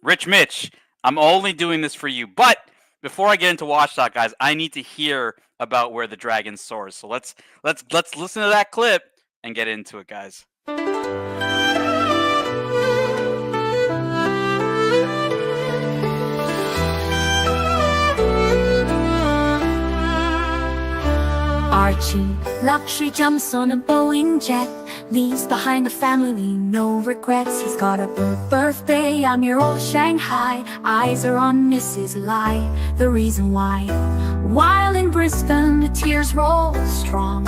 Rich Mitch, I'm only doing this for you. But before I get into Watch Talk, guys, I need to hear about where the dragon soars. So let's listen to that clip and get into it, guys. Archie, luxury jumps on a Boeing jet, leaves behind a family, no regrets. He's got a birthday on your old Shanghai, eyes are on Mrs. Lai, the reason why. While in Brisbane, the tears roll strong.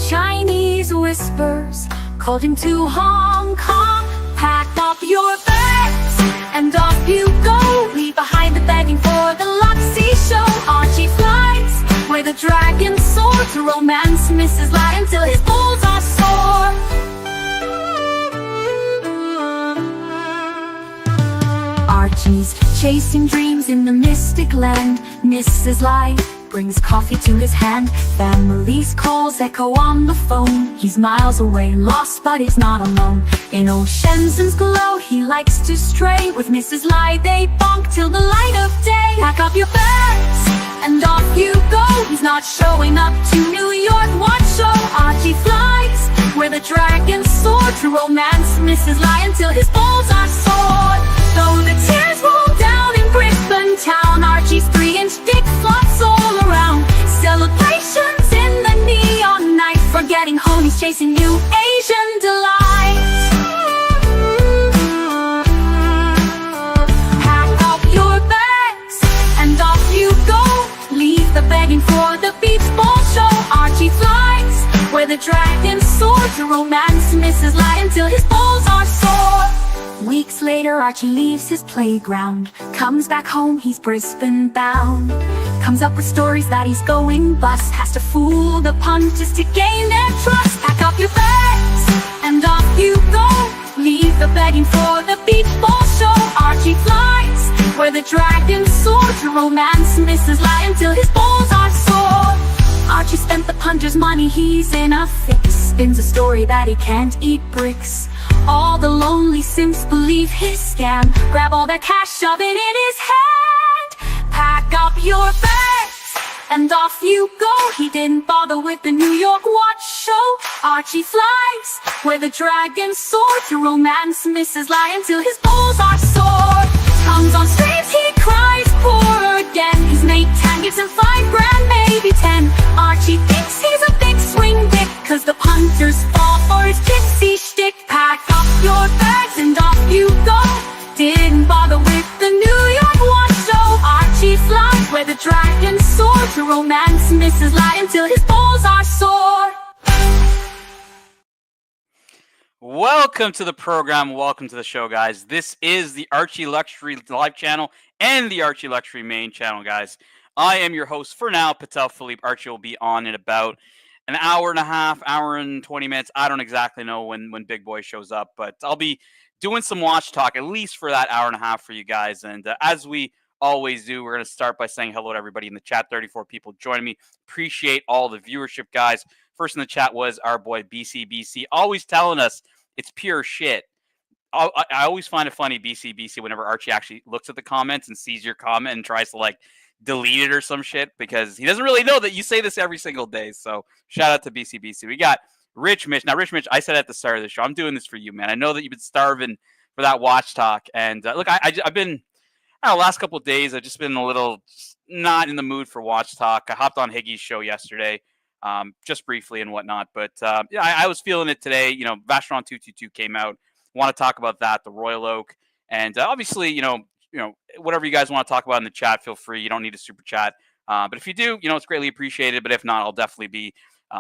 Chinese whispers called him to Hong Kong. Pack up your bags and off you go. Leave behind the begging for the Luxy show. Archie flies where the dragons soar to romance Mrs. Lai until his balls are sore. Archie's chasing dreams in the mystic land. Mrs. Lai brings coffee to his hand. Family's calls echo on the phone. He's miles away, lost but he's not alone. In old Shenzhen's glow, he likes to stray. With Mrs. Lai they bonk till the light of day. Pack up your bags and off you go. He's not showing up to New York watch show. Archie flies where the dragons soar to romance Mrs. Lai until his balls are sore. Though the tears roll down in Brisbane town, Archie's 3-inch dick flops all around. Celebrations in the neon night, forgetting home he's chasing new Asian delight. Pack up your bags and off you go. Leave the begging for the beach ball show. Archie flies where the dragons soar to romance Mrs. Lai until his balls are sore. Weeks later, Archie leaves his playground, comes back home, he's Brisbane bound. Comes up with stories that he's going bust, has to fool the punters to gain their trust. Pack up your bags and off you go. Leave the begging for the beach ball show. Archie flies where the dragons soar to romance Mrs. Lai until his balls are sore. Archie spent the punter's money, he's in a fix. Spins a story that he can't eat bricks. All the lonely simps believe his scam. Grab all their cash, shove it in his hand. Pack up your bags and off you go. He didn't bother with the New York watch show. Archie flies where the dragons soar to romance Mrs. Lai until his balls are sore. Comes on streams, he cries poor again. His mate 10 gives him $5 grand, maybe 10. Archie thinks he's a big swing dick, cause the punters fall for his tipsy shtick. Pack up your bags and off you go. Didn't bother with the New York watch show. Archie flies where the dragons soar to romance Mrs. Lai until his balls are sore. Welcome to the program. Welcome to the show, guys. This is the Archie Luxury Live channel and the Archie Luxury main channel, guys. I am your host for now, Patel Philippe. Archie will be on in about an hour and a half, hour and 20 minutes. I don't exactly know when Big Boy shows up, but I'll be doing some watch talk at least for that hour and a half for you guys. And as we always do, we're going to start by saying hello to everybody in the chat. 34 people joining me. Appreciate all the viewership, guys. First in the chat was our boy BCBC, always telling us it's pure shit. I always find it funny, BCBC, whenever Archie actually looks at the comments and sees your comment and tries to like delete it or some shit, because he doesn't really know that you say this every single day. So shout out to BCBC. We got Rich Mitch. Now, Rich Mitch, I said at the start of the show, I'm doing this for you, man. I know that you've been starving for that watch talk. And look, I've been, I don't know, last couple of days, I've just been a little not in the mood for watch talk. I hopped on Higgy's show yesterday, just briefly and whatnot. But yeah, I was feeling it today. You know, Vacheron 222 came out. Want to talk about that, the Royal Oak. And obviously, you know, whatever you guys want to talk about in the chat, feel free. You don't need a super chat. But if you do, you know, it's greatly appreciated. But if not, I'll definitely be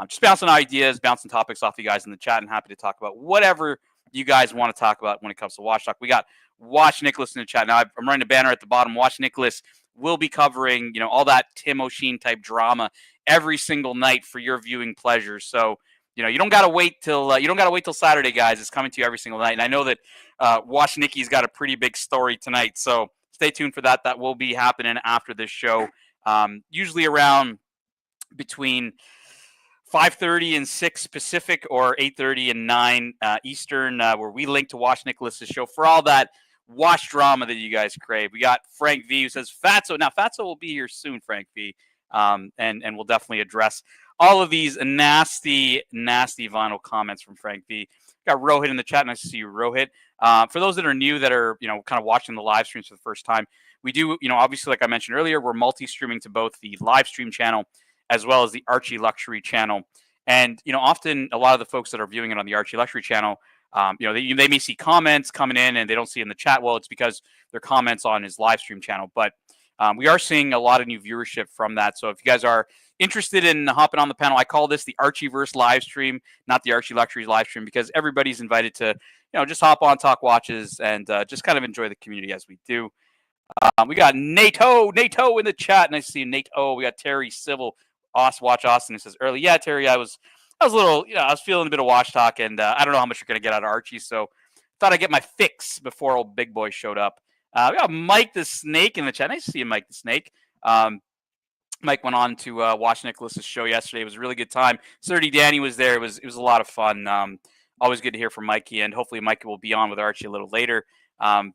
just bouncing ideas, bouncing topics off you guys in the chat, and happy to talk about whatever you guys want to talk about when it comes to Watch Talk. We got Watch Nicholas in the chat. Now, I'm running a banner at the bottom. Watch Nicholas will be covering, you know, all that Tim O'Sheen type drama every single night for your viewing pleasure. So, you know, you don't gotta wait till Saturday, guys. It's coming to you every single night. And I know that Watch Nicky's got a pretty big story tonight, so stay tuned for that. That will be happening after this show, usually around between 5:30 and 6 Pacific, or 8:30 and 9 Eastern, where we link to watch Nicholas's show for all that watch drama that you guys crave. We got Frank V, who says Fatso. Now Fatso will be here soon, Frank V, and we'll definitely address all of these nasty vinyl comments from Frank V. Got Rohit in the chat. Nice to see you, Rohit. For those that are new, that are kind of watching the live streams for the first time, we do obviously, like I mentioned earlier, we're multi-streaming to both the live stream channel as well as the Archie Luxury channel. And often a lot of the folks that are viewing it on the Archie Luxury channel, they may see comments coming in and they don't see in the chat. Well, it's because they're comments on his live stream channel. But we are seeing a lot of new viewership from that. So if you guys are interested in hopping on the panel, I call this the Archieverse live stream, not the Archie Luxury live stream, because everybody's invited to just hop on, talk watches, and just kind of enjoy the community as we do. We got Nato in the chat. Nice to see you, Nato. We got Terry Civil. Watch Austin, who says early. Yeah, Terry, I was a little, I was feeling a bit of watch talk, and I don't know how much you're going to get out of Archie, so thought I'd get my fix before old Big Boy showed up. We got Mike the Snake in the chat. Nice to see you, Mike the Snake. Mike went on to watch Nicholas's show yesterday. It was a really good time. Sturdy Danny was there. It was a lot of fun. Always good to hear from Mikey, and hopefully Mikey will be on with Archie a little later. But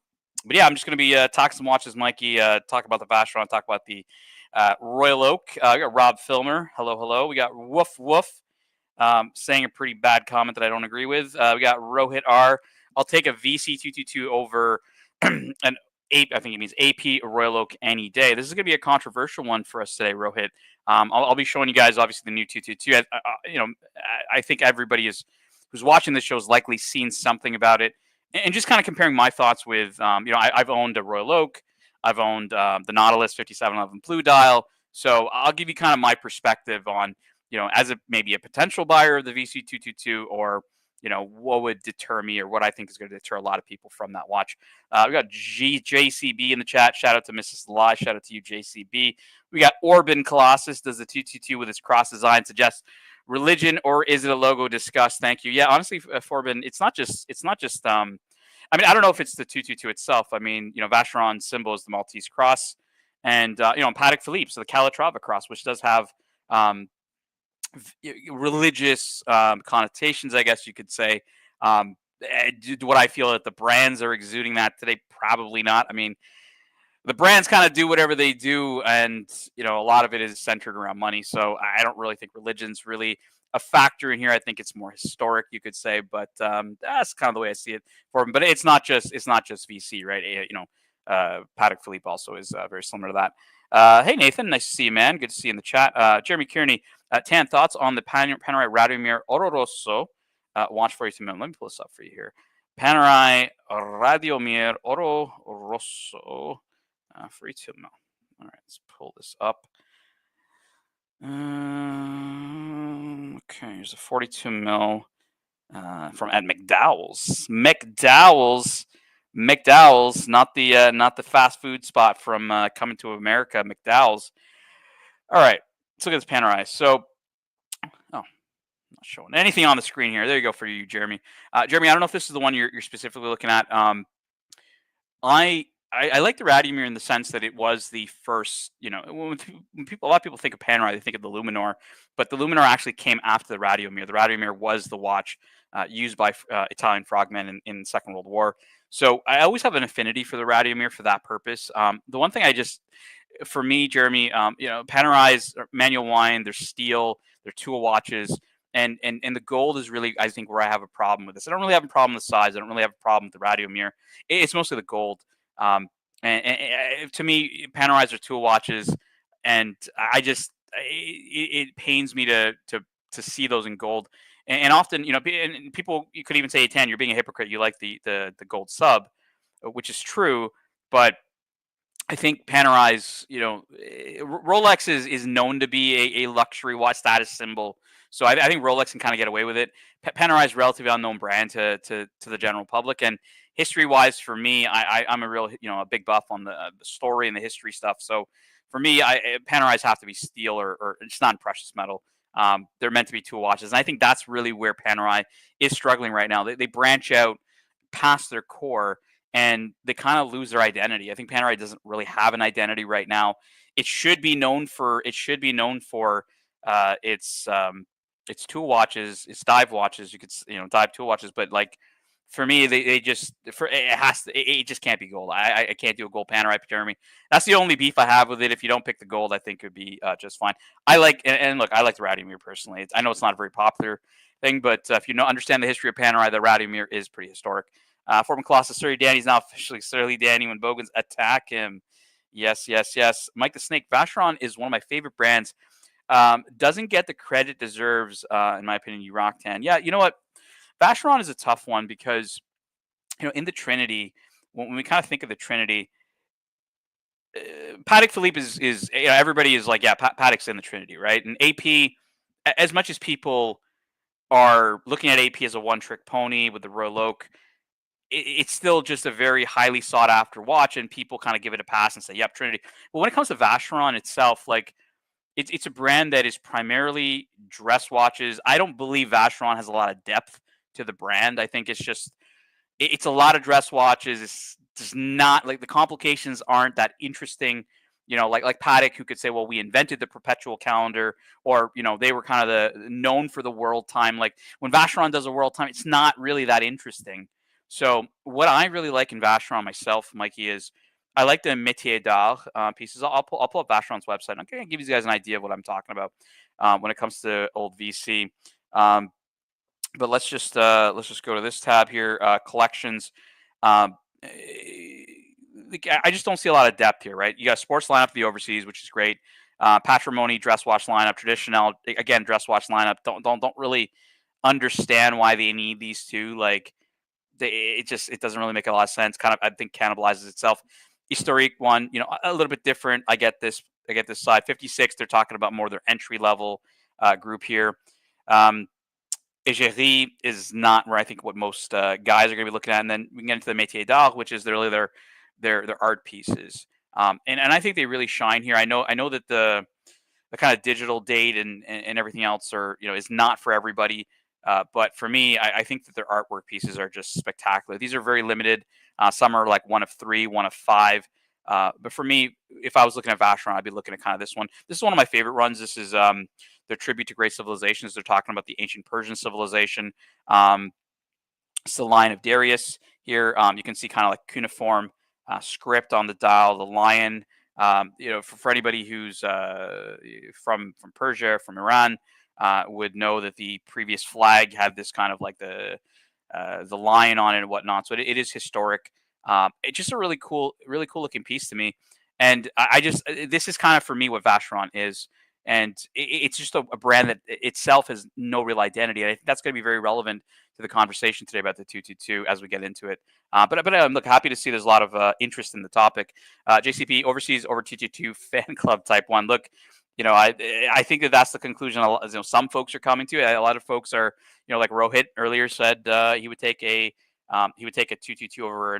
yeah, I'm just going to be talking some watches, Mikey. Talk about the Vacheron. Talk about the Royal Oak. We got Rob Filmer. Hello. We got Woof. Saying a pretty bad comment that I don't agree with. We got Rohit R. I'll take a VC222 over an I think it means AP Royal Oak any day. This is going to be a controversial one for us today, Rohit. I'll be showing you guys obviously the new 222. I think everybody who's watching this show has likely seen something about it, and just kind of comparing my thoughts with I've owned a Royal Oak. I've owned the Nautilus 5711 Blue Dial. So I'll give you kind of my perspective on, as maybe a potential buyer of the VC222, or, what would deter me, or what I think is going to deter a lot of people from that watch. We got JCB in the chat. Shout out to Mrs. Lai. Shout out to you, JCB. We got Orban Colossus. Does the 222 with its cross design suggest religion, or is it a logo? Discuss. Thank you. Yeah, honestly, Orban, it's not just I don't know if it's the 222 itself. I mean, Vacheron symbol is the Maltese cross, and Patek Philippe, so the Calatrava cross, which does have religious connotations, I guess you could say. What I feel that the brands are exuding that today, probably not. I mean, the brands kind of do whatever they do, and a lot of it is centered around money. So I don't really think religion's really a factor in here. I think it's more historic, you could say, but that's kind of the way I see it for him. But it's not just VC, right? Patek Philippe also is very similar to that. Hey Nathan, nice to see you, man. Good to see you in the chat. Jeremy Kearney, Tan, thoughts on the Panerai Radomir Oro Rosso watch for you to. Let me pull this up for you here. Panerai Radomir Oro Rosso 42 mil. All right, let's pull this up. Okay, here's a 42 mil from at McDowell's. McDowell's, not the fast food spot from Coming to America. McDowell's. All right, let's look at this Panerai. So, not showing anything on the screen here. There you go for you, Jeremy. Jeremy, I don't know if this is the one you're specifically looking at. I like the Radomir in the sense that it was the first, when a lot of people think of Panerai, they think of the Luminor, but the Luminor actually came after the Radomir. The Radomir was the watch used by Italian frogmen in the Second World War. So I always have an affinity for the Radomir for that purpose. The one thing for me, Jeremy, Panerai's manual wine, they're steel, they're tool watches, and the gold is really, I think, where I have a problem with this. I don't really have a problem with the size. I don't really have a problem with the Radomir. It's mostly the gold. And to me, Panerais are tool watches, and it pains me to see those in gold. And often, and people, you could even say, Tan, you're being a hypocrite. You like the gold sub, which is true, but I think Panerais, Rolex is known to be a luxury watch status symbol. So I think Rolex can kind of get away with it. Panerai is a relatively unknown brand to the general public, and history-wise, for me, I'm a real, a big buff on the story and the history stuff. So for me, Panerais have to be steel or it's not precious metal. They're meant to be tool watches, and I think that's really where Panerai is struggling right now. They branch out past their core, and they kind of lose their identity. I think Panerai doesn't really have an identity right now. It should be known for its It's tool watches, it's dive watches. You could dive tool watches, but like for me, they just for it has to it just can't be gold. I can't do a gold Panerai Jeremy. That's the only beef I have with it. If you don't pick the gold, I think it would be just fine. I like and look, I like the Radomir personally. I know it's not a very popular thing, but if you understand the history of Panerai, the Radomir is pretty historic. Former Colossus Surly Danny's now officially Surly Danny when Bogans attack him. Yes, yes, yes. Mike the Snake Vacheron is one of my favorite brands. Doesn't get the credit deserves, in my opinion. You rock 10. Yeah, you know what? Vacheron is a tough one because in the Trinity, when we kind of think of the Trinity, Paddock Philippe is everybody is like, yeah, Paddock's in the Trinity, right? And AP, as much as people are looking at AP as a one-trick pony with the Royal Oak, it's still just a very highly sought after watch, and people kind of give it a pass and say, "Yep, Trinity." But when it comes to Vacheron itself, like it's a brand that is primarily dress watches. I don't believe Vacheron has a lot of depth to the brand. I think it's just it's a lot of dress watches. It's just not like the complications aren't that interesting. Like Paddock, who could say, "Well, we invented the perpetual calendar," or they were kind of the known for the world time. Like when Vacheron does a world time, it's not really that interesting. So what I really like in Vacheron myself, Mikey, is I like the métier d'art pieces. I'll pull up Vacheron's website. I'm going to give you guys an idea of what I'm talking about when it comes to old VC. But let's just go to this tab here, collections. I just don't see a lot of depth here, right? You got sports lineup for the overseas, which is great. Patrimony dress watch lineup, traditional again dress watch lineup. Don't really understand why they need these two. Like it doesn't really make a lot of sense. Kind of I think cannibalizes itself. Historique one, a little bit different. I get this side 56. They're talking about more their entry level group here. Égérie is not where I think what most guys are going to be looking at, and then we can get into the métier d'art, which is really their art pieces, and I think they really shine here. I know that the kind of digital date and everything else is not for everybody, but for me, I think that their artwork pieces are just spectacular. These are very limited. Some are like 1 of 3, 1 of 5. But for me, if I was looking at Vacheron, I'd be looking at kind of this one. This is one of my favorite runs. This is their tribute to great civilizations. They're talking about the ancient Persian civilization. It's the line of Darius here. You can see kind of like cuneiform script on the dial, the lion. For anybody who's from Persia, from Iran, would know that the previous flag had this kind of like the lion on it and whatnot. So it is historic. It's just a really cool looking piece to me. And I just this is kind of for me what Vacheron is. And it's just a brand that itself has no real identity. And I think that's going to be very relevant to the conversation today about the 222 as we get into it. But I'm happy to see there's a lot of interest in the topic. JCP overseas over 222 fan club type 1. Look, I think that's the conclusion. Some folks are coming to. A lot of folks are, like Rohit earlier said, he would take a 222 over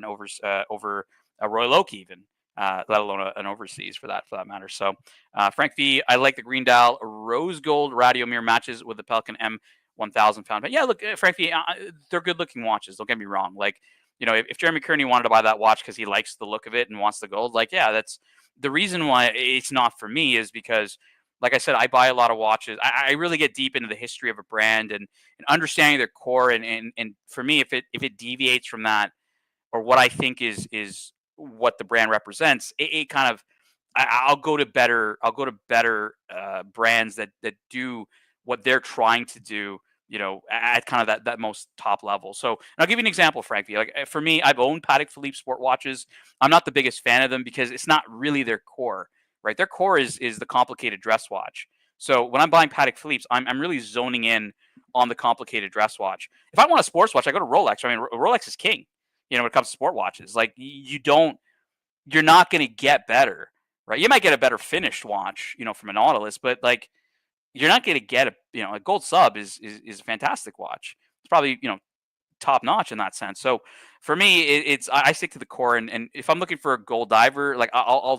a Royal Oak even. Let alone an overseas for that matter. So, Frank V, I like the green dial rose gold Radomir matches with the Pelican M1000 found. But yeah, look, Frank V, they're good looking watches. Don't get me wrong. Like, if Jeremy Kearney wanted to buy that watch because he likes the look of it and wants the gold, like, yeah, that's the reason why it's not for me is because, like I said, I buy a lot of watches. I really get deep into the history of a brand and understanding their core. And for me, if it deviates from that or what I think is what the brand represents, it kind of I'll go to better brands that do what they're trying to do, at kind of that most top level. So I'll give you an example, Frankie. Like for me, I've owned Patek Philippe sport watches. I'm not the biggest fan of them because it's not really their core, right? Their core is the complicated dress watch. So when I'm buying Patek Philippe's, I'm really zoning in on the complicated dress watch. If I want a sports watch, I go to Rolex. I mean, Rolex is king. When it comes to sport watches, like you're not going to get better, right? You might get a better finished watch, from a Nautilus, but like you're not going to get a gold sub is a fantastic watch. It's probably, top notch in that sense. So for me, it's I stick to the core, and if I'm looking for a gold diver, like I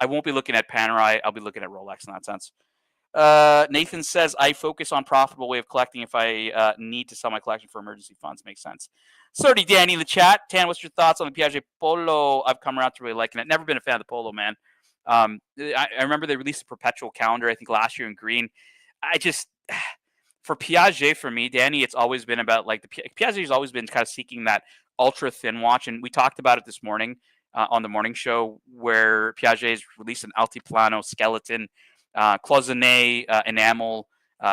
won't be looking at Panerai. I'll be looking at Rolex in that sense. Nathan says, I focus on profitable way of collecting if I need to sell my collection for emergency funds. Makes sense. Sorry, Danny in the chat. Tan, what's your thoughts on the Piaget Polo? I've come around to really liking it. Never been a fan of the Polo, man. I remember they released a perpetual calendar, I think last year in green. for Piaget, for me, Danny, it's always been about like Piaget's always been kind of seeking that ultra thin watch, and we talked about it this morning on the morning show where Piaget's released an Altiplano skeleton cloisonné enamel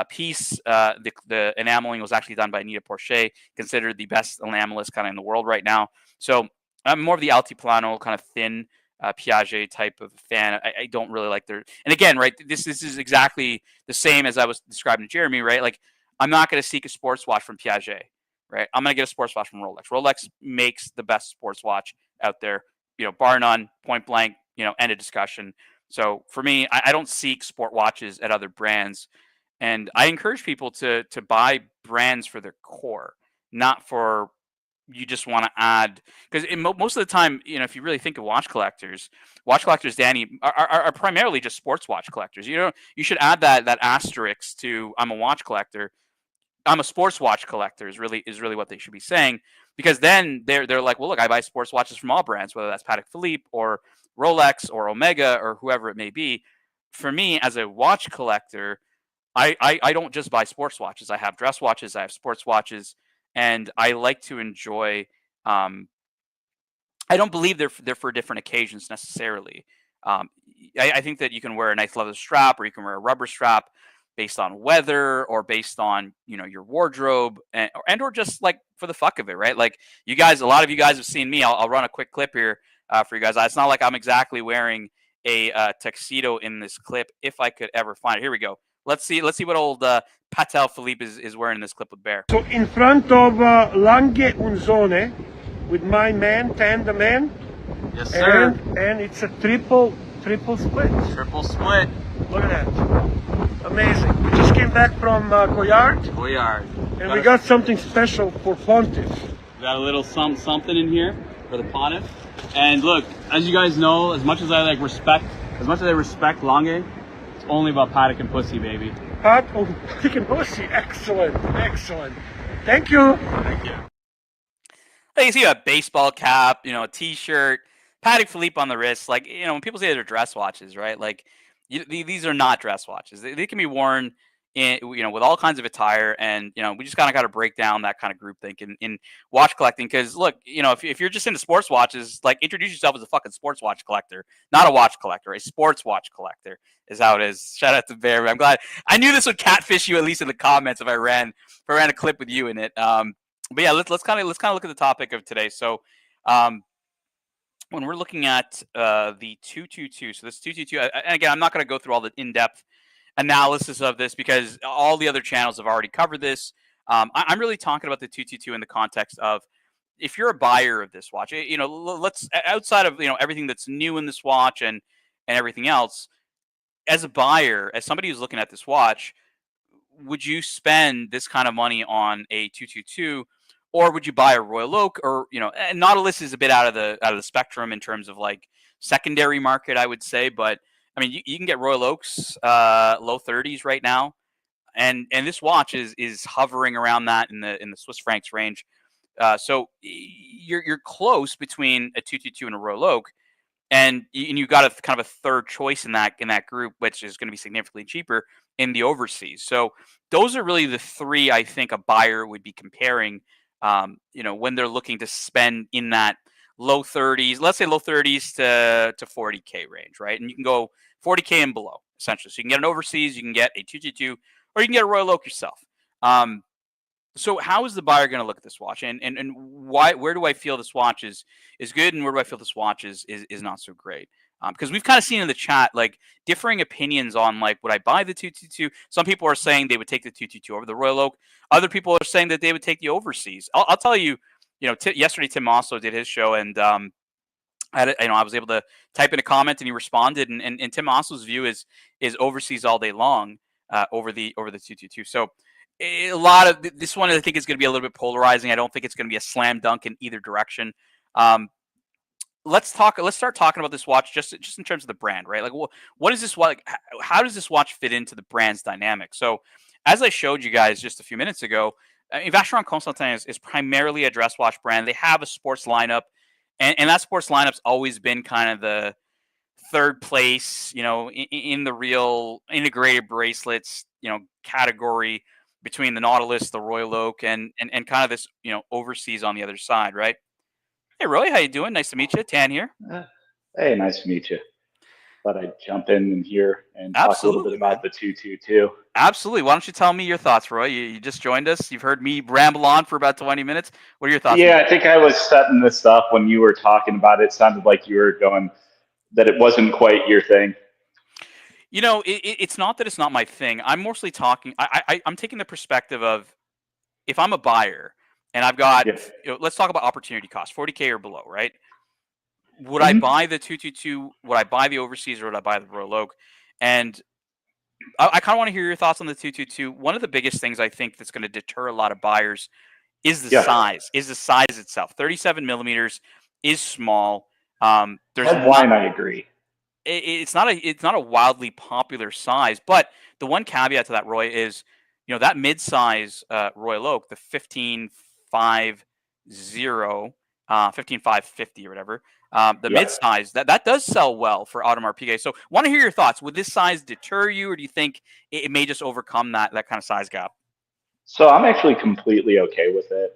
piece. The enameling was actually done by Anita Porcher, considered the best enamelist kind of in the world right now. So I'm more of the Altiplano kind of thin Piaget type of fan. I don't really like their, and again, right, this is exactly the same as I was describing to Jeremy, right? Like, I'm not going to seek a sports watch from Piaget, right? I'm going to get a sports watch from Rolex. Rolex makes the best sports watch out there, bar none, point blank, end of discussion. So for me, I don't seek sport watches at other brands, and I encourage people to buy brands for their core, not for you just want to add, because most of the time, if you really think of watch collectors, Danny, are primarily just sports watch collectors. You should add that asterisk to I'm a watch collector. I'm a sports watch collector is really what they should be saying, because then they're like, well, look, I buy sports watches from all brands, whether that's Patek Philippe or Rolex or Omega or whoever it may be. For me, as a watch collector, I don't just buy sports watches. I have dress watches, I have sports watches, and I like to enjoy. I don't believe they're for different occasions necessarily. Um, I think that you can wear a nice leather strap, or you can wear a rubber strap, based on weather or based on your wardrobe, and or just like for the fuck of it, right? Like, a lot of you guys have seen me. I'll run a quick clip here for you guys. It's not like I'm exactly wearing a tuxedo in this clip, if I could ever find it. Here we go. Let's see what old Patel Philippe is wearing in this clip with Bear. So in front of Lange Unzone with my man, Tanda Man. Yes, sir. And it's a triple split. Triple split. Look at that. Amazing. We just came back from Coyard. And we got something special for Pontiff. We got a little something in here for the Pontiff. And look, as you guys know, as much as I respect Lange, it's only about Patek and pussy, baby. Patek and pussy. Excellent. Thank you. Like, you see a baseball cap, a T-shirt, Patek Philippe on the wrist. Like, when people say they're dress watches, right? Like, these are not dress watches. They can be worn with all kinds of attire, and we just kind of got to break down that kind of groupthink in watch collecting. Because look, if you're just into sports watches, like, introduce yourself as a fucking sports watch collector, not a watch collector. A sports watch collector is how it is. Shout out to Bear. I'm glad. I knew this would catfish you, at least in the comments, if I ran a clip with you in it. But yeah, let's kind of look at the topic of today. So when we're looking at the 222, so this 222, and again, I'm not going to go through all the in-depth analysis of this because all the other channels have already covered this. I'm really talking about the 222 in the context of, if you're a buyer of this watch, let's, outside of everything that's new in this watch and everything else, as a buyer, as somebody who's looking at this watch, would you spend this kind of money on a 222, or would you buy a Royal Oak? Or and Nautilus is a bit out of the spectrum in terms of like secondary market, I would say, but I mean, you can get Royal Oaks low 30s right now, and this watch is hovering around that in the Swiss francs range. So you're close between a 222 and a Royal Oak, and you got a kind of a third choice in that group, which is going to be significantly cheaper in the overseas. So those are really the three I think a buyer would be comparing. When they're looking to spend in that low 30s, let's say low 30s to 40K range, right? And you can go 40K and below, essentially. So you can get an overseas, you can get a 222, or you can get a Royal Oak yourself. So how is the buyer going to look at this watch, and where do I feel this watch is good, and where do I feel this watch is not so great? Because we've kind of seen in the chat like differing opinions on, like, would I buy the 222? Some people are saying they would take the 222 over the Royal Oak. Other people are saying that they would take the overseas. I'll tell you, yesterday Tim also did his show, and I was able to type in a comment, and he responded, and Tim Osso's view is overseas all day long over the 222. So a lot of this one, I think, is going to be a little bit polarizing. I don't think it's going to be a slam dunk in either direction. Let's start talking about this watch just in terms of the brand, right? Like, what is this? Like, how does this watch fit into the brand's dynamic? So, as I showed you guys just a few minutes ago, Vacheron Constantin is primarily a dress watch brand. They have a sports lineup, and that sports lineup's always been kind of the third place, in the real integrated bracelets, category. between the Nautilus, the Royal Oak, and kind of this, overseas on the other side, right? Hey, Roy, how you doing? Nice to meet you. Tan here. Hey, nice to meet you. Thought I'd jump in here and talk a little bit Absolutely, man. about the 222. Absolutely. Why don't you tell me your thoughts, Roy? You just joined us. You've heard me ramble on for about 20 minutes. What are your thoughts? Yeah, I think I was setting this up when you were talking about it. It sounded like you were going that it wasn't quite your thing. It's not that it's not my thing. I'm mostly talking. I'm taking the perspective of if I'm a buyer and I've got, Yeah. let's talk about opportunity cost, 40K or below, right? Would I buy the 222? Would I buy the overseas or would I buy the Royal Oak? And I kind of want to hear your thoughts on the 222. One of the biggest things I think that's going to deter a lot of buyers is the size. Is the size itself. 37 millimeters is small. There's Headline, I agree. It's not a wildly popular size, but the one caveat to that, Roy, is that mid-size Royal Oak, the 15.50, 15.550 or whatever, the mid-size that does sell well for Audemars Piguet. So, want to hear your thoughts. Would this size deter you, or do you think it may just overcome that kind of size gap? So I'm actually completely okay with it.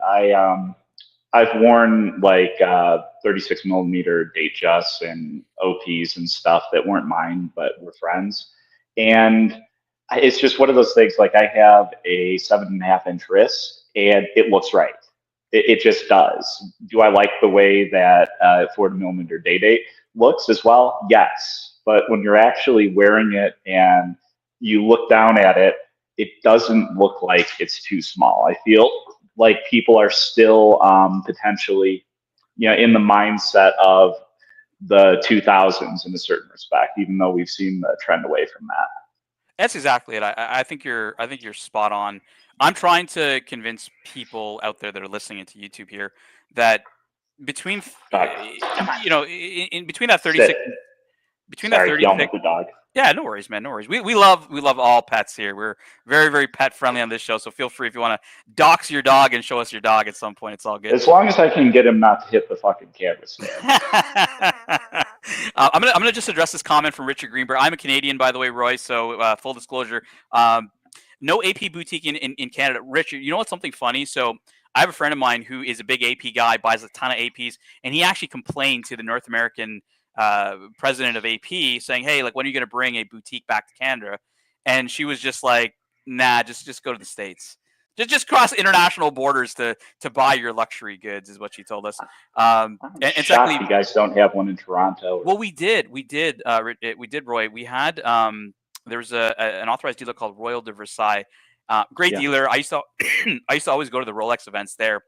I've worn like 36 millimeter Datejust and OPs and stuff that weren't mine, but were friends. And it's just one of those things. Like I have a 7.5-inch wrist, and it looks right. It just does. Do I like the way that 40 millimeter Day-Date looks as well? Yes. But when you're actually wearing it and you look down at it, it doesn't look like it's too small. I feel like people are still potentially, in the mindset of the 2000s in a certain respect, even though we've seen the trend away from that. That's exactly it. I think you're spot on. I'm trying to convince people out there that are listening to YouTube here that between in between that 36 between that Sorry, 36 yelling at the dog. Yeah, no worries, man. No worries. We love all pets here. We're very, very pet friendly on this show. So feel free if you want to dox your dog and show us your dog at some point. It's all good. As long as I can get him not to hit the fucking camera stand. I'm gonna just address this comment from Richard Greenberg. I'm a Canadian, by the way, Roy. So full disclosure, no AP boutique in Canada. Richard, you know what's something funny? So I have a friend of mine who is a big AP guy, buys a ton of APs, and he actually complained to the North American president of AP saying, hey, like, when are you going to bring a boutique back to Canada? And she was just like, nah, just go to the States. Just cross international borders to buy your luxury goods is what she told us. And secondly, you guys don't have one in Toronto. Well, we did, Roy. We had there was an authorized dealer called Royal de Versailles. Great dealer. I used to always go to the Rolex events there,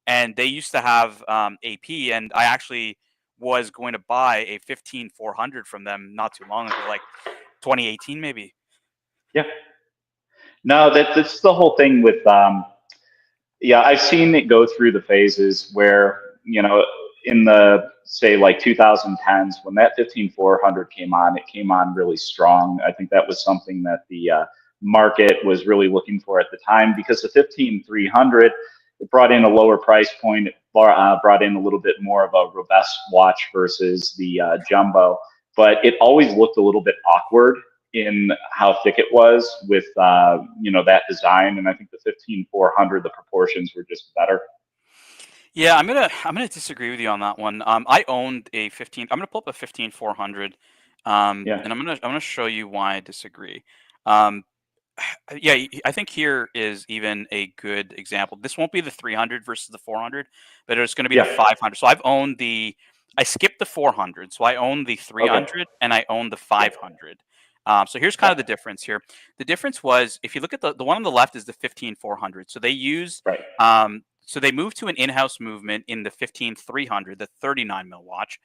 and they used to have AP, and I actually was going to buy a 15-400 from them not too long ago, like 2018 maybe. Yeah. No, that's the whole thing with I've seen it go through the phases where, in the, say, like 2010s, when that 15-400 came on, it came on really strong. I think that was something that the market was really looking for at the time, because the 15-300, it brought in a lower price point. It brought in a little bit more of a robust watch versus the jumbo, but it always looked a little bit awkward in how thick it was with that design. And I think the 15-400, the proportions were just better. Yeah, I'm gonna disagree with you on that one. I owned a 15. I'm gonna pull up a 15-400, and I'm gonna show you why I disagree. Yeah, I think here is even a good example. This won't be the 300 versus the 400, but it's going to be the 500. So I skipped the 400. So I own the 300 and I own the 500. So here's kind of the difference here. The difference was, if you look at the one on the left is the 15-400. So they used, so they moved to an in-house movement in the 15-300, the 39 mil watch.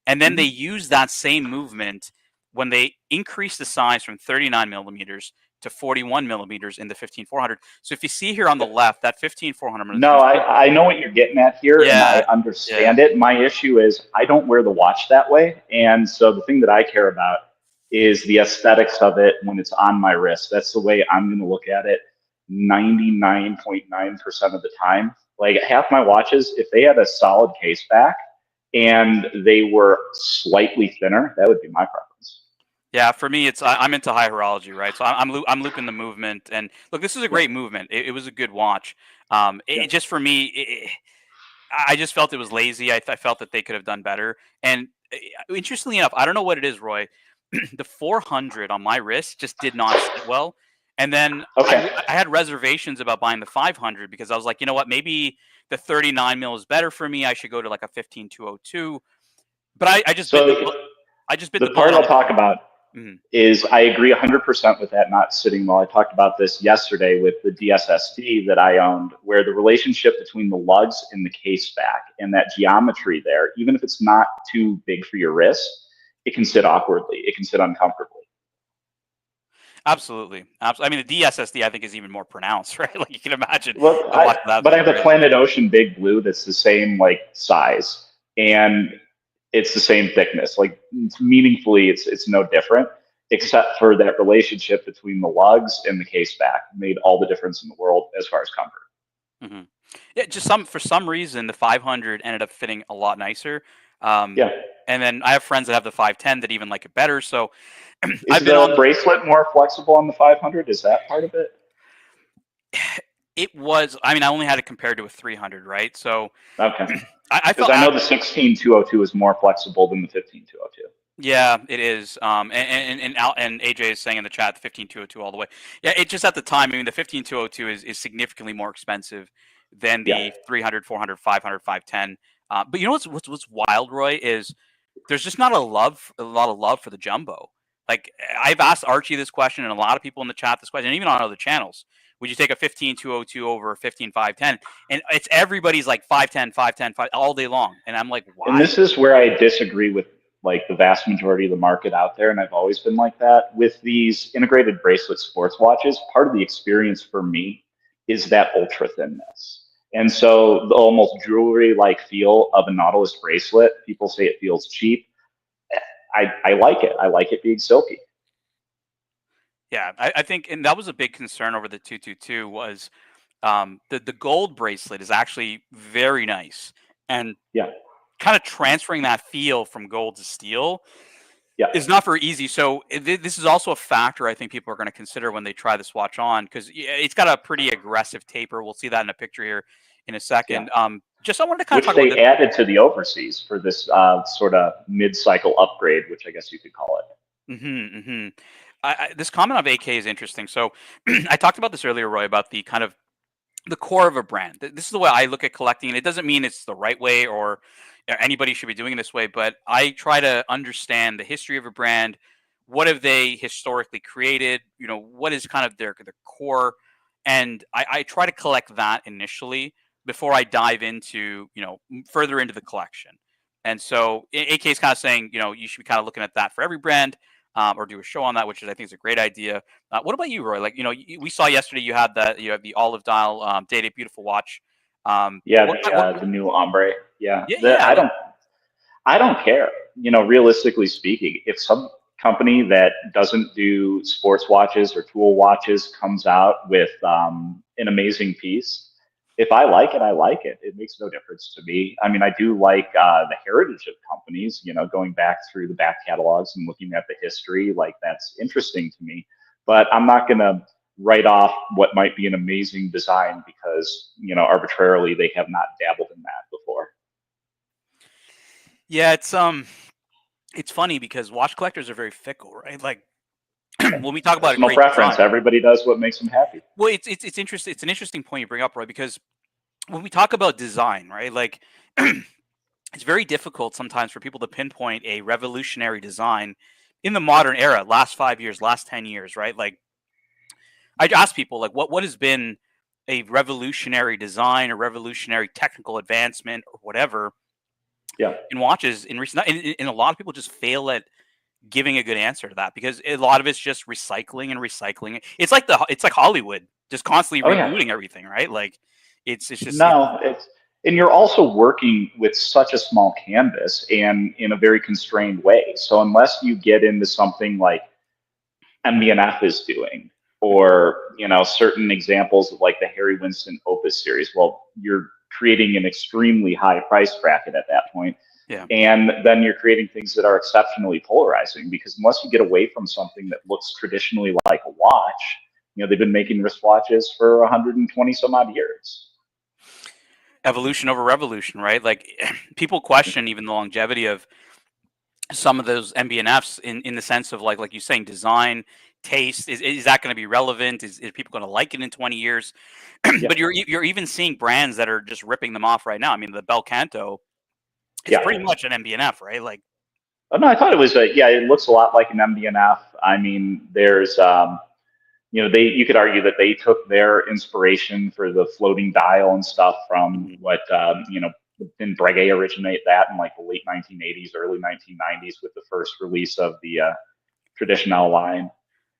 And then they used that same movement when they increased the size from 39 millimeters to 41 millimeters in the 15-400. So if you see here on the left, that 15-400. No, I know what you're getting at here, and I understand it. My issue is I don't wear the watch that way. And so the thing that I care about is the aesthetics of it when it's on my wrist. That's the way I'm going to look at it 99.9% of the time. Like half my watches, if they had a solid case back and they were slightly thinner, that would be my preference. Yeah, for me, I'm into high horology, right? So I'm looping the movement, and look, this is a great movement. It was a good watch. Yeah. Just for me, I just felt it was lazy. I felt that they could have done better. And interestingly enough, I don't know what it is, Roy. The 400 on my wrist just did not sit well. And then Okay. I had reservations about buying the 500 because I was like, you know what, maybe the 39 mil is better for me. I should go to like a 15202. But So I just bit the the bullet part on I'll the talk 400. about Mhm. is I agree 100% with that not sitting well. I talked about this yesterday with the DSSD that I owned, where the relationship between the lugs and the case back and that geometry there, even if it's not too big for your wrist, it can sit awkwardly. It can sit uncomfortably. Absolutely. I mean, the DSSD I think is even more pronounced, right? Like you can imagine Well, the watch that but on I the have the wrist. Planet Ocean Big Blue that's the same like size, and it's the same thickness. Like meaningfully, it's no different, except for that relationship between the lugs and the case back made all the difference in the world as far as comfort. Hmm. Yeah, just for some reason the 500 ended up fitting a lot nicer. Um, Yeah. and then I have friends that have the 510 that even like it better. So Is I've been the on bracelet more flexible on the 500? Is that part of it? it was. I mean, I only had it compared to a 300, right? So Okay. I Because felt I know the 16202 is more flexible than the 15202. yeah, it is. And AJ is saying in the chat the 15202 all the way. Yeah, it just at the time. I mean, the 15202 is significantly more expensive than Yeah. the 300, 400, 500, 510. But you know what's wild, Roy, is there's just not a lot of love for the jumbo. Like I've asked Archie this question, and a lot of people in the chat this question, and even on other channels. Would you take a 15202 over a 15510? And it's everybody's like 510, 510, 5 all day long, and I'm like, And why? this is where I disagree with like the vast majority of the market out there, and I've always been like that with these integrated bracelet sports watches. Part of the experience for me is that ultra thinness, and so the almost jewelry-like feel of a Nautilus bracelet. People say it feels cheap. I like it. I like it being silky. Yeah, I think, and that was a big concern over the 222 was the gold bracelet is actually very nice, and Yeah, kind of transferring that feel from gold to steel yeah, is not very easy. So this is also a factor I think people are going to consider when they try this watch on because it's got a pretty aggressive taper. We'll see that in a picture here in a yeah. second. Just I wanted to kind of Which talk about they added to the overseas for this sort of mid-cycle upgrade, which I guess you could call it. this comment of AK is interesting. So I talked about this earlier, Roy, about the kind of the core of a brand. This is the way I look at collecting, and it doesn't mean it's the right way or anybody should be doing it this way, but I try to understand the history of a brand. What have they historically created? You know, what is kind of their core? And I try to collect that initially before I dive into, further into the collection. And so AK is kind of saying, you should be kind of looking at that for every brand, or do a show on that, which is, I think is a great idea. What about you, Roy? Like, we saw yesterday you have the olive dial dated beautiful watch. Yeah, What the new ombre. Yeah, yeah, yeah, like, I don't care. You know, realistically speaking, if some company that doesn't do sports watches or tool watches comes out with an amazing piece, if I like it, I like it. It makes no difference to me. I mean, I do like the heritage of companies. You know, going back through the back catalogs and looking at the history, like that's interesting to me. But I'm not gonna write off what might be an amazing design because arbitrarily they have not dabbled in that before. yeah, it's funny because watch collectors are very fickle, right? Like when we talk about a Personal great preference. design. Everybody does what makes them happy. Well, it's interesting. It's an interesting point you bring up, Roy, because when we talk about design, right? Like it's very difficult sometimes for people to pinpoint a revolutionary design in the modern era, last 5 years, last 10 years, right? Like I ask people like what has been a revolutionary design or revolutionary technical advancement or whatever Yeah. in watches in recent, and a lot of people just fail at giving a good answer to that because a lot of it's just recycling and recycling. It's like Hollywood just constantly Oh yeah. rebooting everything, right? Like it's just No, and you're also working with such a small canvas and in a very constrained way. So unless you get into something like MBNF is doing, or certain examples of like the Harry Winston Opus series, well, you're creating an extremely high price bracket at that point. Yeah. And then you're creating things that are exceptionally polarizing, because unless you get away from something that looks traditionally like a watch, they've been making wristwatches for 120 some odd years. Evolution over revolution, right? Like people question even the longevity of some of those MBNFs in the sense of like you're saying, design, taste. Is that going to be relevant? Is people going to like it in 20 years? Yeah. But you're even seeing brands that are just ripping them off right now. I mean, the Bel Canto is Yeah. pretty much an MBNF, right? Like, oh, no, I thought it was it looks a lot like an MBNF. I mean, there's you could argue that they took their inspiration for the floating dial and stuff from what didn't Breguet originate that in like the late 1980s, early 1990s with the first release of the Traditional line.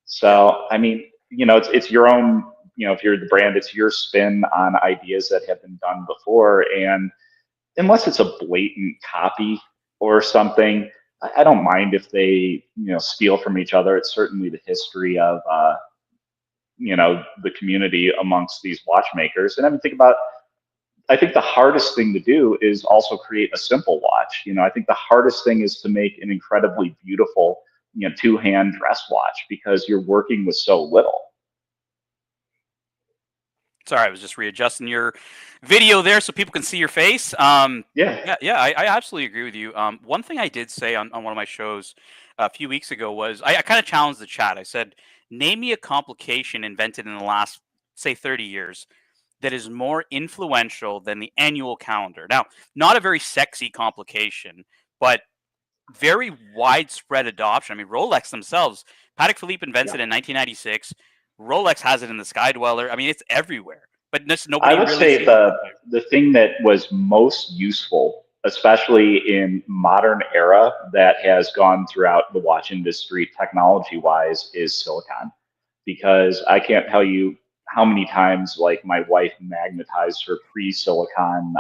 So I mean, it's your own. If you're the brand, it's your spin on ideas that have been done before, and unless it's a blatant copy or something, I don't mind if they steal from each other. It's certainly the history of the community amongst these watchmakers. And I mean, I think the hardest thing to do is also create a simple watch. I think the hardest thing is to make an incredibly beautiful, two-hand dress watch, because you're working with so little. Sorry, I was just readjusting your video there so people can see your face. Yeah. I absolutely agree with you. One thing I did say on one of my shows a few weeks ago was I kind of challenged the chat. I said, name me a complication invented in the last, say, 30 years that is more influential than the annual calendar. Now, not a very sexy complication, but very widespread adoption. I mean, Rolex themselves, Patek Philippe invented it in 1996. Rolex has it in the Sky Dweller. I mean, it's everywhere. But nobody. I would say the thing that was most useful, especially in modern era, that has gone throughout the watch industry technology-wise, is silicon. Because I can't tell you how many times like my wife magnetized her pre-silicon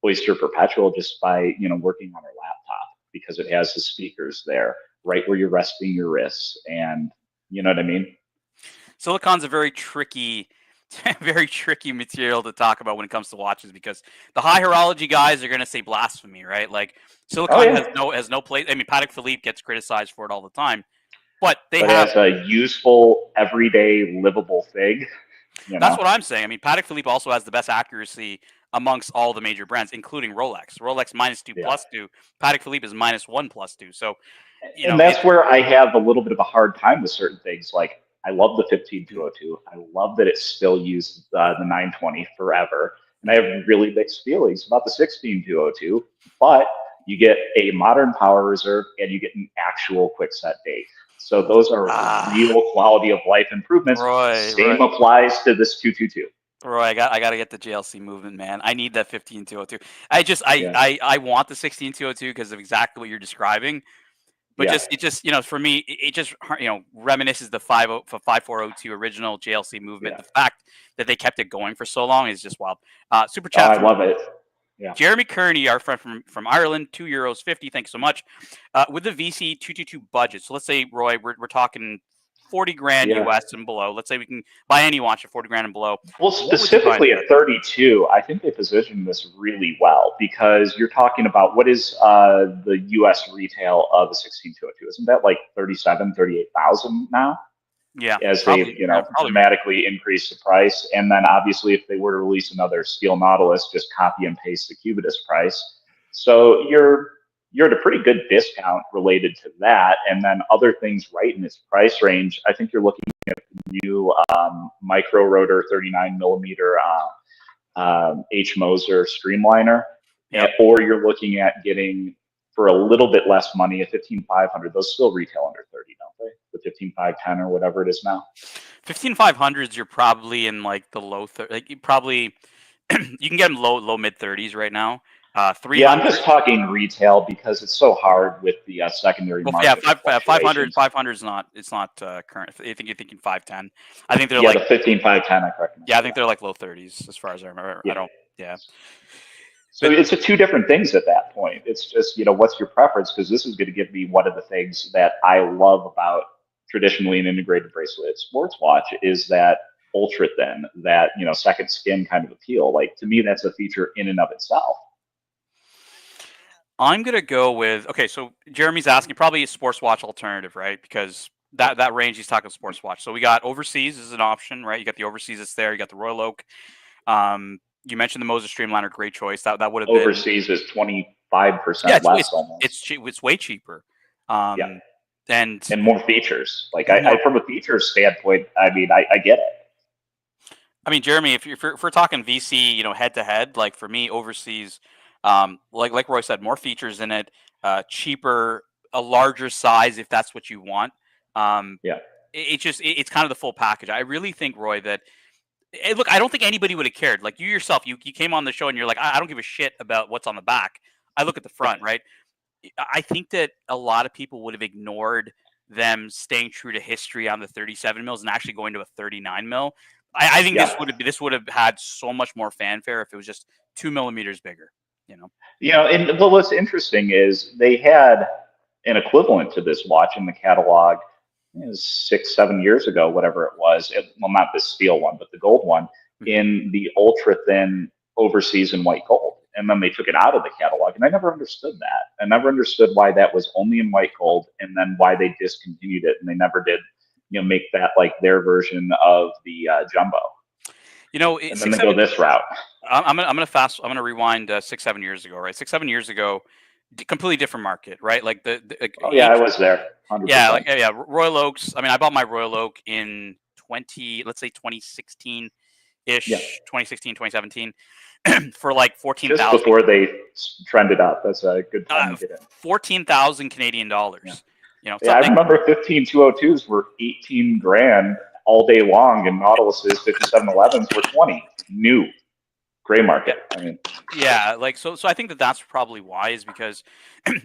Oyster Perpetual just by working on her laptop, because it has the speakers there right where you're resting your wrists, and you know what I mean. Silicon's a very tricky material to talk about when it comes to watches, because the high horology guys are going to say blasphemy, right? Like silicon has no place. I mean, Patek Philippe gets criticized for it all the time, but as a useful, everyday, livable thing. That's what I'm saying. I mean, Patek Philippe also has the best accuracy amongst all the major brands, including Rolex. Rolex -2 +2. Patek Philippe is -1 +2. So, and that's where I have a little bit of a hard time with certain things. Like, I love the 15202. I love that it's still used the 920 forever. And I have really mixed feelings about the 16202, but you get a modern power reserve and you get an actual quick set date. So those are real quality of life improvements. Same applies to this 222. Roy, I got to get the JLC movement, man. I need that 15202. I want the 16202 because of exactly what you're describing. But it just for me, it just reminisces the 5402 original JLC movement. The fact that they kept it going for so long is just wild. Super chat. I love it. Yeah. Jeremy Kearney, our friend from Ireland, €2.50. Thanks so much. With the VC 222 budget, so let's say, Roy, we're talking 40 grand US and below. Let's say we can buy any watch at 40 grand and below. Well, specifically at 32, I think they positioned this really well, because you're talking about what is the US retail of the 16202? Isn't that like 37, 38,000 now? Yeah. As they dramatically increase the price. And then obviously if they were to release another steel Nautilus, just copy and paste the Cubitus price. So you're at a pretty good discount related to that. And then other things right in its price range, I think you're looking at the new micro rotor 39 millimeter H. Moser Streamliner, or you're looking at getting, for a little bit less money, a 15500. Those still retail under 30, don't they? The 15510 or whatever it is now. 15500s, you're probably in like the low 30s. Like you can get them low mid 30s right now. I'm just talking retail because it's so hard with the secondary market. Yeah, 500 is not. It's not current. I think you're thinking 510. I think they're like the 15510. I correct. Yeah, I think they're like low 30s as far as I remember. So it's two different things at that point. It's just, what's your preference? Because this is going to give me one of the things that I love about traditionally an integrated bracelet sports watch is that ultra thin, that, second skin kind of appeal. Like, to me, that's a feature in and of itself. I'm gonna go with okay. So Jeremy's asking probably a sports watch alternative, right? Because that range he's talking sports watch. So we got overseas as an option, right? You got the overseas that's there. You got the Royal Oak. You mentioned the Moses Streamliner, great choice. That would have been Overseas is yeah. 25% less almost. It's way cheaper. Yeah. And And more features. Like more, from a features standpoint, I mean, I get it. I mean, Jeremy, if we're talking VC, head to head, like for me, overseas, like Roy said, more features in it, cheaper, a larger size if that's what you want. Yeah. It's kind of the full package. I really think, Roy, that look, I don't think anybody would have cared. Like you yourself, you came on the show and you're like, I don't give a shit about what's on the back. I look at the front, right? I think that a lot of people would have ignored them staying true to history on the 37 mils and actually going to a 39 mil. I think this would have had so much more fanfare if it was just 2 millimeters bigger. And well, what's interesting is they had an equivalent to this watch in the catalog 6, 7 years ago, whatever it was. Well, not the steel one, but the gold one in the ultra thin overseas in white gold. And then they took it out of the catalog, and I never understood that. I never understood why that was only in white gold, and then why they discontinued it, and they never did, make that like their version of the jumbo. And then they go this route. I'm gonna rewind 6, 7 years ago, right? 6, 7 years ago, completely different market, right? Like I was there. 100%. Yeah, Royal Oaks. I mean, I bought my Royal Oak in 2016 ish, 2016, 2017. For like 14,000. Just before they trended up. That's a good time to get in. 14,000 Canadian dollars. Yeah. I remember 15202s were 18 grand all day long, and Nautilus's 5711s were 20. New gray market. I mean, yeah, like so I think that's probably why, is because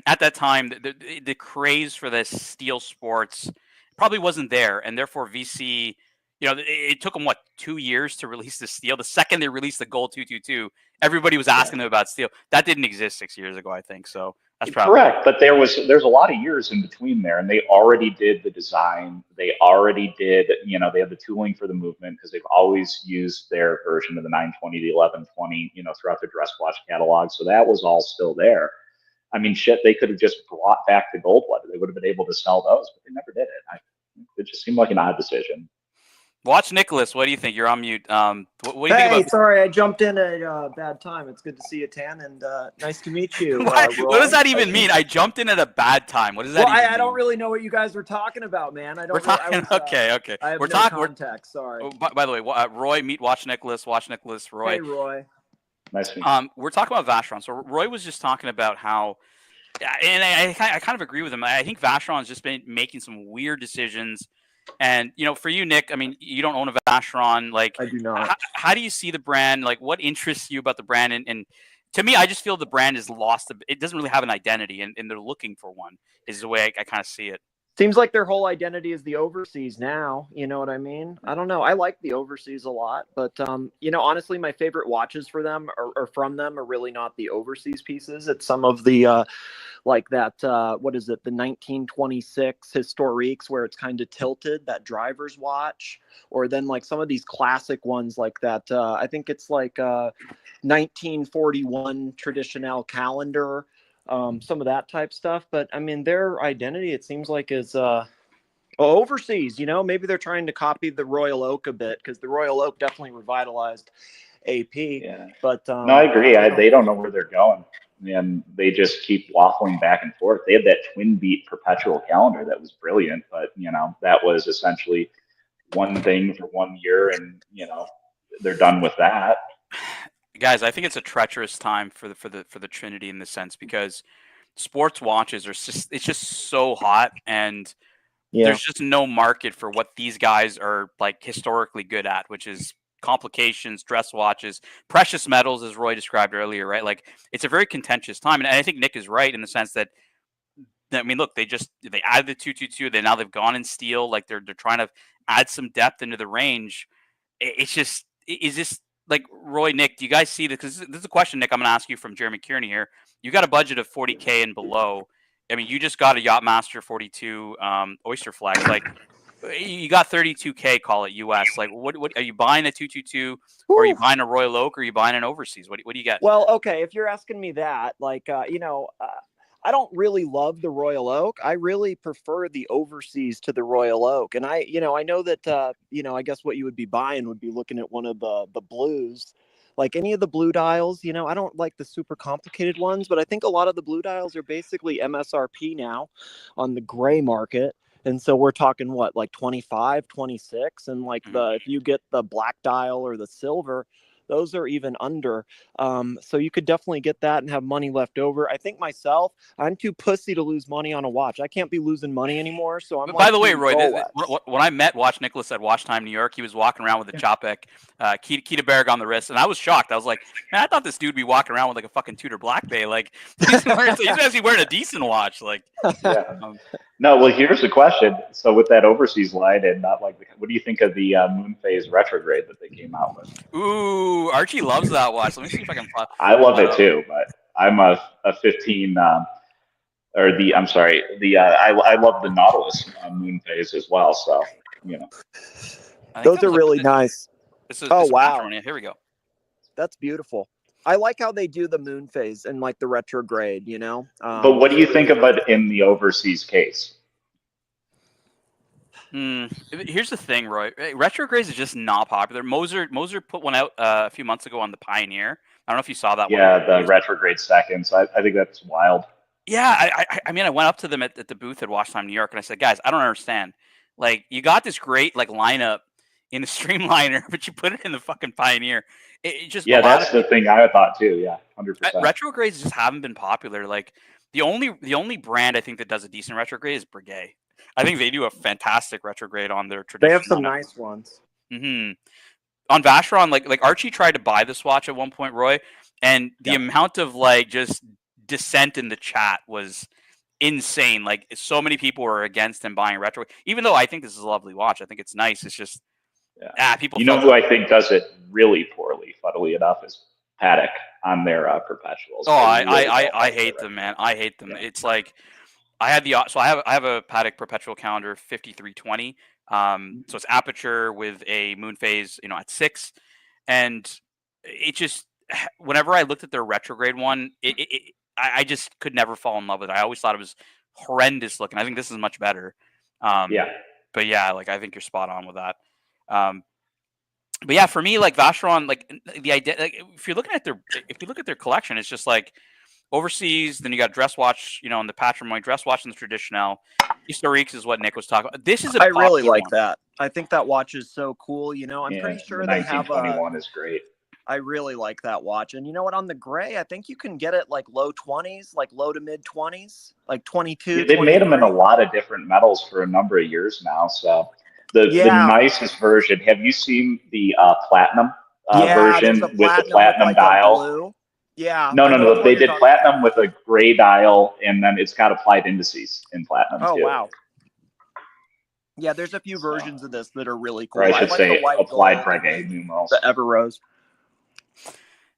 at that time the craze for the steel sports probably wasn't there, and therefore VC. It took them 2 years to release the steel. The second they released the gold 222, everybody was asking them about steel. That didn't exist 6 years ago, I think. So that's probably correct. But there's a lot of years in between there, and they already did the design. They already did, they had the tooling for the movement, because they've always used their version of the 920, the 1120, throughout their dress watch catalog. So that was all still there. I mean, shit, they could have just brought back the gold one. They would have been able to sell those, but they never did it. It just seemed like an odd decision. Watch Nicholas. What do you think? You're on mute. What do you think about? Sorry, I jumped in at a bad time. It's good to see you, Tan, and nice to meet you. What does that even mean? I jumped in at a bad time. What does that mean? I don't really know what you guys were talking about, man. We're talking. Okay. I have we're no talking. context. Sorry. Oh, by the way, Roy, meet Watch Nicholas. Watch Nicholas. Roy. Hey, Roy. Nice to meet you. We're talking about Vacheron. So Roy was just talking about how, and I kind of agree with him. I think Vacheron's just been making some weird decisions. And for you, Nick, I mean, you don't own a Vacheron. Like, I do not. How do you see the brand? Like, what interests you about the brand? And to me, I just feel the brand is lost. It doesn't really have an identity, and they're looking for one. Is the way I kind of see it. Seems like their whole identity is the overseas now. You know what I mean? I don't know. I like the overseas a lot, but honestly, my favorite watches for them or from them are really not the overseas pieces. It's some of the like that. What is it? The 1926 Historiques, where it's kind of tilted. That driver's watch, or then like some of these classic ones like that. I think it's like 1941 Traditional calendar. Some of that type stuff, but I mean, their identity, it seems like, is overseas. Maybe they're trying to copy the Royal Oak a bit, because the Royal Oak definitely revitalized AP. Yeah. But no, I agree. They don't know where they're going, and they just keep waffling back and forth. They had that twin beat perpetual calendar that was brilliant, but that was essentially one thing for 1 year, and they're done with that. Guys, I think it's a treacherous time for the Trinity in this sense, because sports watches it's just so hot, and there's just no market for what these guys are like historically good at, which is complications, dress watches, precious metals, as Roy described earlier, right? Like, it's a very contentious time, and I think Nick is right in the sense that, I mean, look, they added the 222, they've gone in steel, like they're trying to add some depth into the range. It's just, is this? Like, Roy, Nick, do you guys see this? Because this is a question, Nick, I'm going to ask you from Jeremy Kearney here. You got a budget of $40K and below. I mean, you just got a Yachtmaster 42 Oyster Flex. Like, you got $32K, call it US. Like, what are you buying a 222, or are you buying a Royal Oak, or are you buying an overseas? What do you get? Well, okay, if you're asking me that, like, I don't really love the Royal Oak. I really prefer the Overseas to the Royal Oak. And I know that, I guess what you would be buying would be looking at one of the blues, like any of the blue dials. I don't like the super complicated ones, but I think a lot of the blue dials are basically MSRP now on the gray market. And so we're talking what, like 25, 26, and like if you get the black dial or the silver, those are even under. So you could definitely get that and have money left over. I think myself, I'm too pussy to lose money on a watch. I can't be losing money anymore. So I'm. By the way, Roy, when I met Watch Nicholas at Watch Time New York, he was walking around with a Chopek Kita Berg on the wrist, and I was shocked. I was like, man, I thought this dude would be walking around with like a fucking Tudor Black Bay. Like he's actually wearing a decent watch. Like, no. Well, here's the question. So with that Overseas line, and not like, what do you think of the Moon Phase retrograde that they came out with? Ooh, Archie loves that watch. Let me see if I can. I love it too, but I'm a 15. I love the Nautilus Moon Phase as well. So those are really nice. Wow! Here we go. That's beautiful. I like how they do the Moon Phase and like the retrograde. But what do you think about in the Overseas case? Here's the thing, Roy. Retrogrades is just not popular. Moser put one out a few months ago on the Pioneer. I don't know if you saw that one. Yeah, the retrograde seconds. I think that's wild. Yeah, I mean, I went up to them at the booth at Watch Time New York, and I said, guys, I don't understand. Like, you got this great like lineup in the Streamliner, but you put it in the fucking Pioneer. It just that's the thing I thought too. Yeah, 100%. Retrogrades just haven't been popular. Like the only brand I think that does a decent retrograde is Breguet. I think they do a fantastic retrograde on their traditional. They have some nice ones. On Vacheron, like Archie tried to buy this watch at one point, Roy, and the amount of like just dissent in the chat was insane. Like so many people were against him buying retro, even though I think this is a lovely watch. I think it's nice. It's just people. You know who I think does it really poorly, funnily enough, is Paddock on their perpetuals. Oh, I hate them, man. I hate them. Yeah. It's like I have a Paddock perpetual calendar 5320. So it's aperture with a moon phase, at 6, and it just whenever I looked at their retrograde one, I just could never fall in love with it. I always thought it was horrendous looking. I think this is much better. But yeah, like I think you're spot on with that. But yeah, for me, like Vacheron, like the idea, like if you look at their collection, it's just like Overseas. Then you got dress watch, in the Patrimony, dress watch in the traditional. Historiques is what Nick was talking about. This is I really like that. I think that watch is so cool. I'm pretty sure the they have 1921 is great. I really like that watch. And you know what? On the gray, I think you can get it like low 20s, like low to mid 20s, like 22. They've made them in a lot of different metals for a number of years now. So the nicest version. Have you seen the platinum version with the platinum dial? Blue. Yeah. No. They did platinum with a gray dial, and then it's got applied indices in platinum too. Oh, wow. Yeah, there's a few versions of this that are really cool. Or I should say applied Breguet numerals. The Everose.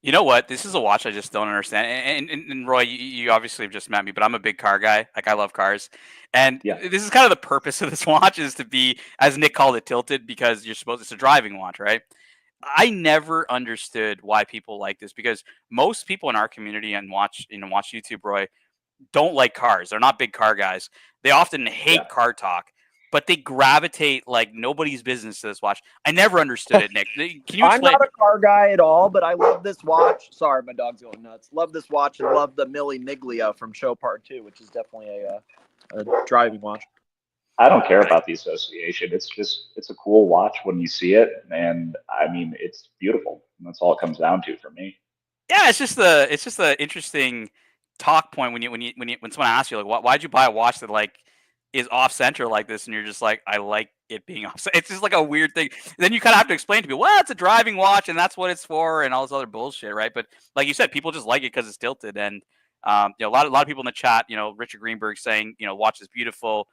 You know what? This is a watch I just don't understand. And Roy, you obviously have just met me, but I'm a big car guy. Like I love cars. And this is kind of the purpose of this watch is to be, as Nick called it, tilted, because it's a driving watch, right? I never understood why people like this, because most people in our community and watch YouTube, Roy, don't like cars. They're not big car guys. They often hate car talk, but they gravitate like nobody's business to this watch. I never understood it, Nick. Can you explain? I'm not a car guy at all, but I love this watch. Sorry, my dog's going nuts. Love this watch and love the Milli Miglia from Show Part 2, which is definitely a driving watch. I don't care about the association. It's a cool watch when you see it, and I mean it's beautiful. And that's all it comes down to for me. Yeah, it's just the interesting talk point when someone asks you like, why'd you buy a watch that like is off center like this, and you're just like, I like it being off center. It's just like a weird thing. Then you kind of have to explain to people, well, it's a driving watch and that's what it's for, and all this other bullshit, right? But like you said, people just like it because it's tilted, and a lot of people in the chat, Richard Greenberg saying, watch is beautiful.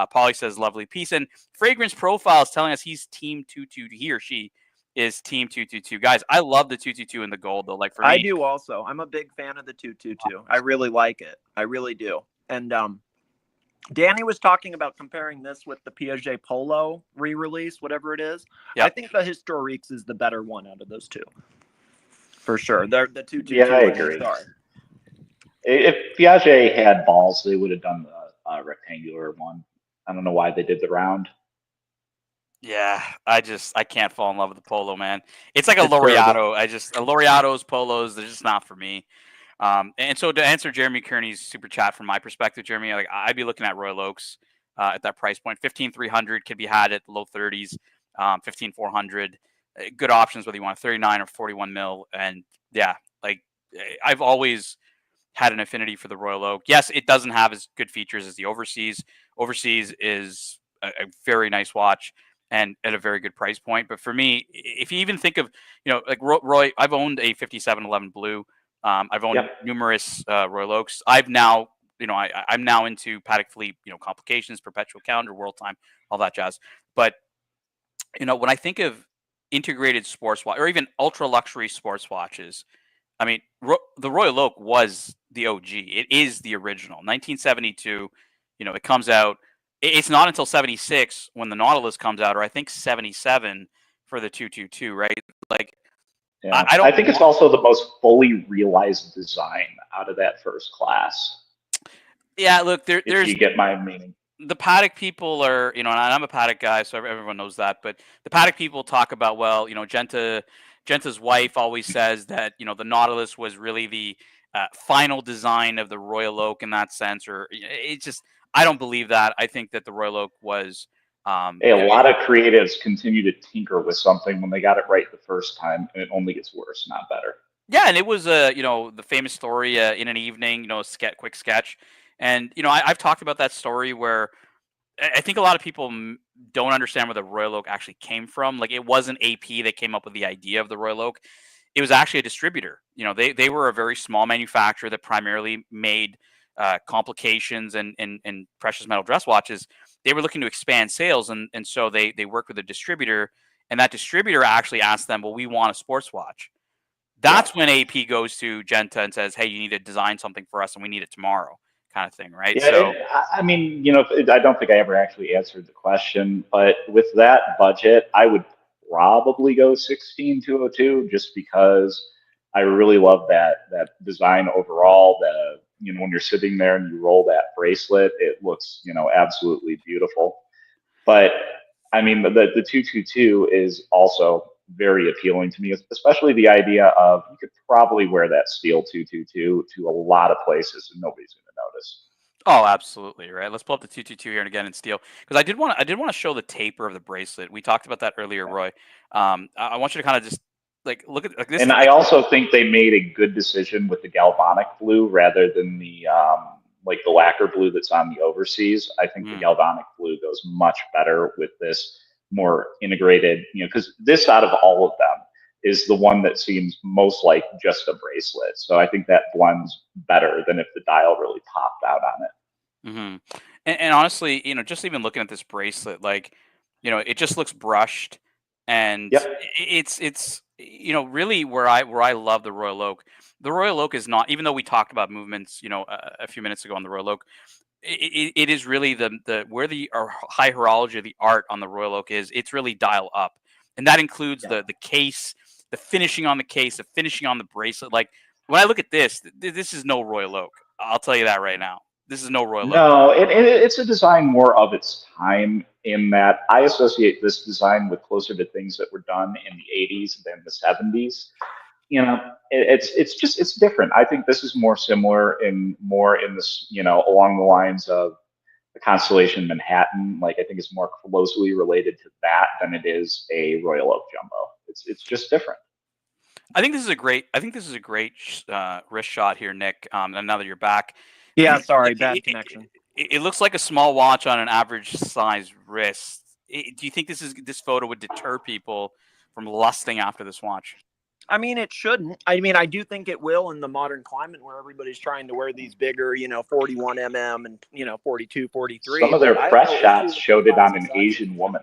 Polly says lovely piece, and Fragrance Profile is telling us he's team 222. He or she is team 222. Guys, I love the 222 in the gold though. Like for me, I do also. I'm a big fan of the 222. I really like it. I really do. And Danny was talking about comparing this with the Piaget Polo re-release, whatever it is. Yep. I think the Historiques is the better one out of those two, for sure. They're the 222. Yeah, I agree. If Piaget had balls, they would have done the rectangular one. I don't know why they did the round. Yeah, I can't fall in love with the polo, man. It's like a It's terrible. Laureato. Laureatos, polos, they're just not for me. And so to answer Jeremy Kearney's super chat from my perspective, Jeremy, like I'd be looking at Royal Oaks at that price point. 15,300 could be had at the low 30s, 15,400. Good options whether you want 39 or 41 mil. And yeah, like I've always had an affinity for the Royal Oak. Yes, it doesn't have as good features as the Overseas. Overseas is a very nice watch and at a very good price point. But for me, if you even think of, like Roy, I've owned a 5711 Blue. I've owned numerous Royal Oaks. I've now, I'm now into Patek Philippe, complications, perpetual calendar, world time, all that jazz. But, when I think of integrated sports watch or even ultra luxury sports watches, I mean, the Royal Oak was the OG. It is the original. 1972, it comes out. It's not until 76 when the Nautilus comes out, or I think 77 for the 222, right? Like, yeah. I don't. I think it's also the most fully realized design out of that first class. Yeah, look, If you get my meaning. The Patek people are, and I'm a Patek guy, so everyone knows that. But the Patek people talk about, well, Genta's wife always says that, the Nautilus was really the final design of the Royal Oak in that sense, or it's just, I don't believe that. I think that the Royal Oak was. Hey, a lot of creatives continue to tinker with something when they got it right the first time, and it only gets worse, not better. Yeah, and it was the famous story in an evening, quick sketch, and I've talked about that story where I think a lot of people don't understand where the Royal Oak actually came from. Like, it wasn't AP that came up with the idea of the Royal Oak. It was actually a distributor. They were a very small manufacturer that primarily made complications and precious metal dress watches. They were looking to expand sales, and so they worked with a distributor, and that distributor actually asked them, well, we want a sports watch. That's when AP goes to Genta and says, hey, you need to design something for us, and we need it tomorrow, kind of thing, right? Yeah, So, I mean, I don't think I ever actually answered the question, but with that budget, I would probably go 16202 just because I really love that design overall. When you're sitting there and you roll that bracelet, it looks, absolutely beautiful. But I mean, the 222 is also very appealing to me, especially the idea of you could probably wear that steel 222 to a lot of places and nobody's going to notice. oh, absolutely, right. Let's pull up the 222 here and again in steel, because I did want to show the taper of the bracelet. We talked about that earlier, Roy. I want you to kind of just look at this. And I also think they made a good decision with the galvanic blue rather than the the lacquer blue that's on the Overseas. I think the galvanic blue goes much better with this more integrated, because this out of all of them is the one that seems most like just a bracelet. So I think that blends better than if the dial really popped out on it. Mm-hmm. And honestly, just even looking at this bracelet, it just looks brushed, and it's really where I love the Royal Oak. The Royal Oak is not, even though we talked about movements, a few minutes ago on the Royal Oak. It is really the where the high horology of the art on the Royal Oak is. It's really dial up, and that includes the case, the finishing on the case, the finishing on the bracelet. Like, when I look at this is no Royal Oak. I'll tell you that right now. This is no Royal Oak. No, it's a design more of its time, in that I associate this design with closer to things that were done in the 80s than the 70s. It's different. I think this is more similar and more in this, along the lines of the Constellation Manhattan. Like, I think it's more closely related to that than it is a Royal Oak Jumbo. It's just different. I think this is a great wrist shot here, Nick. And now that you're back, Yeah, sorry, bad connection. It looks like a small watch on an average size wrist. Do you think this photo would deter people from lusting after this watch? I mean, it shouldn't. I mean, I do think it will in the modern climate where everybody's trying to wear these bigger, 41 mm and 42, 43. Some of their press shots showed it on an Asian woman.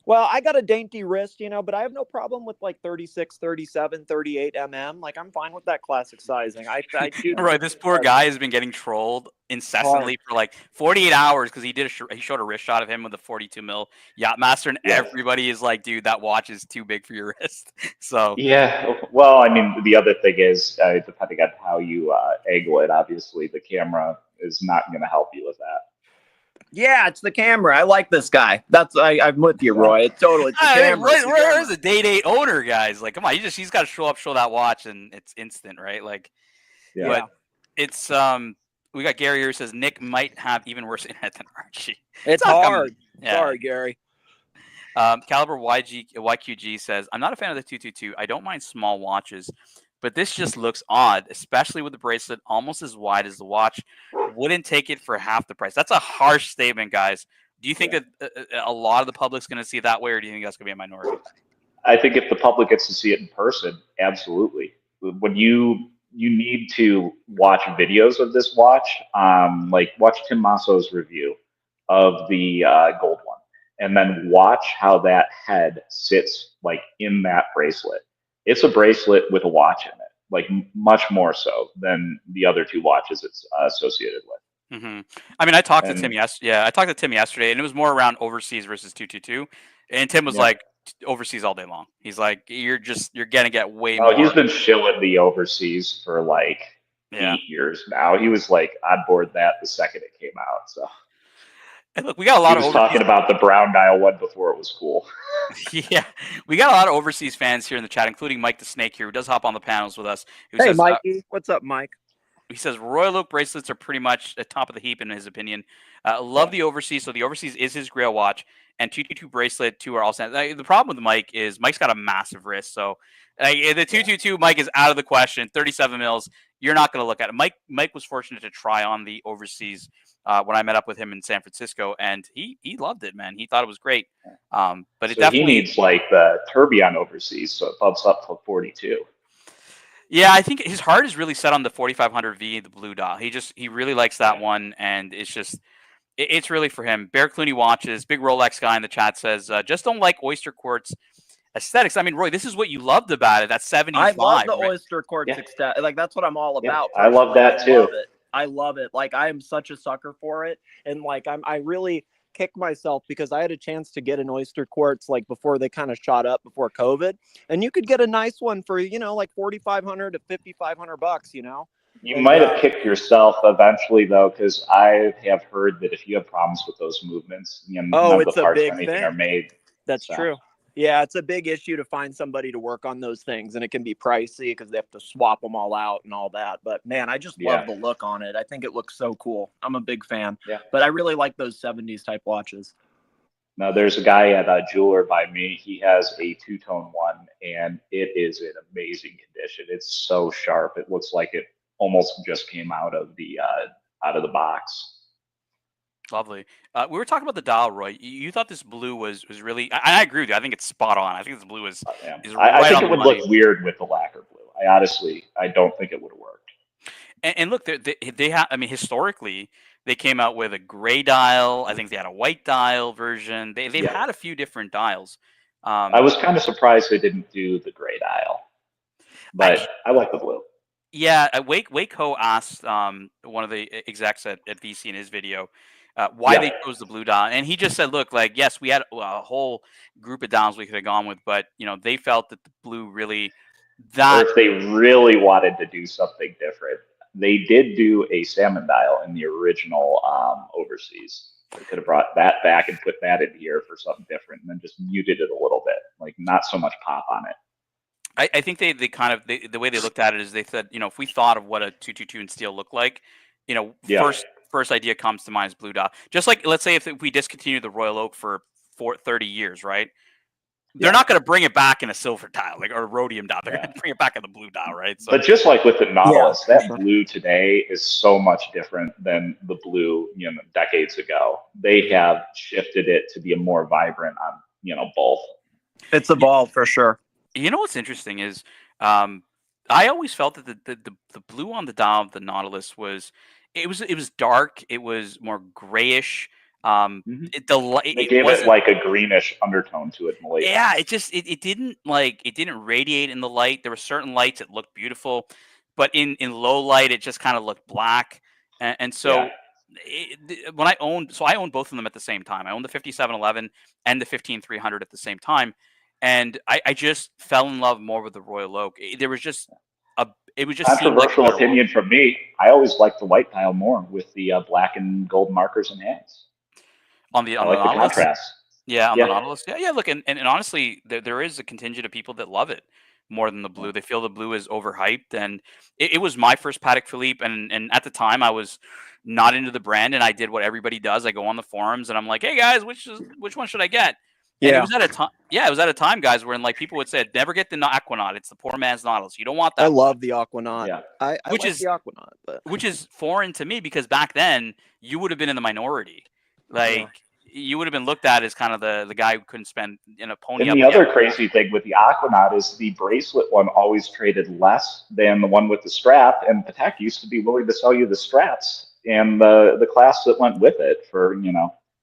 Well, I got a dainty wrist, but I have no problem with like 36, 37, 38 Like I'm fine with that classic sizing. I do Right, this poor guy has been getting trolled incessantly for like 48 hours because he showed a wrist shot of him with a 42 mil Yachtmaster, and Yes. everybody is like, dude, that watch is too big for your wrist. So Yeah. Well, I mean, the other thing is, depending on how you angle it, obviously the camera is not going to help you with that. Yeah, it's the camera. I like this guy. I'm with you, Roy. It's totally it's the camera. It's the camera. Roy's a day owner, guys. Like, come on, he's got to show that watch, and it's instant, right? Like, Yeah. but it's we got Gary here who says Nick might have even worse internet than Archie. It's not hard. Yeah. Sorry, Gary. Caliber YQG says, I'm not a fan of the 222. I don't mind small watches, but this just looks odd, especially with the bracelet almost as wide as the watch. Wouldn't take it for half the price. That's a harsh statement, guys. Do you think that a lot of the public's going to see it that way, or do you think that's going to be a minority? I think if the public gets to see it in person, absolutely. When you need to watch videos of this watch, like watch Tim Masso's review of the gold one, and then watch how that head sits like in that bracelet. It's a bracelet with a watch in it, like much more so than the other two watches it's associated with. Mm-hmm. I mean, I talked to Tim yesterday, and it was more around overseas versus 222, and Tim was like, overseas all day long. He's like, you're gonna get way more. He's been shilling the overseas for like 8 years now. He was like on board that the second it came out. So, and look, we got a lot of overseas talking about the brown dial one before it was cool. Yeah, we got a lot of overseas fans here in the chat, including Mike the Snake here, who does hop on the panels with us. Hey, Mikey, what's up, Mike? He says Royal Oak bracelets are pretty much at top of the heap in his opinion. Love the overseas, so the overseas is his grail watch, and 222 bracelet 2 are all set. The problem with Mike is Mike's got a massive wrist, so the 222 Mike is out of the question. 37 mils, you're not going to look at it. Mike was fortunate to try on the overseas when I met up with him in San Francisco, and he loved it, man. He thought it was great. But it definitely he needs like the tourbillon overseas, so it bumps up to 42. Yeah, I think his heart is really set on the 4500V, the blue dial. He really likes that one, and it's really for him. Bear Clooney watches. Big Rolex guy in the chat says, just don't like oyster quartz aesthetics. I mean, Roy, this is what you loved about it. That's 75. I love the oyster quartz aesthetic. Like, that's what I'm all about. I love that too. I love it. Like, I am such a sucker for it, and like I really kick myself because I had a chance to get an oyster quartz like before they kind of shot up before COVID, and you could get a nice one for like $4,500 to $5,500. You might have kicked yourself eventually though, because I have heard that if you have problems with those movements, none of the parts or anything are made. That's true. Yeah, it's a big issue to find somebody to work on those things, and it can be pricey because they have to swap them all out and all that. But man, I just love the look on it. I think it looks so cool. I'm a big fan. Yeah. But I really like those 70s type watches. Now, there's a guy at a jeweler by me. He has a two-tone one, and it is in amazing condition. It's so sharp. It looks like it almost just came out of the box. Lovely. We were talking about the dial, Roy. You thought this blue was really. I agree with you. I think it's spot on. I think this blue is. I think it would look weird with the lacquer blue. I don't think it would have worked. And look, they have. I mean, historically, they came out with a gray dial. I think they had a white dial version. They've had a few different dials. I was kind of surprised they didn't do the gray dial, but I like the blue. Yeah, Wake Ho asked one of the execs at VC in his video why they chose the blue dial, and he just said, "Look, like yes, we had a whole group of dials we could have gone with, but they felt that the blue really Or if they really wanted to do something different, they did do a salmon dial in the original overseas. They could have brought that back and put that in here for something different, and then just muted it a little bit, like not so much pop on it." I think they kind of the way they looked at it is they said, if we thought of what a 222 in steel looked like, first idea comes to mind is blue dial. Just like, let's say if we discontinue the Royal Oak for 30 years, right? They're not going to bring it back in a silver dial, or a rhodium dial. They're going to bring it back in the blue dial, right? So, but just like with the Nautilus, that blue today is so much different than the blue, decades ago. They have shifted it to be a more vibrant on, both. It's evolved for sure. You know what's interesting is I always felt that the blue on the dial of the Nautilus was dark. It was more grayish. They gave it like a greenish undertone to it in the late. Yeah, it didn't radiate in the light. There were certain lights that looked beautiful, but in low light it just kind of looked black. And so when I owned both of them at the same time. I owned the 5711 and the 15300 at the same time, and I just fell in love more with the Royal Oak. There was just it was just controversial opinion from me. I always liked the white dial more with the black and gold markers and hands. On the the contrast. Yeah, on the Nautilus. Yeah. Look, and honestly, there is a contingent of people that love it more than the blue. They feel the blue is overhyped, and it was my first Patek Philippe, and at the time I was not into the brand, and I did what everybody does. I go on the forums and I'm like, hey guys, which one should I get? And it was at a time. Yeah, it was at a time, guys, where like people would say, never get the Aquanaut. It's the poor man's Nautilus. You don't want that. I love the Aquanaut. Yeah. I like the Aquanaut, but which is foreign to me because back then you would have been in the minority. Like you would have been looked at as kind of the guy who couldn't spend in a pony. And the other crazy thing with the Aquanaut is the bracelet one always traded less than the one with the strap, and Patek used to be willing to sell you the straps and the clasp that went with it for,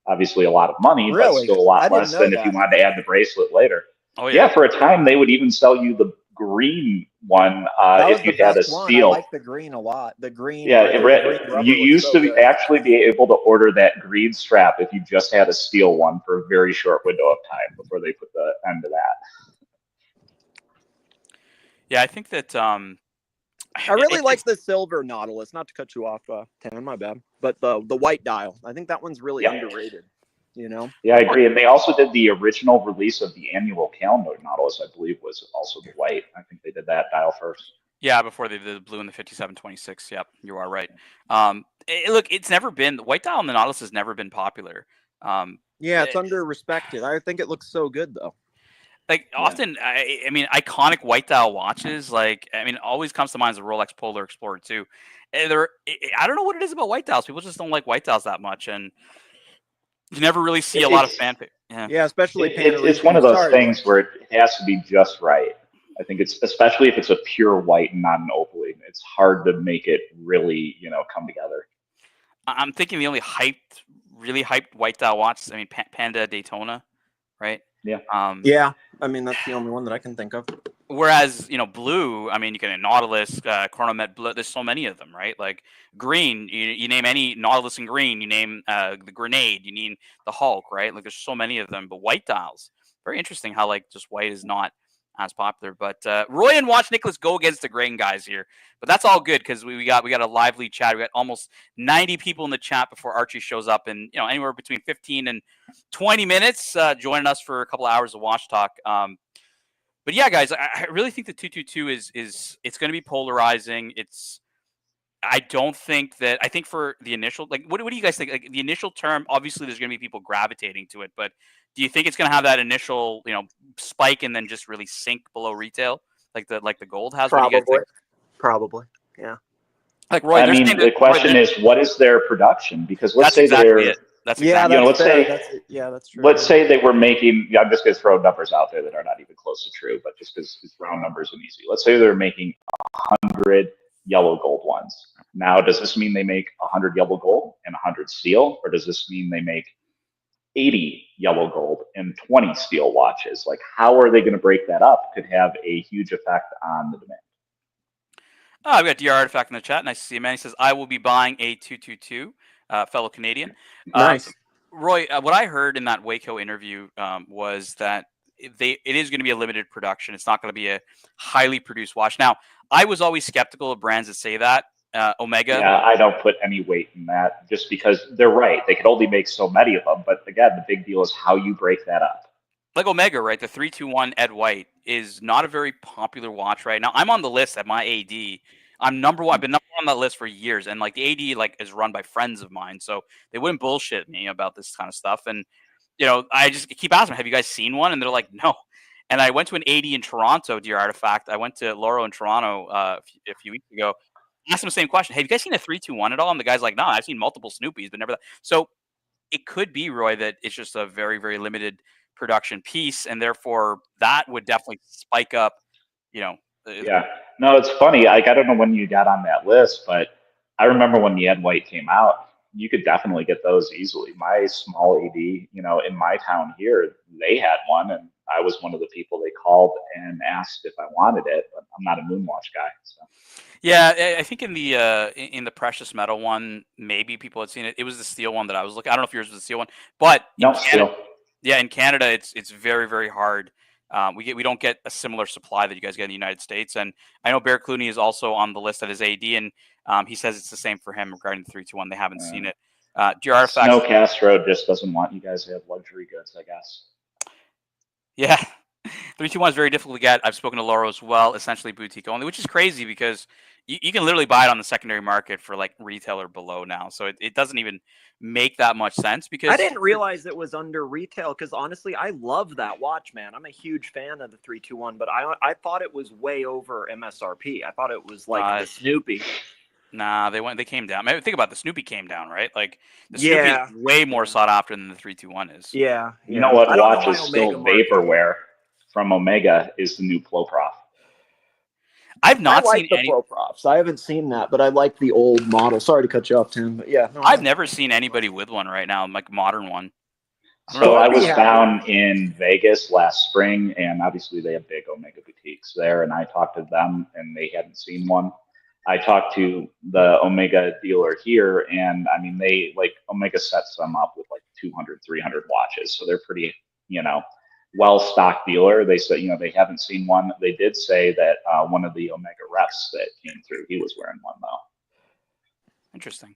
obviously a lot of money, but still a lot less than if you wanted to add the bracelet later. Oh yeah. For a time they would even sell you the green one if you had a steel. I like the green a lot. The green. Yeah, you used to actually be able to order that green strap if you just had a steel one for a very short window of time before they put the end to that. Yeah, I think that I really like the silver Nautilus. Not to cut you off, Tan, my bad. But the white dial, I think that one's really underrated. Yeah, I agree. And they also did the original release of the annual calendar Nautilus, I believe, was also the white. I think they did that dial first. Yeah, before they did the blue and the 5726. Yep, you are right. Look, it's never been the white dial and the Nautilus has never been popular. It's under-respected. I think it looks so good though. Like often, I mean, iconic white dial watches. Always comes to mind is the Rolex Polar Explorer 2. I don't know what it is about white dials. People just don't like white dials that much, and you never really see a lot of fanfare. Yeah, especially it's one of those things where it has to be just right. I think it's especially if it's a pure white and not an opaline. It's hard to make it really, come together. I'm thinking the only really hyped white dial watches. I mean, Panda Daytona, right? Yeah. I mean, that's the only one that I can think of. Whereas, blue, I mean, you can Nautilus, Chronomet Blue. There's so many of them, right? Like green, you name any Nautilus in green, you name the Grenade, you name the Hulk, right? Like there's so many of them. But white dials, very interesting how like just white is not as popular. But Roy and Watch Nicholas go against the grain guys here. But that's all good because we got a lively chat. We got almost 90 people in the chat before Archie shows up, and anywhere between 15 and 20 minutes joining us for a couple of hours of watch talk. But yeah, guys, I really think the 222 is it's going to be polarizing. I think for the initial, like, what do you guys think? Like the initial term, obviously there's going to be people gravitating to it, but do you think it's going to have that initial, spike and then just really sink below retail, like the gold has? Probably, yeah. Like Roy, I mean, the question is, what is their production? Because let's say that's exactly that's true. Let's say they were making. I'm just going to throw numbers out there that are not even close to true, but just because it's round numbers and easy. Let's say they're making 100 yellow gold ones. Now, does this mean they make 100 yellow gold and 100 steel, or does this mean they make 80 yellow gold and 20 steel watches? Like, how are they going to break that up? Could have a huge effect on the demand. Oh, we got DR Artifact in the chat. Nice to see you, man. He says, I will be buying a 222, fellow Canadian. Nice. Roy, what I heard in that Waco interview was that it is going to be a limited production. It's not going to be a highly produced watch. Now, I was always skeptical of brands that say that. Omega. Yeah, I don't put any weight in that just because they're right. They could only make so many of them. But again, the big deal is how you break that up. Like Omega, right? The 321 Ed White is not a very popular watch right now. I'm on the list at my AD. I'm number one. I've been number one on that list for years. And like the AD is run by friends of mine. So they wouldn't bullshit me about this kind of stuff. And, I just keep asking them, have you guys seen one? And they're like, no. And I went to an AD in Toronto, dear Artifact. I went to Loro in Toronto a few weeks ago. Asked him the same question. Have you guys seen a 321 at all? And the guy's like, no, I've seen multiple Snoopies, but never that. So it could be, Roy, that it's just a very, very limited production piece, and therefore that would definitely spike up, Yeah. No, it's funny. Like, I don't know when you got on that list, but I remember when the Ed White came out, you could definitely get those easily. My small AD, you know, in my town here, they had one, and I was one of the people they called and asked if I wanted it, but I'm not a Moonwatch guy. So. Yeah, I think in the precious metal one, maybe people had seen it. It was the steel one that I was looking. I don't know if yours was the steel one, but in No, Canada, still. yeah, in Canada, it's very, very hard. We don't get a similar supply that you guys get in the United States, and I know Bear Clooney is also on the list of his AD, and he says it's the same for him regarding the 321. They haven't seen it. Do your artifacts? Snow Castro just doesn't want you guys to have luxury goods, I guess. Yeah, 321 is very difficult to get. I've spoken to Laura as well. Essentially boutique only, which is crazy because you can literally buy it on the secondary market for like retail or below now. So it doesn't even make that much sense because I didn't realize it was under retail because honestly, I love that watch, man. I'm a huge fan of the 321, but I thought it was way over MSRP. I thought it was like the Snoopy. Nah, they came down. I mean, think about it, the Snoopy came down, right? Like the Yeah. Snoopy is way more sought after than the 321 is. Yeah. You know what I don't know watch why is still Omega market. vaporware from Omega is the new Ploprof. I've I not like seen the any. Ploprofs. I haven't seen that, but I like the old model. Sorry to cut you off, Tim, but yeah. No, I've never seen anybody with one right now, like modern one. So I was Yeah. down in Vegas last spring, and obviously they have big Omega boutiques there, and I talked to them, and they hadn't seen one. I talked to the Omega dealer here, and I mean, they like Omega sets them up with like 200, 300 watches, so they're pretty, you know, well-stocked dealer. They said, you know, they haven't seen one. They did say that one of the Omega reps that came through, he was wearing one though. Interesting.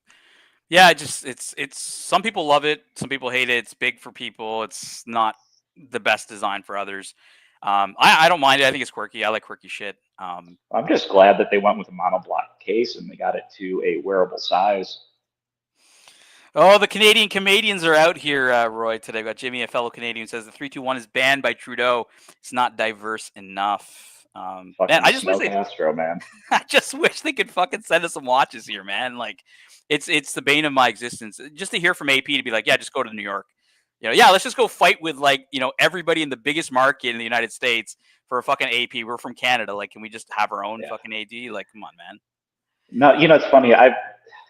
Yeah, it's some people love it, some people hate it. It's big for people. It's not the best design for others. I don't mind it. I think it's quirky. I like quirky shit. I'm just glad that they went with a monoblock case and they got it to a wearable size. Oh, the Canadian comedians are out here, Roy, today. We've got Jimmy, a fellow Canadian, who says the 321 is banned by Trudeau. It's not diverse enough. Man, I just wish Castro, man. I just wish they could fucking send us some watches here, man. Like, it's the bane of my existence. Just to hear from AP to be like, yeah, just go to New York. You know, yeah, let's just go fight with like, you know, everybody in the biggest market in the United States for a fucking AP. We're from Canada. Like, can we just have our own fucking AD? Like, come on, man. No, you know, it's funny. I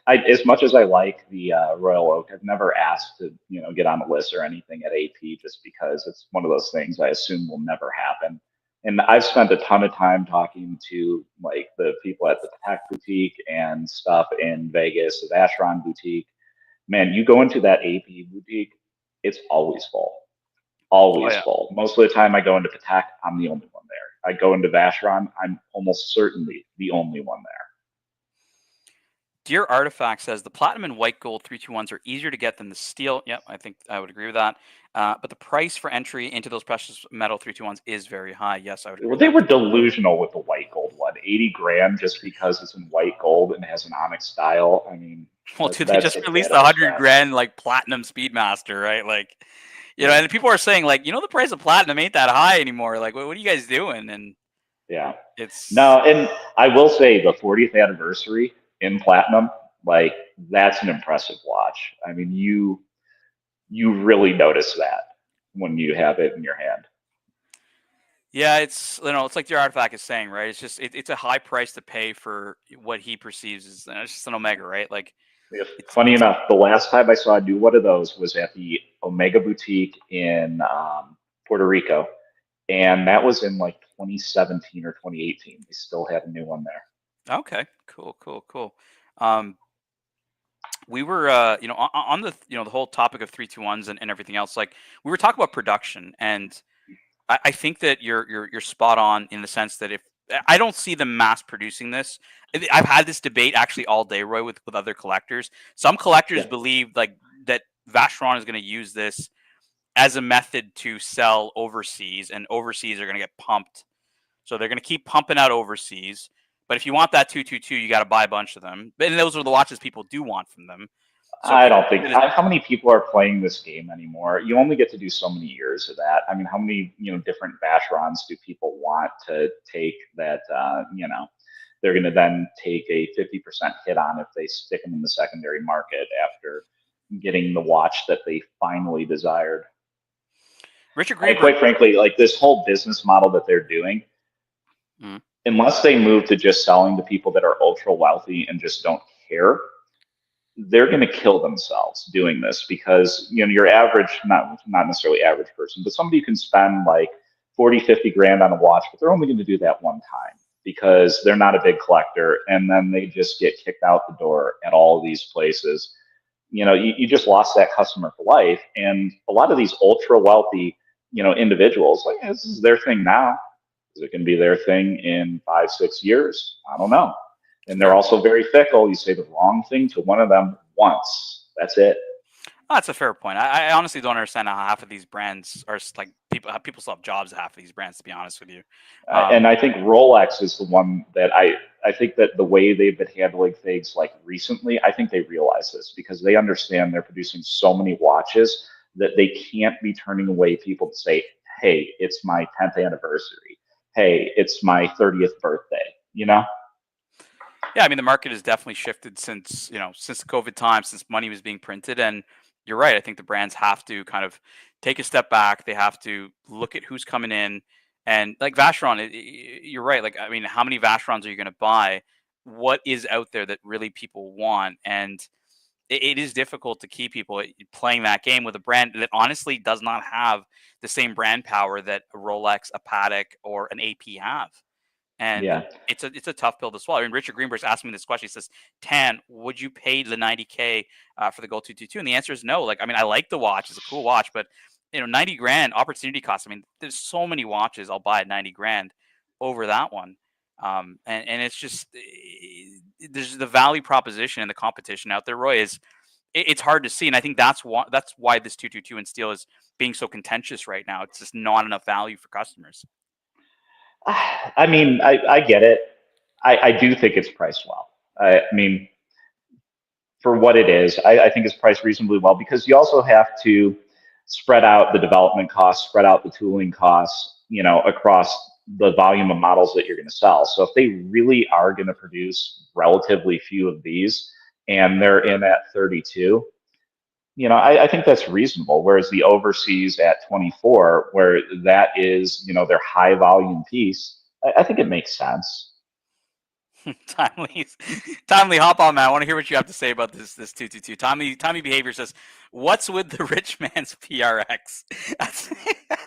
as much as I like the Royal Oak, I've never asked to, you know, get on the list or anything at AP just because it's one of those things I assume will never happen. And I've spent a ton of time talking to like the people at the Patek boutique and stuff in Vegas, the Vacheron boutique. Man, you go into that AP boutique, it's always full. Always full. Most of the time I go into Patek, I'm the only one there. I go into Vacheron, I'm almost certainly the only one there. Dear Artifact says the platinum and white gold 321s are easier to get than the steel. Yep, I think I would agree with that. But the price for entry into those precious metal 321s is very high. Yes, I would agree. Well, they were delusional with the white gold one. 80 grand just because it's in white gold and has an onyx style. I mean, well, dude, they just released the 100 grand like platinum Speedmaster, right? Like, you know, and people are saying like, you know, the price of platinum ain't that high anymore. Like, what are you guys doing? And yeah, it's no. And I will say the 40th anniversary in platinum, like that's an impressive watch. I mean, you really notice that when you have it in your hand. Yeah, it's, you know, it's like your Artifact is saying, right? It's just it's a high price to pay for what he perceives as it's just an Omega, right? Like, funny enough, the last time I saw a new one of those was at the Omega boutique in Puerto Rico, and that was in like 2017 or 2018. They still had a new one there. Okay, cool. We were, you know, on the, you know, the whole topic of 321s and everything else. Like, we were talking about production, and I think that you're spot on in the sense that if I don't see them mass producing this, I've had this debate actually all day, Roy, with other collectors. Some collectors believe like that Vacheron is going to use this as a method to sell overseas, and overseas are going to get pumped. So they're going to keep pumping out overseas. But if you want that 222, you got to buy a bunch of them. And those are the watches people do want from them. So I don't think how many people are playing this game anymore. You only get to do so many years of that. I mean, how many, you know, different Vacherons do people want to take that, you know, they're going to then take a 50% hit on if they stick them in the secondary market after getting the watch that they finally desired. Richard Greenberg, quite frankly, like this whole business model that they're doing, unless they move to just selling to people that are ultra wealthy and just don't care, they're going to kill themselves doing this because, you know, your average, not necessarily average person, but somebody who can spend like 40, 50 grand on a watch, but they're only going to do that one time because they're not a big collector. And then they just get kicked out the door at all of these places. You know, you just lost that customer for life. And a lot of these ultra wealthy, you know, individuals, like, this is their thing now. Is it going to be their thing in 5, 6 years? I don't know. And they're also very fickle. You say the wrong thing to one of them once. That's it. Oh, that's a fair point. I honestly don't understand how half of these brands are like people still have jobs at half of these brands, to be honest with you. And I think Rolex is the one that I think that the way they've been handling things like recently, I think they realize this because they understand they're producing so many watches that they can't be turning away people to say, hey, it's my 10th anniversary. Hey, it's my 30th birthday, you know? Yeah, I mean, the market has definitely shifted since, you know, since the COVID time, since money was being printed. And you're right. I think the brands have to kind of take a step back. They have to look at who's coming in. And like Vacheron, you're right. Like, I mean, how many Vacherons are you going to buy? What is out there that really people want? And it is difficult to keep people playing that game with a brand that honestly does not have the same brand power that a Rolex, a Patek, or an AP have. And Yeah. it's a tough pill to swallow. And Richard Greenberg's asked me this question. He says, "Tan, would you pay the 90K for the Gold 222?" And the answer is no. Like, I mean, I like the watch; it's a cool watch, but you know, 90 grand opportunity cost. I mean, there's so many watches I'll buy at 90 grand over that one. And it's just there's the value proposition and the competition out there. Roy is it's hard to see, and I think that's why this 222 in steel is being so contentious right now. It's just not enough value for customers. I mean, I get it. I do think it's priced well. I mean, for what it is, I think it's priced reasonably well because you also have to spread out the development costs, spread out the tooling costs, you know, across the volume of models that you're going to sell. So if they really are going to produce relatively few of these and they're in at 32, you know, I think that's reasonable. Whereas the overseas at 24, where that is, you know, their high volume piece, I think it makes sense. Timely, hop on, man. I want to hear what you have to say about this 222. Tommy Behavior says, "What's with the rich man's PRX?"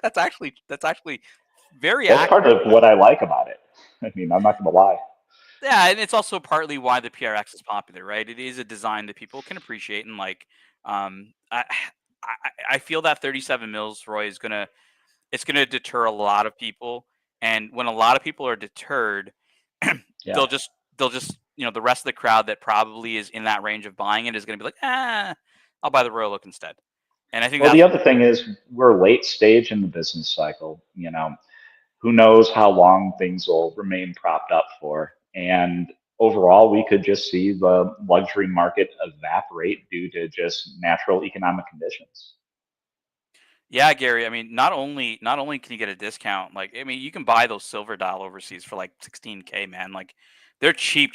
That's actually very That's accurate. part of what I like about it. I mean, I'm not going to lie. Yeah, and it's also partly why the PRX is popular, right? It is a design that people can appreciate and like. I feel that 37 mils, Roy, is gonna deter a lot of people, and when a lot of people are deterred, Yeah. they'll just you know, the rest of the crowd that probably is in that range of buying it is going to be like, I'll buy the Royal Oak instead. And I think Well, the other thing is we're late stage in the business cycle. You know, who knows how long things will remain propped up for. And overall, we could just see the luxury market evaporate due to just natural economic conditions. Yeah, Gary. I mean, not only can you get a discount, like I mean, you can buy those silver dial overseas for like 16K, man. Like they're cheap.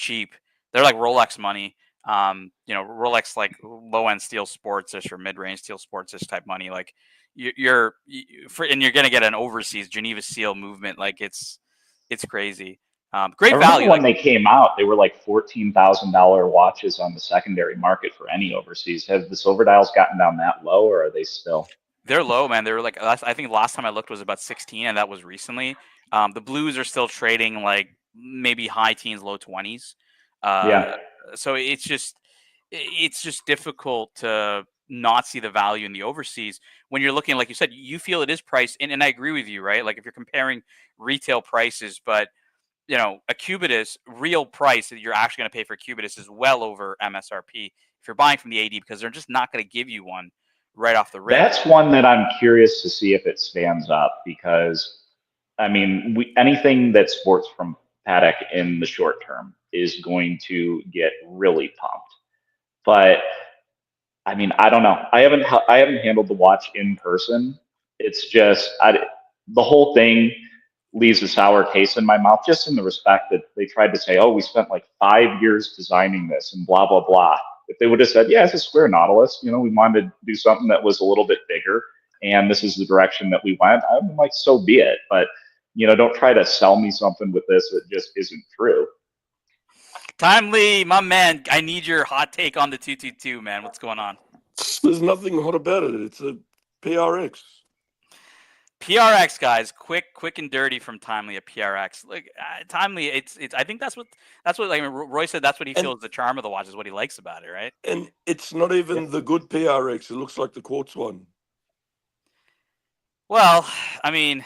They're like Rolex money. You know, Rolex like low end steel sports-ish or mid range steel sports-ish type money. Like and you're gonna get an overseas Geneva seal movement. Like it's crazy. Great I remember value. when Like they came out, they were like $14,000 watches on the secondary market for any overseas. Have the silver dials gotten down that low, or are they still? they're low, man. They were like I think last time I looked was about 16, and that was recently. The blues are still trading like maybe high teens, low 20s. Yeah. So it's just difficult to not see the value in the overseas when you're looking, like you said, you feel it is priced, and I agree with you, right? Like if you're comparing retail prices, but you know, a Cubitus real price that you're actually going to pay for a Cubitus is well over MSRP if you're buying from the AD because they're just not going to give you one right off the rip. That's one that I'm curious to see if it stands up because, I mean, anything that sports from Paddock in the short term is going to get really pumped. But I mean, I don't know. I haven't handled the watch in person. It's just the whole thing leaves a sour taste in my mouth, just in the respect that they tried to say, "Oh, we spent like 5 years designing this," and blah blah blah. If they would have said, "Yeah, it's a square Nautilus. You know, we wanted to do something that was a little bit bigger, and this is the direction that we went," I'm like, "So be it." But you know, don't try to sell me something with this that just isn't true. Timely, my man, I need your hot take on the 222, man. What's going on? There's nothing hot about it. It's a PRX. PRX, guys, quick and dirty from Timely at PRX. Look, Timely, it's. I think that's what like Roy said. That's what he feels the charm of the watch is what he likes about it, right? And it's not even the good PRX. It looks like the quartz one. Well, I mean,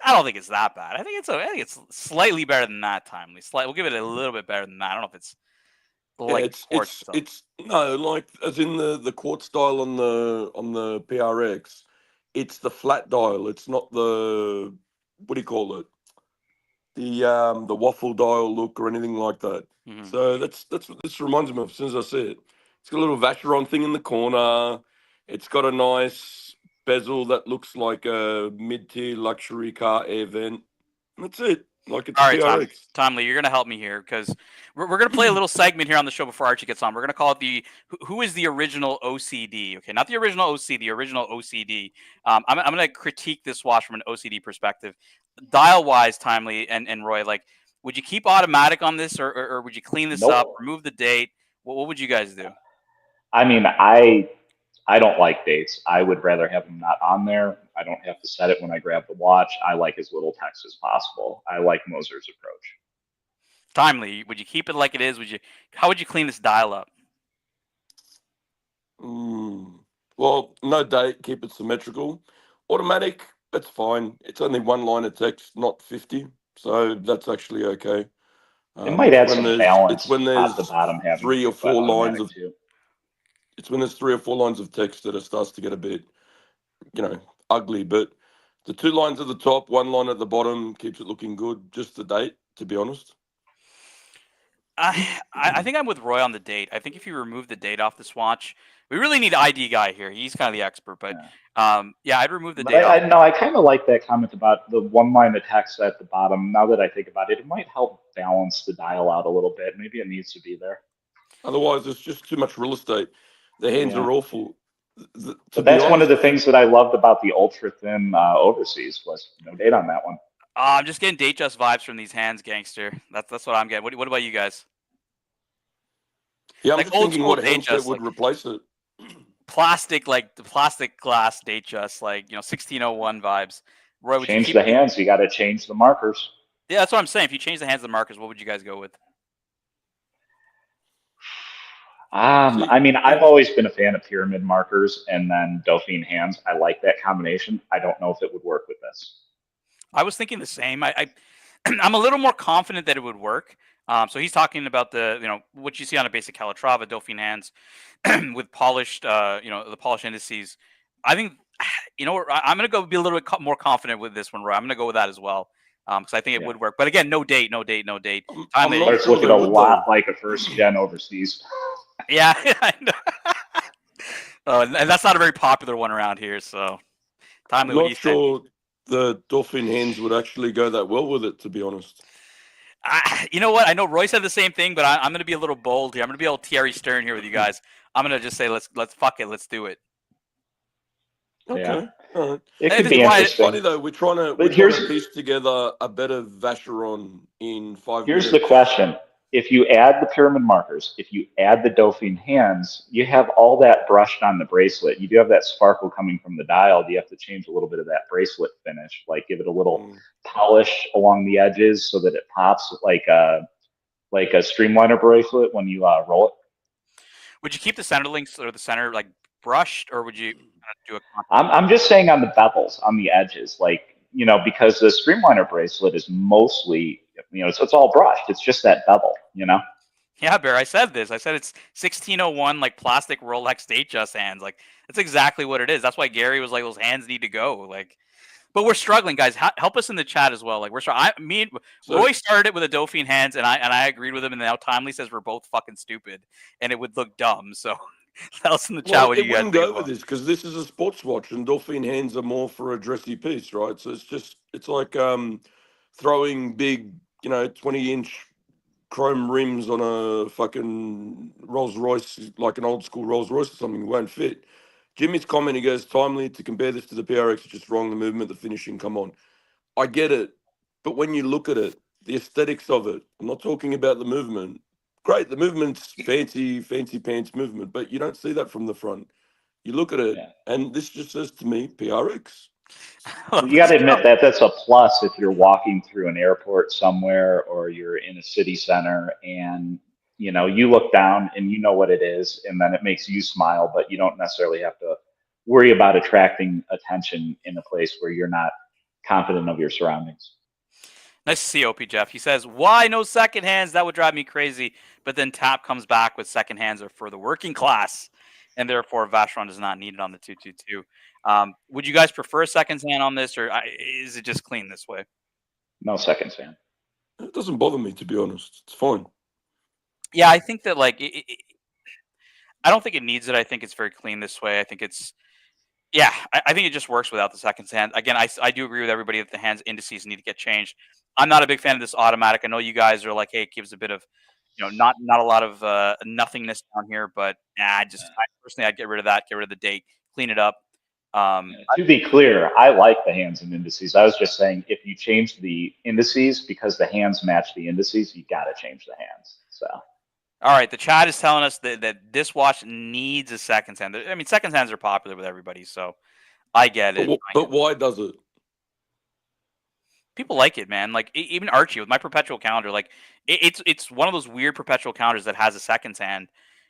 I don't think it's that bad. I think it's slightly better than that. Timely, we'll give it a little bit better than that. I don't know if it's like quartz. It's no, like as in the quartz dial on the PRX. It's the flat dial. It's not the, what do you call it? The waffle dial look or anything like that. Mhm. So that's what this reminds me of as soon as I see it. It's got a little Vacheron thing in the corner. It's got a nice bezel that looks like a mid-tier luxury car air vent. That's it. Like it's All right, PRX. Timely, you're gonna help me here because we're gonna play a little segment here on the show before Archie gets on. We're gonna call it the who is the original OCD? Okay, not the original OC, the original OCD. I'm gonna critique this watch from an OCD perspective, dial wise. Timely and Roy, like, would you keep automatic on this or would you clean this up, remove the date? What would you guys do? I mean, I don't like dates. I would rather have them not on there. I don't have to set it when I grab the watch. I like as little text as possible. I like Moser's approach. Timely, would you keep it like it is? How would you clean this dial up? Well, no date, keep it symmetrical. Automatic, that's fine. It's only one line of text, not 50. So that's actually okay. It might add some balance. It's when there's the bottom having 3 or 4 lines of too. It's when there's 3 or 4 lines of text that it starts to get a bit, ugly. But the 2 lines at the top, 1 line at the bottom keeps it looking good. Just the date, to be honest. I think I'm with Roy on the date. I think if you remove the date off this watch, we really need ID guy here. He's kind of the expert, but I'd remove the date. I kind of like that comment about the 1 line of text at the bottom. Now that I think about it, it might help balance the dial out a little bit. Maybe it needs to be there. Otherwise, it's just too much real estate. The hands are awful. But that's one of the things that I loved about the ultra thin overseas was no date on that one. I'm just getting date just vibes from these hands, gangster. That's what I'm getting. What about you guys? Yeah, I'm just thinking what handset would replace it. Plastic, like the plastic glass date just, like 1601 vibes. Roy, would change the hands. You got to change the markers. Yeah, that's what I'm saying. If you change the hands of the markers, what would you guys go with? I mean, I've always been a fan of pyramid markers and then Dauphine hands. I like that combination. I don't know if it would work with this. I was thinking the same. I'm a little more confident that it would work. So he's talking about the what you see on a basic Calatrava Dauphine hands with polished the polished indices. I think I'm gonna go be a little bit more confident with this one, Roy. I'm gonna go with that as well. Because I think it would work. But again, no date. Starts looking a lot like a first gen overseas. Yeah, I know. And that's not a very popular one around here. So, Timely, what do you think? The Dauphine hands would actually go that well with it, to be honest. You know what? I know Roy said the same thing, but I'm going to be a little bold here. I'm going to be a little Thierry Stern here with you guys. I'm going to just say let's fuck it. Let's do it. Okay. Yeah. All right. It could be interesting. It's funny though. We're trying to piece together a better Vacheron in 5 minutes. Here's the question. If you add the pyramid markers, if you add the Dauphine hands, you have all that brushed on the bracelet. You do have that sparkle coming from the dial. You have to change a little bit of that bracelet finish, like give it a little polish along the edges so that it pops like a streamliner bracelet when you roll it. Would you keep the center links or the center like brushed, or would you do a? I'm just saying on the bevels, on the edges, because the streamliner bracelet is mostly, it's all brushed. It's just that bevel, Yeah, Bear, I said this. I said it's 1601, like plastic Rolex date just hands. Like, that's exactly what it is. That's why Gary was like, those hands need to go. Like, but we're struggling, guys. Help us in the chat as well. Like, Roy started it with a Dauphine hands, and I agreed with him, and now Timely says we're both fucking stupid, and it would look dumb. So tell us in the chat what you guys think. It wouldn't go with this because this is a sports watch, and Dauphine hands are more for a dressy piece, right? So it's like throwing big, 20-inch chrome rims on a fucking Rolls Royce, like an old school Rolls Royce or something, won't fit. Jimmy's comment, he goes, Timely, to compare this to the PRX is just wrong. The movement, the finishing, come on. I get it. But when you look at it, the aesthetics of it, I'm not talking about the movement. great. The movement's fancy pants movement, but you don't see that from the front. You look at it, and this just says to me, PRX. You got to admit that that's a plus if you're walking through an airport somewhere or you're in a city center and you look down and you know what it is, and then it makes you smile, but you don't necessarily have to worry about attracting attention in a place where you're not confident of your surroundings. Nice to see OP Jeff. He says, why no second hands? That would drive me crazy. But then Tap comes back with second hands are for the working class, and therefore Vacheron is not needed on the 222. Would you guys prefer a seconds hand on this, or is it just clean this way? No seconds hand. It doesn't bother me, to be honest. It's fine. Yeah, I think that I don't think it needs it. I think it's very clean this way. I think it's I think it just works without the seconds hand. Again, I do agree with everybody that the hands indices need to get changed. I'm not a big fan of this automatic. I know you guys are like, hey, it gives a bit of, not a lot of nothingness down here, but I personally, I'd get rid of that, get rid of the date, clean it up. To be clear, I like the hands and indices. I was just saying if you change the indices because the hands match the indices, you got to change the hands. So. All right, the chat is telling us that this watch needs a seconds hand. I mean, seconds hands are popular with everybody, so I get it. But why does it? People like it, man. Like even Archie with my perpetual calendar, like it's one of those weird perpetual calendars that has a seconds hand,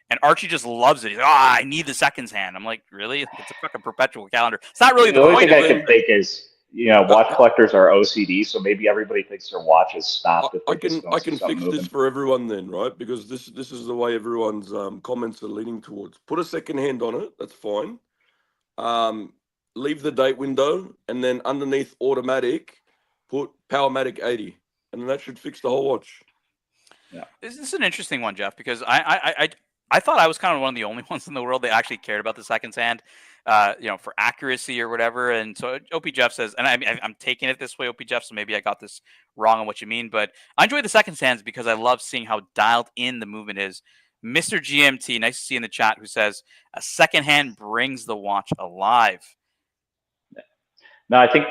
and Archie just loves it. He's like, I need the seconds hand. I'm like, really? It's a fucking perpetual calendar. It's not really the only thing I can think is watch collectors are OCD, so maybe everybody thinks their watch is stopped. I can fix this for everyone then, right? Because this is the way everyone's comments are leaning towards. Put a second hand on it. That's fine. Leave the date window, and then underneath automatic, put Powermatic 80, and that should fix the whole watch. Yeah, this is an interesting one, Jeff, because I thought I was kind of one of the only ones in the world that actually cared about the seconds hand, for accuracy or whatever. And so OP Jeff says, and I'm taking it this way, OP Jeff, so maybe I got this wrong on what you mean, but I enjoy the seconds hands because I love seeing how dialed in the movement is. Mr. GMT, nice to see in the chat, who says a second hand brings the watch alive. No, I think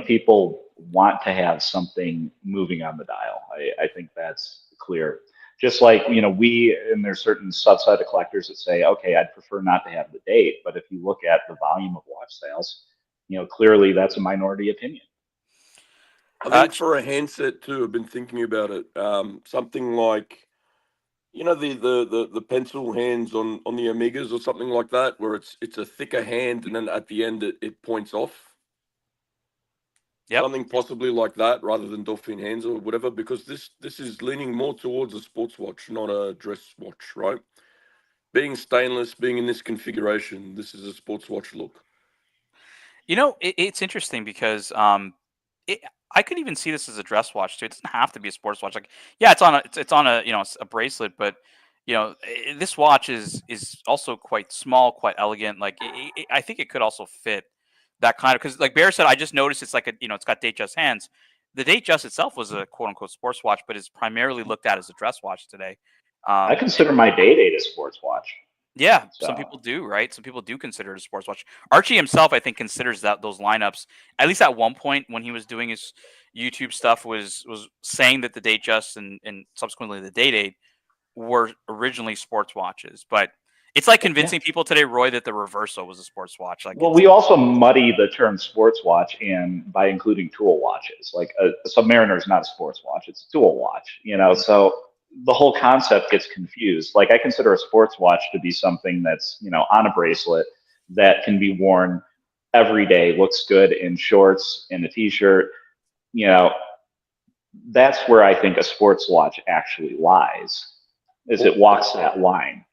people want to have something moving on the dial. I think that's clear. Just like and there's certain subset of collectors that say, okay, I'd prefer not to have the date, but if you look at the volume of watch sales, clearly that's a minority opinion. I think for a handset too, I've been thinking about it. Something like the pencil hands on the Omegas or something like that, where it's a thicker hand and then at the end it points off. Yep. Something possibly like that rather than dolphin hands or whatever, because this is leaning more towards a sports watch, not a dress watch, right? Being stainless, being in this configuration, this is a sports watch look. It's interesting because I could even see this as a dress watch too. It doesn't have to be a sports watch. Like, yeah, it's on a bracelet, but this watch is also quite small, quite elegant. Like I think it could also fit that kind of, because like Bear said, I just noticed it's like it's got Datejust hands. The Datejust itself was a quote unquote sports watch, but is primarily looked at as a dress watch today. I consider my Day-Date a sports watch. Yeah, so some people do, right? Some people do consider it a sports watch. Archie himself, I think, considers those lineups, at least at one point when he was doing his YouTube stuff, was saying that the Datejust and subsequently the Day-Date were originally sports watches. But it's like convincing people today, Roy, that the Reverso was a sports watch. Like, well, we also muddy the term sports watch by including tool watches. Like a Submariner is not a sports watch; it's a tool watch. So the whole concept gets confused. Like I consider a sports watch to be something that's on a bracelet that can be worn every day, looks good in shorts, in a t-shirt. That's where I think a sports watch actually lies, is it walks that line.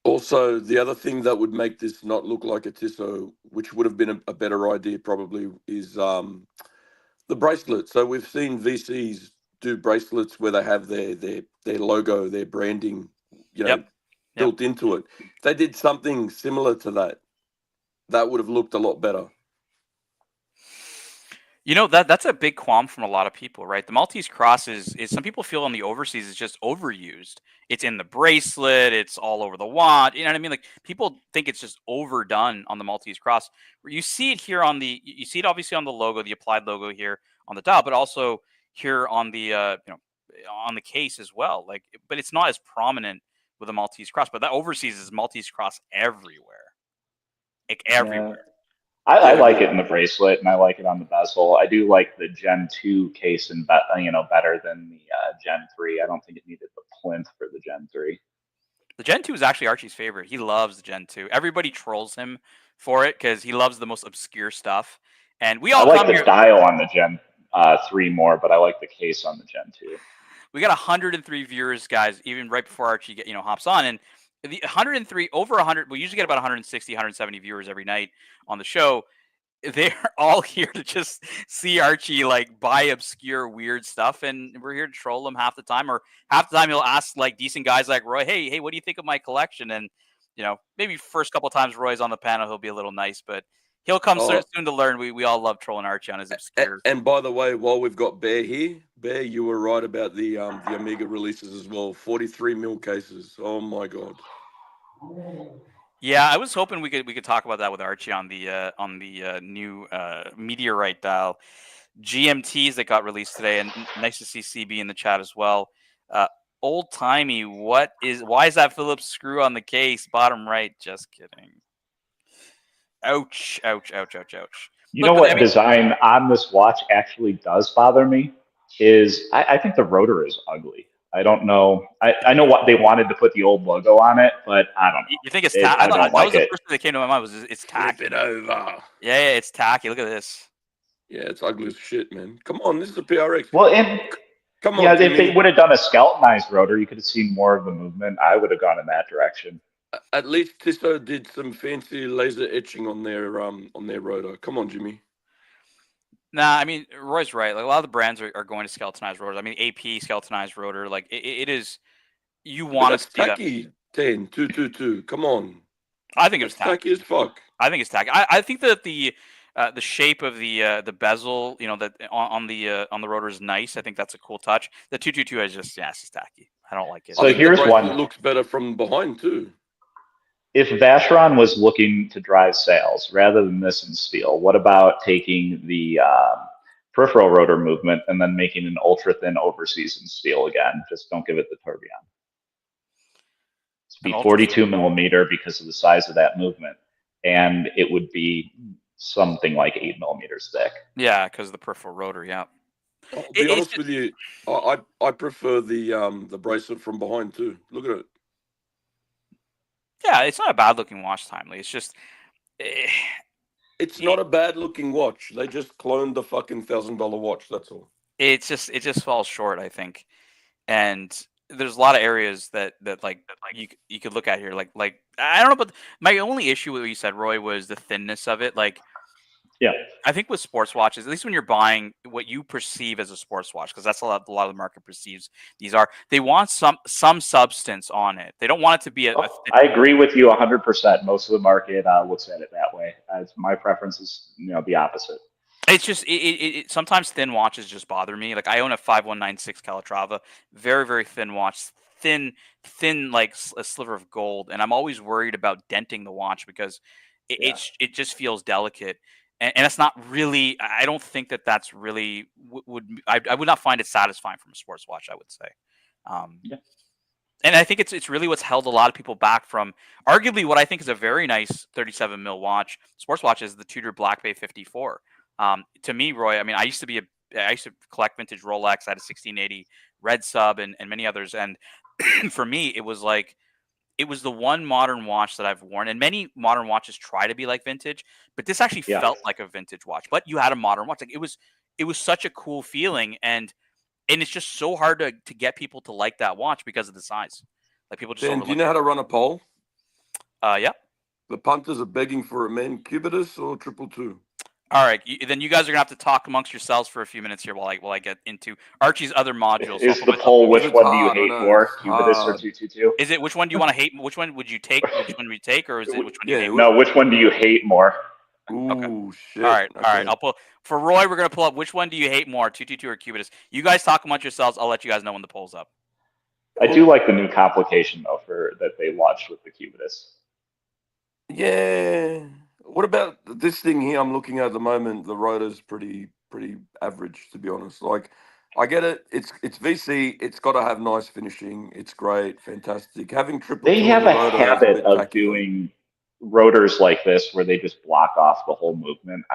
Also, the other thing that would make this not look like a Tissot, which would have been a better idea probably, is the bracelet. So we've seen VCs do bracelets where they have their logo, their branding, built into it. If they did something similar to that, that would have looked a lot better. That's a big qualm from a lot of people, right? The Maltese Cross is some people feel on the overseas is just overused. It's in the bracelet, it's all over the watch. You know what I mean? Like people think it's just overdone on the Maltese Cross. You see it here you see it obviously on the logo, the applied logo here on the dial, but also here on the on the case as well. Like, but it's not as prominent with a Maltese cross. But that overseas is Maltese cross everywhere, like everywhere. I Yeah, like but it in the bracelet, and I like it on the bezel. I do like the Gen 2 case and better than the Gen 3. I don't think it needed the plinth for the Gen 3. The Gen 2 is actually Archie's favorite. He loves the Gen 2. Everybody trolls him for it because he loves the most obscure stuff. And we I all like come the here. dial on the Gen 3 more, but I like the case on the Gen 2. We got 103 viewers, guys, even right before Archie hops on. And the 103, over 100, we usually get about 160, 170 viewers every night on the show. They're all here to just see Archie like buy obscure weird stuff, and we're here to troll him half the time, or half the time he'll ask like decent guys like Roy, hey, what do you think of my collection? And maybe first couple times Roy's on the panel, he'll be a little nice, but he'll come soon to learn. We all love trolling Archie on his obscure. And by the way, while we've got Bear here, Bear, you were right about the Omega releases as well. 43 mil cases. Oh my god. Yeah, I was hoping we could talk about that with Archie on the new meteorite dial GMTs that got released today, and nice to see CB in the chat as well. Old timey, why is that Phillips screw on the case bottom right? Just kidding. Ouch, ouch, ouch, ouch, ouch. You know what design on this watch actually does bother me is I think the rotor is ugly. I don't know. I know what they wanted to put the old logo on it, but I don't know. You think it's tacky? I don't like that was it. the first thing that came to my mind. Was it's tacky? Flip it over. Yeah, it's tacky. Look at this. Yeah, it's ugly as shit, man. Come on, this is a PRX. Well, and come on. Yeah, if they would have done a skeletonized rotor, you could have seen more of the movement. I would have gone in that direction. At least Tissot did some fancy laser etching on their rotor. Come on, Jimmy. Nah, I mean Roy's right. Like a lot of the brands are going to skeletonized rotors. I mean AP skeletonized rotor. Like it is. You want to see tacky. that. 10, 2, 2, 2. Come on. I think it was tacky. Tacky as fuck. I think it's tacky. I think that the shape of the bezel, that on the rotor is nice. I think that's a cool touch. The 222 is just it's just tacky. I don't like it. So here's one. It looks better from behind too. If Vacheron was looking to drive sales rather than this in steel, what about taking the peripheral rotor movement and then making an ultra thin overseas in steel again? Just don't give it the tourbillon. It's be 42 millimeter because of the size of that movement, and it would be something like 8 millimeters thick. Yeah, because of the peripheral rotor. Yeah. I'll be honest with you, I prefer the bracelet from behind too. Look at it. Yeah, it's not a bad looking watch, Timely. It's just it's not a bad looking watch. They just cloned the fucking $1,000 watch. That's all. It just falls short, I think. And there's a lot of areas that you could look at here. Like I don't know, but my only issue with what you said, Roy, was the thinness of it. Like, yeah, I think with sports watches, at least when you're buying what you perceive as a sports watch, because that's a lot of the market perceives these are. They want some substance on it. They don't want it to be I agree with you 100%. Most of the market looks at it that way. My preference is the opposite. It's just sometimes thin watches just bother me. Like I own a 5196 Calatrava, very very thin watch, thin like a sliver of gold, and I'm always worried about denting the watch because it just feels delicate. And it's not really. I don't think that's really I would not find it satisfying from a sports watch. I would say, and I think it's really what's held a lot of people back from arguably what I think is a very nice 37 mil watch. Sports watch is the Tudor Black Bay 54. To me, Roy, I mean, I used to collect vintage Rolex. I had a 1680 Red Sub and many others, and for me, it was the one modern watch that I've worn, and many modern watches try to be like vintage, but this actually felt like a vintage watch. But you had a modern watch. Like it was such a cool feeling, and it's just so hard to get people to like that watch because of the size. Like people just. Do you know how to run a poll? Yeah. The punters are begging for a man cubitus or 222. All right, then you guys are gonna have to talk amongst yourselves for a few minutes here while I get into Archie's other modules. Is the poll which one do you hate more, Cubitus or 222? Is it which one do you want to hate? Which one would you take? Which one would you take, or is it which one do you hate? No, which one do you hate more? Ooh, okay. Shit. All right. I'll pull for Roy. We're gonna pull up which one do you hate more, 222 or Cubitus? You guys talk amongst yourselves. I'll let you guys know when the poll's up. I do like the new complication though that they launched with the Cubitus. Yeah. What about this thing here I'm looking at the moment? The rotor's pretty average, to be honest. Like, I get it. It's VC. It's got to have nice finishing. It's great, fantastic. Having triple They two on have the a rotor is a habit bit of tacky though. doing rotors like this where they just block off the whole movement.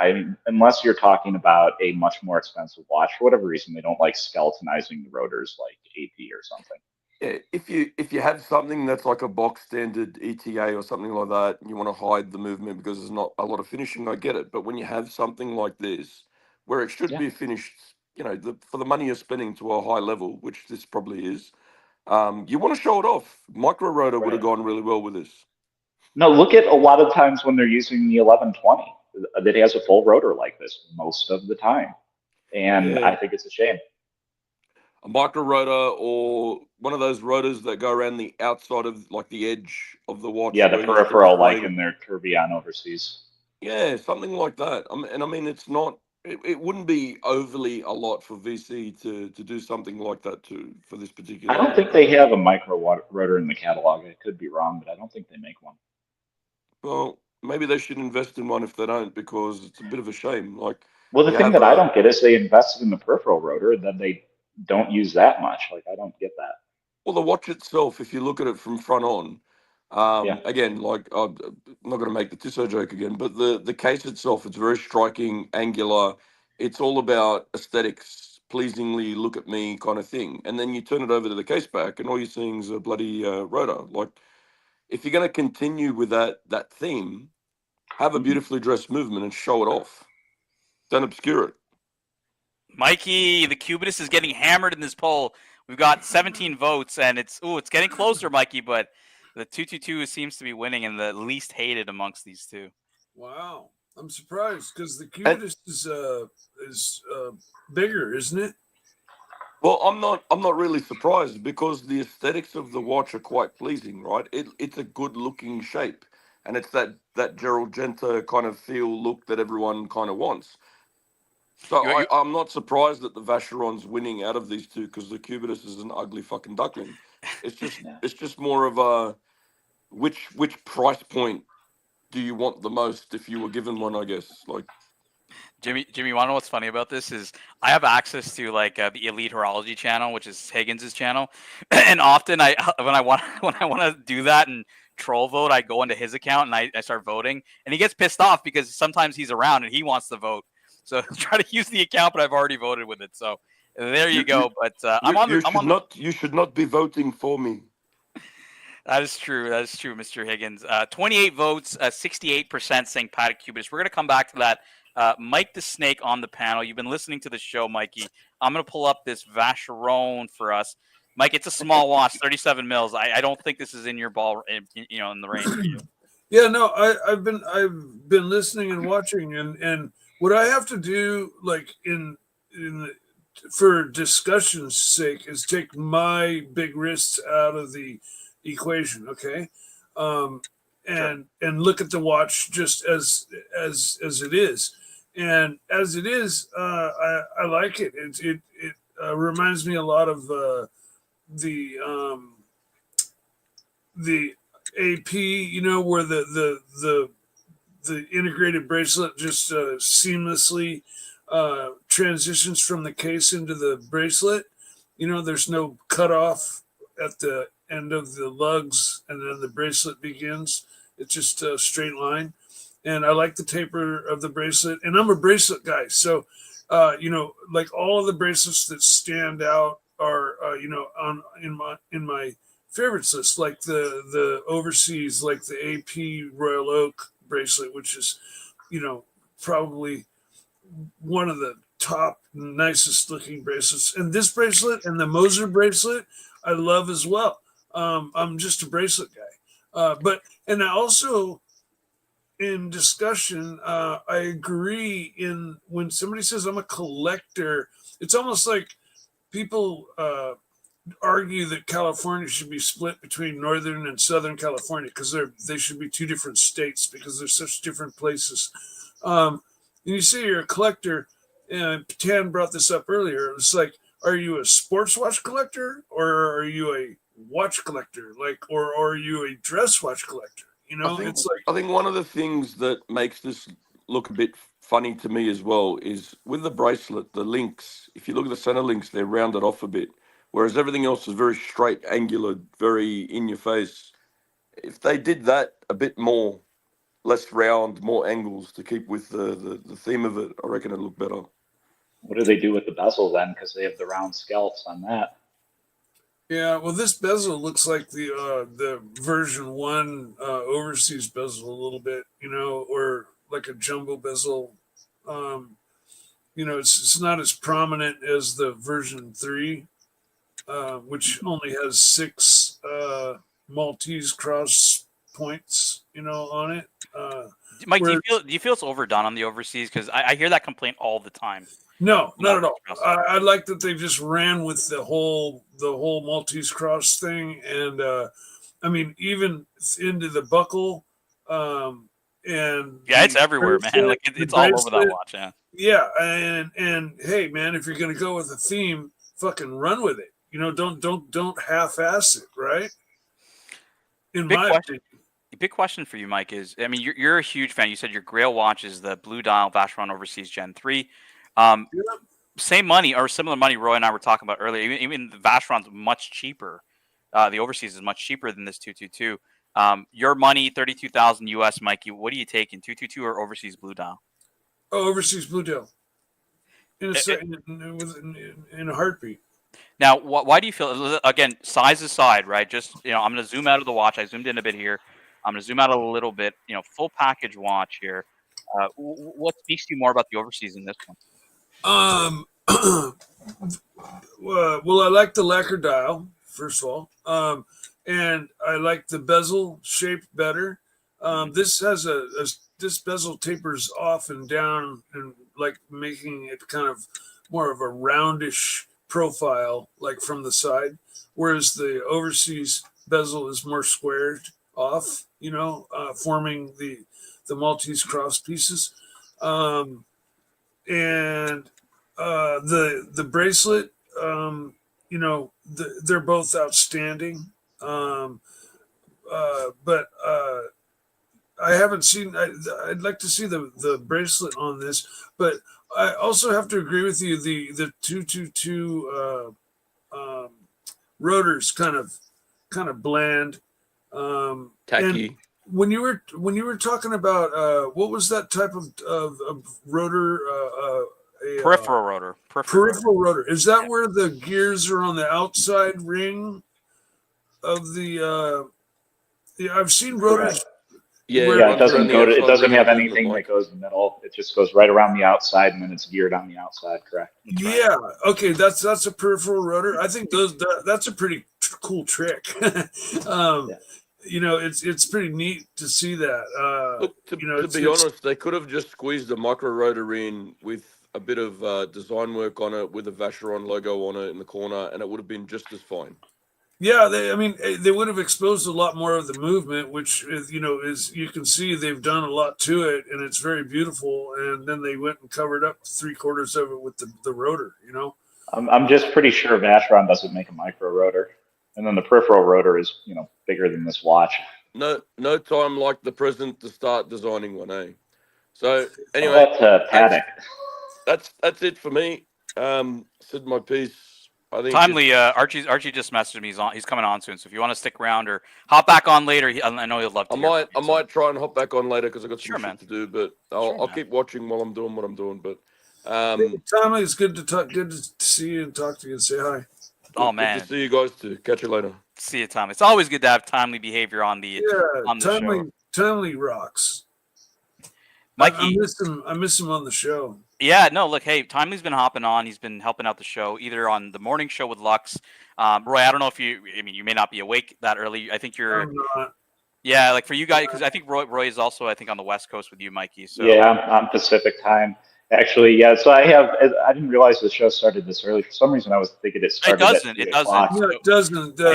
Unless you're talking about a much more expensive watch, for whatever reason, they don't like skeletonizing the rotors like AP or something. Yeah, if you have something that's like a box standard ETA or something like that, and you want to hide the movement because there's not a lot of finishing, I get it. But when you have something like this, where it should Yeah. be finished, for the money you're spending to a high level, which this probably is, you want to show it off. Micro rotor would have Right. gone really well with this. No, look at a lot of times when they're using the 1120 that has a full rotor like this most of the time. And Yeah, I think it's a shame. a micro rotor or one of those rotors that go around the outside of like the edge of the watch Yeah, the where you're sort of peripheral, like spraying. in their tourbillon overseas. Yeah, something like that. And I mean, it's not. It wouldn't be overly a lot for VC to do something like that too for this I don't particular. think they have a micro rotor in the catalog. I could be wrong, but I don't think they make one. Well, maybe they should invest in one if they don't, because it's a bit of a shame. Like Well, the you thing have that I a don't get is they invested in the peripheral rotor, then they don't use that much. Like, I don't get that. well, the watch itself, if you look at it from front on, Yeah. again, like I'm not going to make the Tissot joke again, but the case itself, it's very striking, angular. It's all about aesthetics, pleasingly look at me kind of thing. And then you turn it over to the case back, and all you're seeing is a bloody rotor. Like if you're going to continue with that theme, have a Mhm. beautifully dressed movement and show it off. Don't obscure it. Mikey, the Cubist is getting hammered in this poll. We've got 17 votes, and it's getting closer, Mikey. But the 222 seems to be winning and the least hated amongst these two. Wow, I'm surprised because the And cubist is bigger, isn't it? well, I'm not really surprised because the aesthetics of the watch are quite pleasing, right? It's a good looking shape, and it's that Gerald Genta kind of feel look that everyone kind of wants. So You, you, I'm not surprised that the Vacheron's winning out of these two because the Cubitus is an ugly fucking duckling. It's just Yeah. it's just more of a which price point do you want the most if you were given one, I guess. Like Jimmy, you want to know what's funny about this is I have access to like the Elite Horology channel, which is Higgins's channel, and often when I want to do that and troll vote, I go into his account and I start voting, and he gets pissed off because sometimes he's around and he wants to vote, so try to use the account, but I've already voted with it. So there you you you go. But you should not be voting for me. That is true. That is true, Mr. Higgins. 28 votes, 68% saying Paddock Cubist. We're going to come back to that. Mike the Snake on the panel. You've been listening to the show, Mikey. I'm going to pull up this Vacheron for us. Mike, it's a small watch, 37 mils. I don't think this is in your ball, in the range for you. Yeah, no, I've been listening and watching, and what I have to do, like for discussion's sake, is take my big wrists out of the equation, okay, and look at the watch just as it is, and as it is, I like it. It reminds me a lot of the AP, where the integrated bracelet just seamlessly transitions from the case into the bracelet. There's no cutoff at the end of the lugs, and then the bracelet begins. It's just a straight line. And I like the taper of the bracelet. And I'm a bracelet guy. So, like all of the bracelets that stand out are, in my favorites list, like the overseas, like the AP Royal Oak bracelet, which is, probably one of the top nicest looking bracelets. And this bracelet and the Moser bracelet, I love as well. I'm just a bracelet guy. And I also, in discussion, I agree when somebody says I'm a collector, it's almost like people argue that California should be split between Northern and Southern California because they should be two different states because they're such different places. And you say you're a collector, and Patan brought this up earlier. It's like, are you a sports watch collector or are you a watch collector? Or are you a dress watch collector? I think It's like, I think one of the things that makes this look a bit funny to me as well is with the bracelet, the links. If you look at the center links, they're rounded off a bit, whereas everything else is very straight, angular, very in your face. If they did that a bit more, less round, more angles to keep with the theme of it, I reckon it'd look better. What do they do with the bezel then? Because they have the round scalps on that. Yeah, well, this bezel looks like the version 1 overseas bezel a little bit, or like a jumbo bezel. It's not as prominent as the version 3, which only has 6 Maltese cross points, on it. Mike, do you feel it's overdone on the overseas? Because I hear that complaint all the time. No, not at all. I like that they just ran with the whole Maltese cross thing, and even into the buckle, and it's everywhere, man. Like it's all over that watch. Yeah, and hey, man, if you're gonna go with a theme, fucking run with it. Don't half-ass it, right? In my opinion. Big question for you, Mike, is you're a huge fan. You said your Grail watch is the Blue Dial Vacheron Overseas Gen 3. Same money or similar money Roy and I were talking about earlier. Even the Vacheron's much cheaper. The Overseas is much cheaper than this 222. Your money, $32,000 US, Mikey. What are you taking, 222 or Overseas Blue Dial? Oh, Overseas Blue Dial. In a heartbeat. Now, why do you feel, again, size aside, right? Just, I'm going to zoom out of the watch. I zoomed in a bit here. I'm going to zoom out a little bit. Full package watch here. What speaks to you more about the Overseas in this one? Well, I like the lacquer dial, first of all. And I like the bezel shape better. This has this bezel tapers off and down and like making it kind of more of a roundish profile, like from the side, whereas the Overseas bezel is more squared off, forming the Maltese cross pieces. And the bracelet, they're both outstanding. But I haven't seen. I'd like to see the bracelet on this, but I also have to agree with you. The 222 rotors kind of bland, tacky. And when you were talking about what was that type of rotor? Peripheral rotor. Peripheral rotor. Is that where the gears are on the outside ring of the? I've seen rotors. Yeah, it doesn't go to. It doesn't have anything that goes in the middle. It just goes right around the outside, and then it's geared on the outside. Correct. Yeah. Okay. That's a peripheral rotor. I think that's a pretty cool trick. It's pretty neat to see that. Look, to be honest, they could have just squeezed a micro rotor in with a bit of design work on it with a Vacheron logo on it in the corner, and it would have been just as fine. Yeah, they would have exposed a lot more of the movement, which is you can see they've done a lot to it, and it's very beautiful. And then they went and covered up 3/4 of it with the rotor. I'm just pretty sure Vacheron doesn't make a micro rotor, and then the peripheral rotor is bigger than this watch. No time like the present to start designing one, eh? So anyway, Paddock. That's it for me. Said my piece. I think Timely, Archie just messaged me. He's coming on soon. So if you want to stick around or hop back on later, I know he'll love to. I might try and hop back on later because I got some shit to do. But I'll keep watching while I'm doing what I'm doing. But Timely, it's good to talk. Good to see you and talk to you and say hi. Oh man, good to see you guys too. Catch you later. See you, Timely. It's always good to have timely behavior on the show. Timely rocks. Mikey, I miss him on the show. Yeah, no, look, hey, Timely's been hopping on. He's been helping out the show, either on the morning show with Lux. Roy, I don't know if you may not be awake that early. I think you're. I'm not. Yeah, like for you guys, because I think Roy is also, I think, on the West Coast with you, Mikey. So yeah, I'm Pacific time. Actually, yeah. So I didn't realize the show started this early. For some reason, I was thinking it started. It doesn't. No, it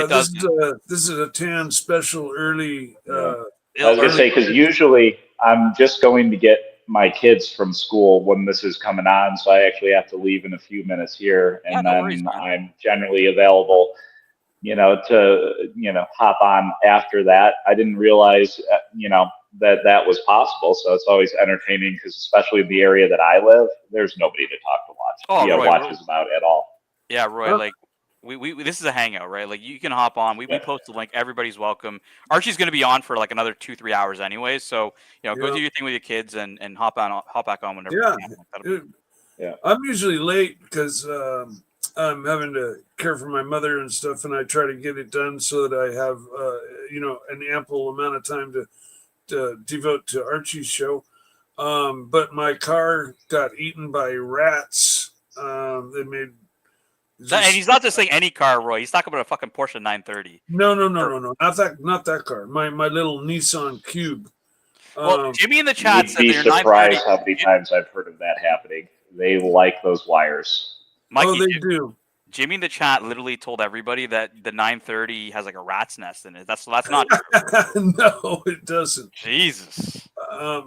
doesn't. This is a tan special early. I was gonna say because usually I'm just going to get my kids from school when this is coming on, so I actually have to leave in a few minutes here, and then I'm generally available, to hop on after that. I didn't realize, that was possible. So it's always entertaining because especially in the area that I live, there's nobody to talk to watch. Oh, Roy, watches about at all. Yeah, Roy, like we this is a hangout, right? Like you can hop on. We post the link. Everybody's welcome. Archie's going to be on for like another 2-3 hours anyways. So, go do your thing with your kids and hop back on whenever you can. Yeah. I'm usually late because I'm having to care for my mother and stuff, and I try to get it done so that I have an ample amount of time to devote to Archie's show. But my car got eaten by rats. They made. And he's not just saying any car, Roy. He's talking about a fucking Porsche 930. No, not that car. My little Nissan Cube. Well, Jimmy in the chat said You'd be they're surprised how many times I've heard of that happening. They like those wires. Mikey, they do. Jimmy in the chat literally told everybody that the 930 has like a rat's nest in it. That's not true. No, it doesn't. Jesus.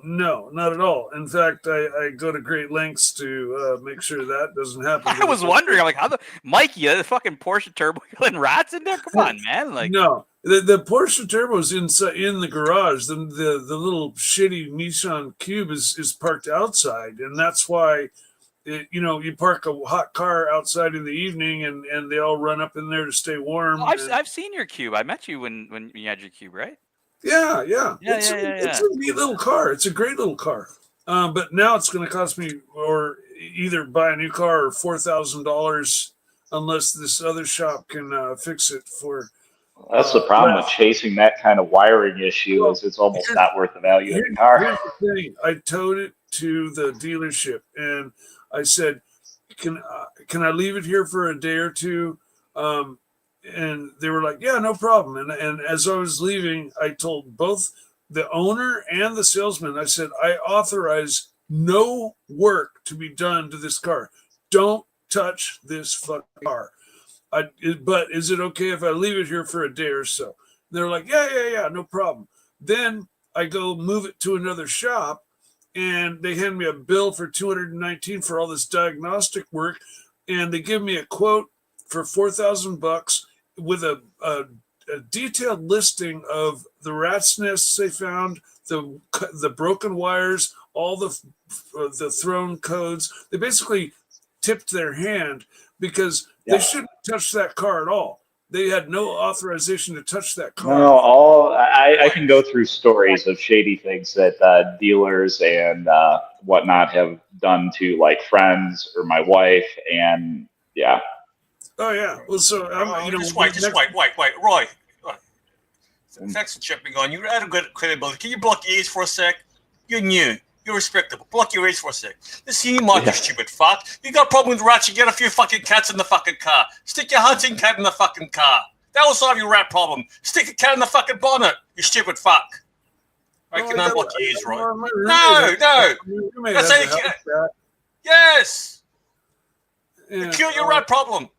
No, not at all. In fact, I go to great lengths to make sure that doesn't happen. I was wondering, I'm like, how Mikey, the fucking Porsche Turbo, you letting rats in there? Come on, man! Like, no, the Porsche Turbo's inside in the garage. The little shitty Nissan Cube is parked outside, and that's why. You park a hot car outside in the evening, and they all run up in there to stay warm. I've seen your Cube. I met you when you had your Cube, right? Yeah. It's a neat little car. It's a great little car. But now it's going to cost me, or either buy a new car or $4,000, unless this other shop can fix it for. That's the problem with chasing that kind of wiring issue. Is it's almost not worth the value of the car. Here's the thing. I towed it to the dealership, and I said, can I leave it here for a day or two? And they were like, yeah, no problem. And as I was leaving, I told both the owner and the salesman, I said, I authorize no work to be done to this car. Don't touch this fucking car. But is it okay if I leave it here for a day or so? They're like, yeah, no problem. Then I go move it to another shop, and they hand me a bill for $219 for all this diagnostic work, and they give me a quote for $4,000 with a detailed listing of the rat's nests they found, the broken wires, all the thrown codes. They basically tipped their hand because they shouldn't touch that car at all. They had no authorization to touch that car. No, I can go through stories of shady things that dealers and whatnot have done to like friends or my wife, and yeah. Oh yeah. Well, so just wait, Roy. Thanks for jumping on. You had a good credibility. Can you block your ears for a sec? You're new. You're respectable. Block your ears for a sec. Listen, you might, you stupid fuck. You got a problem with rats, you get a few fucking cats in the fucking car. Stick your hunting cat in the fucking car. That will solve your rat problem. Stick a cat in the fucking bonnet, you stupid fuck. I can unblock your ears, right? No. That's how you can. Yes. Yeah. Cure your rat problem.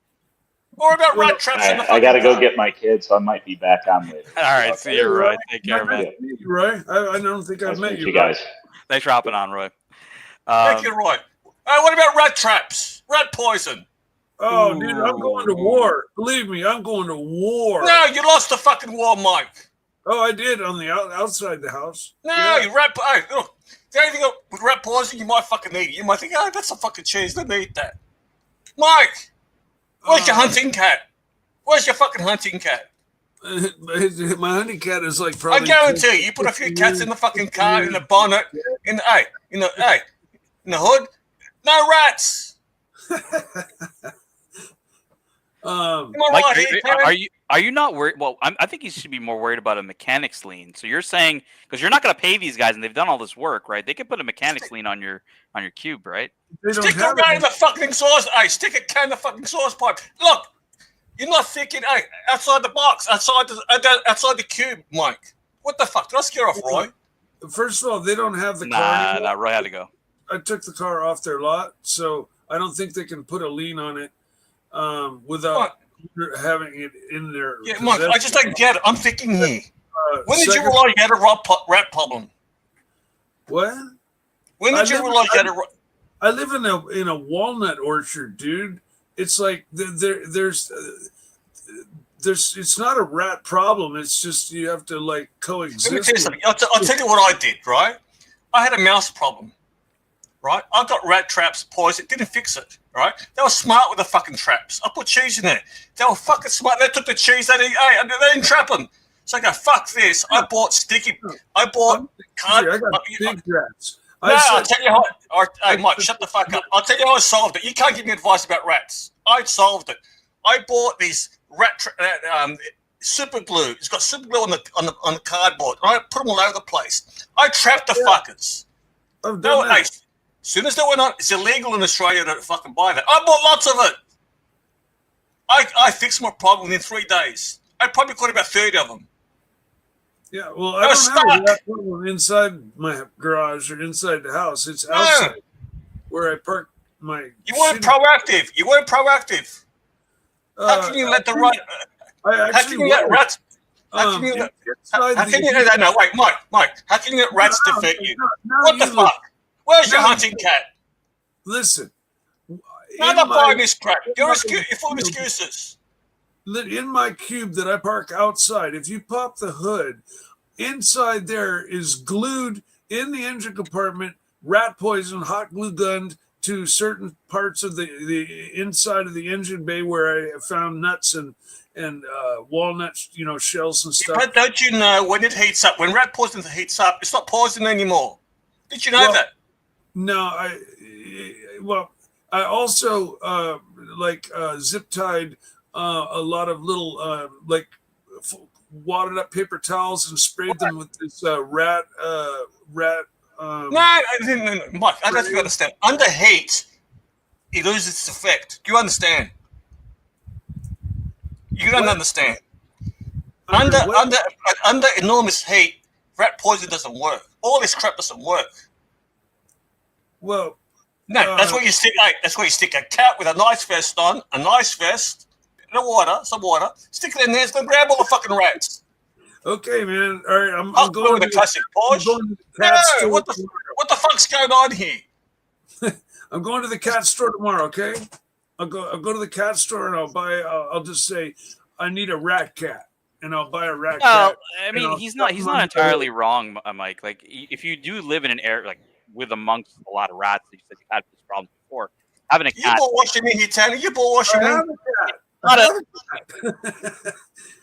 Or about rat traps in the fucking I got to go car. get my kids, so I might be back on later. All right, see you, Roy. Take care, man. Roy, I don't think I've met you, guys. Thanks for hopping on, Roy. Thank you, Roy. What about rat traps? Rat poison? Oh, dude, I'm going to war. Believe me, I'm going to war. No, you lost the fucking war, Mike. Oh, I did on the outside the house. No, you rat. Hey, look, the only thing with rat poison, you might fucking eat it. You might think, oh, that's a fucking cheese. Let me eat that. Mike, where's your hunting cat? Where's your fucking hunting cat? My hunting cat is like probably. I guarantee you put a few cats in the fucking car, in the bonnet, in the hood. No rats. Mike, are you not worried? Well, I think you should be more worried about a mechanics lien. So you're saying because you're not going to pay these guys and they've done all this work, right? They could put a mechanics lien on your Cube, right? Stick the rat in the fucking sauce. Hey, stick a can in the fucking sauce pipe. Look, you're not thinking. Hey, outside the box, outside the Cube, Mike. What the fuck? Did I scare off Roy? First of all, they don't have the car. Nah, Roy had to go. I took the car off their lot, so I don't think they can put a lien on it without having it in their. Yeah, Mike, I just don't get it. I'm thinking here. When did you realize you had a rat problem? What? When did you realize you had a? I live in a walnut orchard, dude. It's like there's it's not a rat problem. It's just you have to like coexist. Let me tell you something. I'll tell you what I did, right? I had a mouse problem, right? I got rat traps, poison, didn't fix it, right? They were smart with the fucking traps. I put cheese in there. They were fucking smart. They took the cheese, they didn't trap them. So I go, fuck this. I bought I got big rats. I'll tell you how. Hey, Mike, shut the fuck up. I'll tell you how I solved it. You can't give me advice about rats. I solved it. I bought these super glue. It's got super glue on the cardboard. I put them all over the place. I trapped the fuckers. As soon as they went on, it's illegal in Australia to fucking buy that. I bought lots of it. I fixed my problem within 3 days. I probably caught about 30 of them. Yeah, well, I don't have that problem inside my garage or inside the house. It's outside where I park my. You weren't proactive. How can you let the rat? How can you let rats? How can you let? No, wait, Mike. How can you let rats defeat you? What the fuck? Where's your hunting cat? Listen. I'm not buying this crap. You're full of excuses. In my cube that I park outside, if you pop the hood, inside there is glued in the engine compartment rat poison, hot glue gunned to certain parts of the inside of the engine bay where I found nuts and walnuts, shells and stuff. But don't you know when it heats up, when rat poison heats up, it's not poison anymore? Did you know that? No, I also zip tied a lot of little wadded up paper towels and sprayed them with this rat. No, Mike, I don't think you understand. Under heat, it loses its effect. Do you understand? You don't understand. Under enormous heat, rat poison doesn't work. All this crap doesn't work. Well, no, that's where you stick. That's where you stick a cat with a nice vest on, some water, stick it in there. It's gonna grab all the fucking rats. Okay, man. All right, I'm going with the classic Porsche. No, what the fuck's going on here? I'm going to the cat store tomorrow. Okay, I'll go to the cat store and I'll just say I need a rat cat, and I'll buy a rat cat. I mean, he's not entirely wrong, Mike. Like, if you do live in an area like with amongst a lot of rats, you said you had this problem before. Having a cat. You bought washing me here, Tanner. You bought washing me.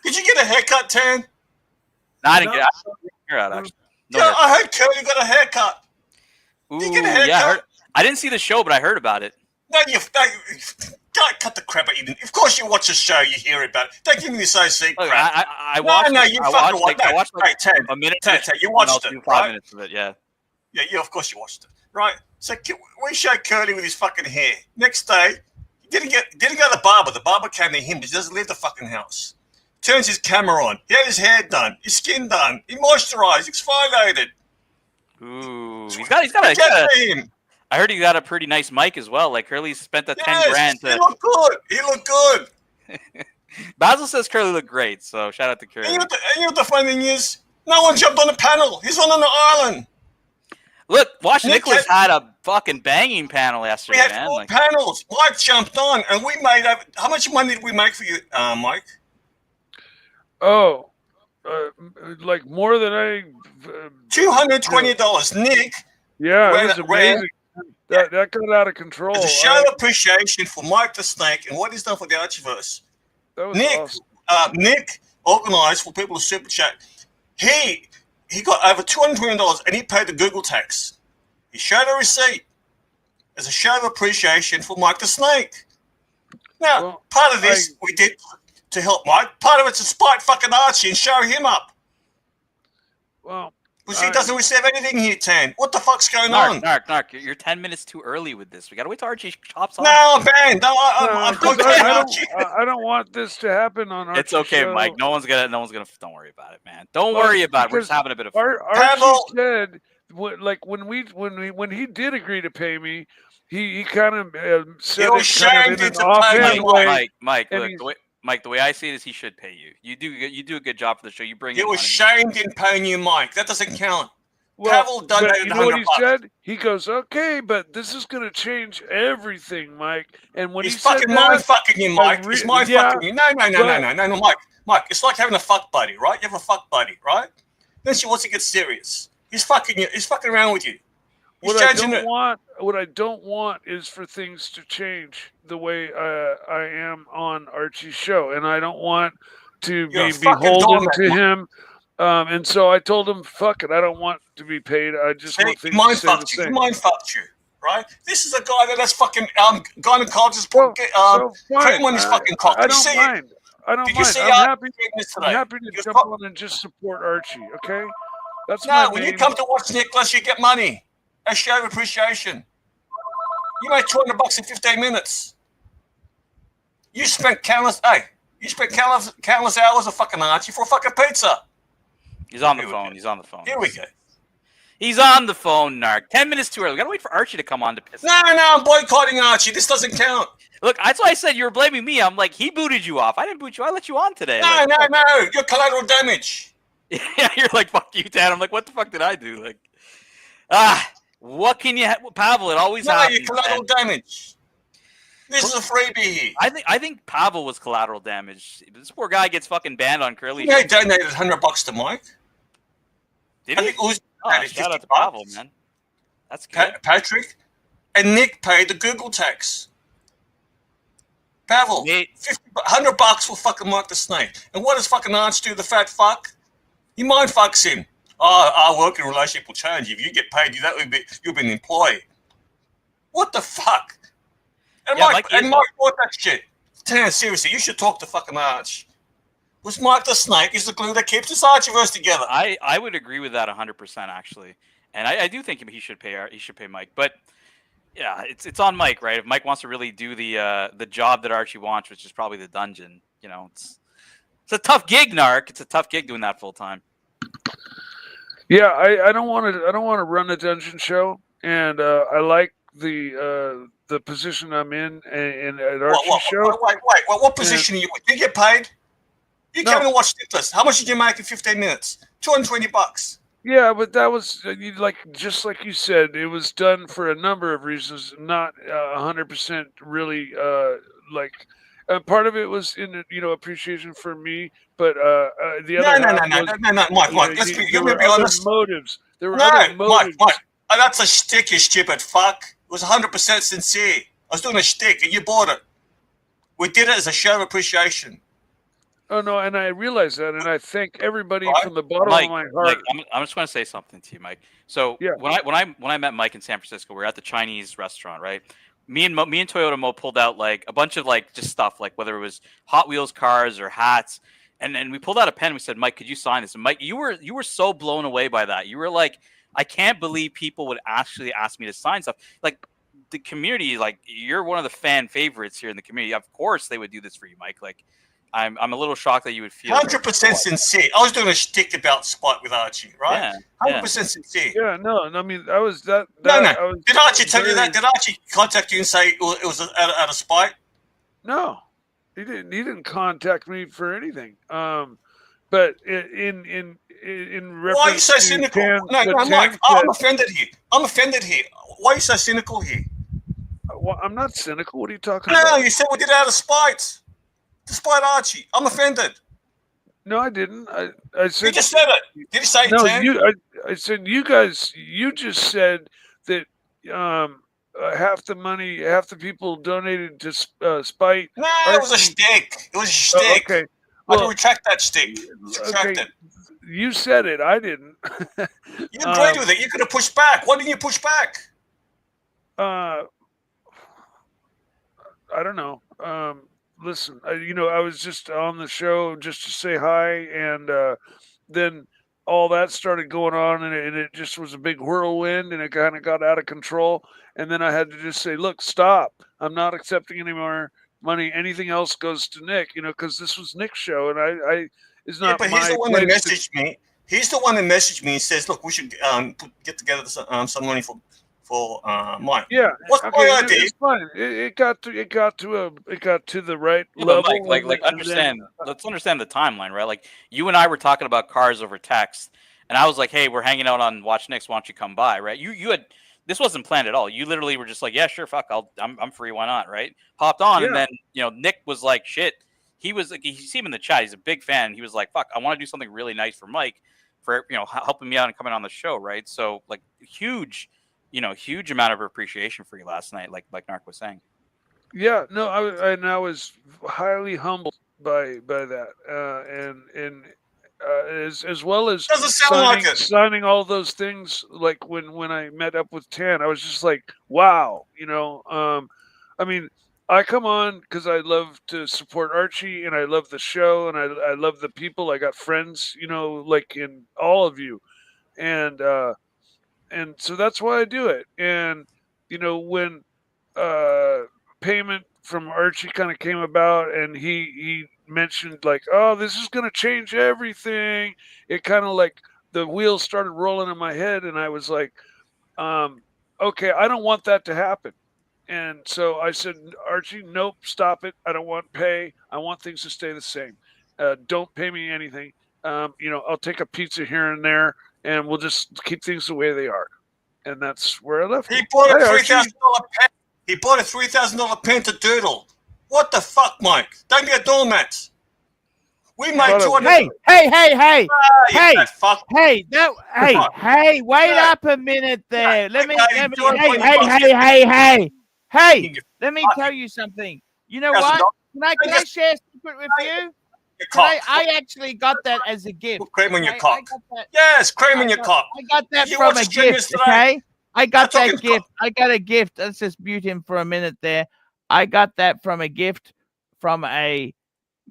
Did you get a haircut, Tan? No, I didn't get a haircut, actually. No haircut. I heard Curly got a haircut. Did you get a haircut? Yeah, I didn't see the show, but I heard about it. No, don't cut the crap out. Of course you watch the show, you hear about it. Don't give me this OC crap. I watched I watched a minute. You watched it, 5 minutes of it, yeah. Yeah, of course you watched it. Right. So we showed Curly with his fucking hair. Next day, he didn't go to the barber. The barber came to him, but he doesn't leave the fucking house. Turns his camera on. He had his hair done, his skin done, he moisturized, exfoliated. Ooh, he's got a I heard he got a pretty nice mic as well. Like Curly spent the 10 grand to. He looked good. Basil says Curly looked great, so shout out to Curly. And you know what the funny thing is? No one jumped on the panel. He's on the island. Look, Watch Nicholas had a fucking banging panel yesterday. We had 4 panels. Mike jumped on, and we made over. How much money did we make for you, Mike? Oh, like more than I. $220. Nick. Yeah, it was amazing. That got out of control. It's a show of appreciation for Mike the Snake and what he's done for the Archieverse. That was awesome. Nick organised for people to super chat. He got over $220 and he paid the Google tax. He showed a receipt as a show of appreciation for Mike the Snake. Now, part of this we did to help Mike. Part of it's to spite fucking Archie and show him up. Well, because he doesn't receive anything here, Tan. What the fuck's going on? Nark, you're 10 minutes too early with this. We gotta wait till Archie chops off. No, I'm banned. I don't want this to happen on Archie's It's okay, show. Mike. No one's gonna. Don't worry about it, man. Don't worry about it. We're just having a bit of fun. Archie said, when he did agree to pay me, he kind of said it kind of in an offhand way. Mike, look, Mike, the way I see it is he should pay you. You do a good job for the show. You bring. You were shamed in paying you, Mike. That doesn't count. Pavel but donated you know what he $100. said? He goes, "Okay, but this is going to change everything, Mike." And when He's he said fucking mind that, fucking you, Mike. He's mind yeah, fucking you. No, Mike. It's like having a fuck buddy, right? You have a fuck buddy, right? Then she wants to get serious. He's fucking you. He's fucking around with you. He's what changing it. I don't want is for things to change the way I am on Archie's show, and I don't want to You're a be fucking beholden doormat, to Mike. him. And so I told him, "Fuck it, I don't want to be paid. I just want He things mind to stay the fucked you. He same." mind fucked you, right? This is a guy that has fucking gynecologist Well, put so cream fine. on his fucking cock. I Did you don't see it? mind. I don't Did you mind. see I'm our happy. business I'm today? happy to You're jump on and just support Archie. Okay, that's my No, when you main. come to watch Nicholas, you get money. A show of appreciation. You made $200 in 15 minutes. You spent countless hours of fucking Archie for a fucking pizza. He's on the Here we phone. go. He's on the phone. Here we go. He's on the phone, Narc. 10 minutes too early. We gotta wait for Archie to come on to piss. No, I'm boycotting Archie. This doesn't count. Look, that's why I said you were blaming me. I'm like, he booted you off. I didn't boot you. I let you on today. No, you're collateral damage. Yeah, you're like, fuck you, Dad. I'm like, what the fuck did I do? Like, what can you Pavel, it always No, happens. you're collateral damage. This is a freebie here. I think Pavel was collateral damage. This poor guy gets fucking banned on Curly. He donated $100 to Mike. Did I he? think it was Shout out to Pavel, man. That's good. Patrick and Nick paid the Google tax. Pavel, $100 for fucking Mike the Snake. And what does fucking Arch do, the fat fuck? He mind fucks him. Oh, our working relationship will change. If you get paid, you'll be an employee. What the fuck? And Yeah, Mike bought that shit. Damn, seriously, you should talk to fucking Arch. Was Mike the Snake is the glue that keeps this Archieverse together. I would agree with that 100% actually, and I do think he should pay Mike. But yeah, it's on Mike, right? If Mike wants to really do the job that Archie wants, which is probably the dungeon, you know, it's a tough gig, Narc. It's a tough gig doing that full time. Yeah, I don't want to run a dungeon show, and I like the position I'm in at Archie's show. Wait, what position are you in? Do you get paid? You came and watched Nicholas. How much did you make in 15 minutes? $220. Yeah, but that was just like you said, it was done for a number of reasons, not 100% really part of it was in appreciation for me, but the other no, Mike. Let's be honest. Motives. There were other motives. Mike. That's a shtick, you stupid fuck. It was 100% sincere. I was doing a shtick, and you bought it. We did it as a show of appreciation. Oh no, and I realize that, and I thank everybody from the bottom Mike, of my heart. I'm just going to say something to you, Mike. So when I met Mike in San Francisco, we were at the Chinese restaurant, right? Me and Toyota Mo pulled out like a bunch of like just stuff, like whether it was Hot Wheels cars or hats, and we pulled out a pen. We said, Mike, could you sign this? And Mike, you were so blown away by that. You were like, I can't believe people would actually ask me to sign stuff. Like the community, like you're one of the fan favorites here in the community. Of course, they would do this for you, Mike. Like I'm a little shocked that you would feel 100% sincere. I was doing a shtick about Spot with Archie, right? Yeah, 100% sincere. Yeah, no, I mean I was that. No. Did Archie tell you that? Did Archie contact you and say it was out of spite? No, he didn't. He didn't contact me for anything. But in reference why are you so cynical? No, Mike, I'm offended here. Why are you so cynical here? Well, I'm not cynical. What are you talking about? about? No, you said we did it out of spite. Despite Archie, I'm offended. No, I didn't. I said you just said it. Did you say no? it? I said you guys. You just said that half the people donated to spite. No, it was a shtick. It was a shtick. Okay. I can retract that shtick. Okay. You said it. I didn't. You agreed with it. You could have pushed back. Why didn't you push back? I don't know. Listen, I was just on the show just to say hi, and then all that started going on, and it just was a big whirlwind, and it kind of got out of control. And then I had to just say, look, stop. I'm not accepting any more money. Anything else goes to Nick, because this was Nick's show, and it's not but he's the one that messaged me. He's the one that messaged me and says, look, we should get together some money for Mike. Yeah. What's my idea? It's fine. It got to the right level. Mike, like understand. Let's understand the timeline, right? Like you and I were talking about cars over text, and I was like, hey, we're hanging out on Watch Next. Why don't you come by? Right? You had this wasn't planned at all. You literally were just like, yeah, sure, fuck, I'm free. Why not? Right? Hopped on, and then Nick was like, shit. He was like, you see him in the chat. He's a big fan. He was like, fuck, I want to do something really nice for Mike, for helping me out and coming on the show. Right? So like huge amount of appreciation for you last night, like Narc was saying. Yeah, no, I was highly humbled by that, and as well as Doesn't sound like it. signing all those things. Like when I met up with Tan, I was just like, wow, I mean, I come on because I love to support Archie, and I love the show, and I love the people. I got friends, like in all of you, and so that's why I do it. And when payment from Archie kind of came about, and he mentioned like, oh, this is going to change everything, it kind of like the wheels started rolling in my head, and I was like, okay, I don't want that to happen. And so I said, Archie, nope, stop it. I don't want pay. I want things to stay the same. Don't pay me anything. I'll take a pizza here and there, and we'll just keep things the way they are. And that's where I left. He bought a $3,000 pen. He bought a $3,000 pen to doodle. What the fuck, Mike? Don't be a doormat. We made 200. Hey, wait up a minute there. Let me tell you something. You know what? Can I share a secret with you? I actually got that as a gift. Put cream on your cock. Yes, cream on your cock. I got that from a gift, okay? I got that gift. I got a gift. Let's just mute him for a minute there. I got that from a gift from a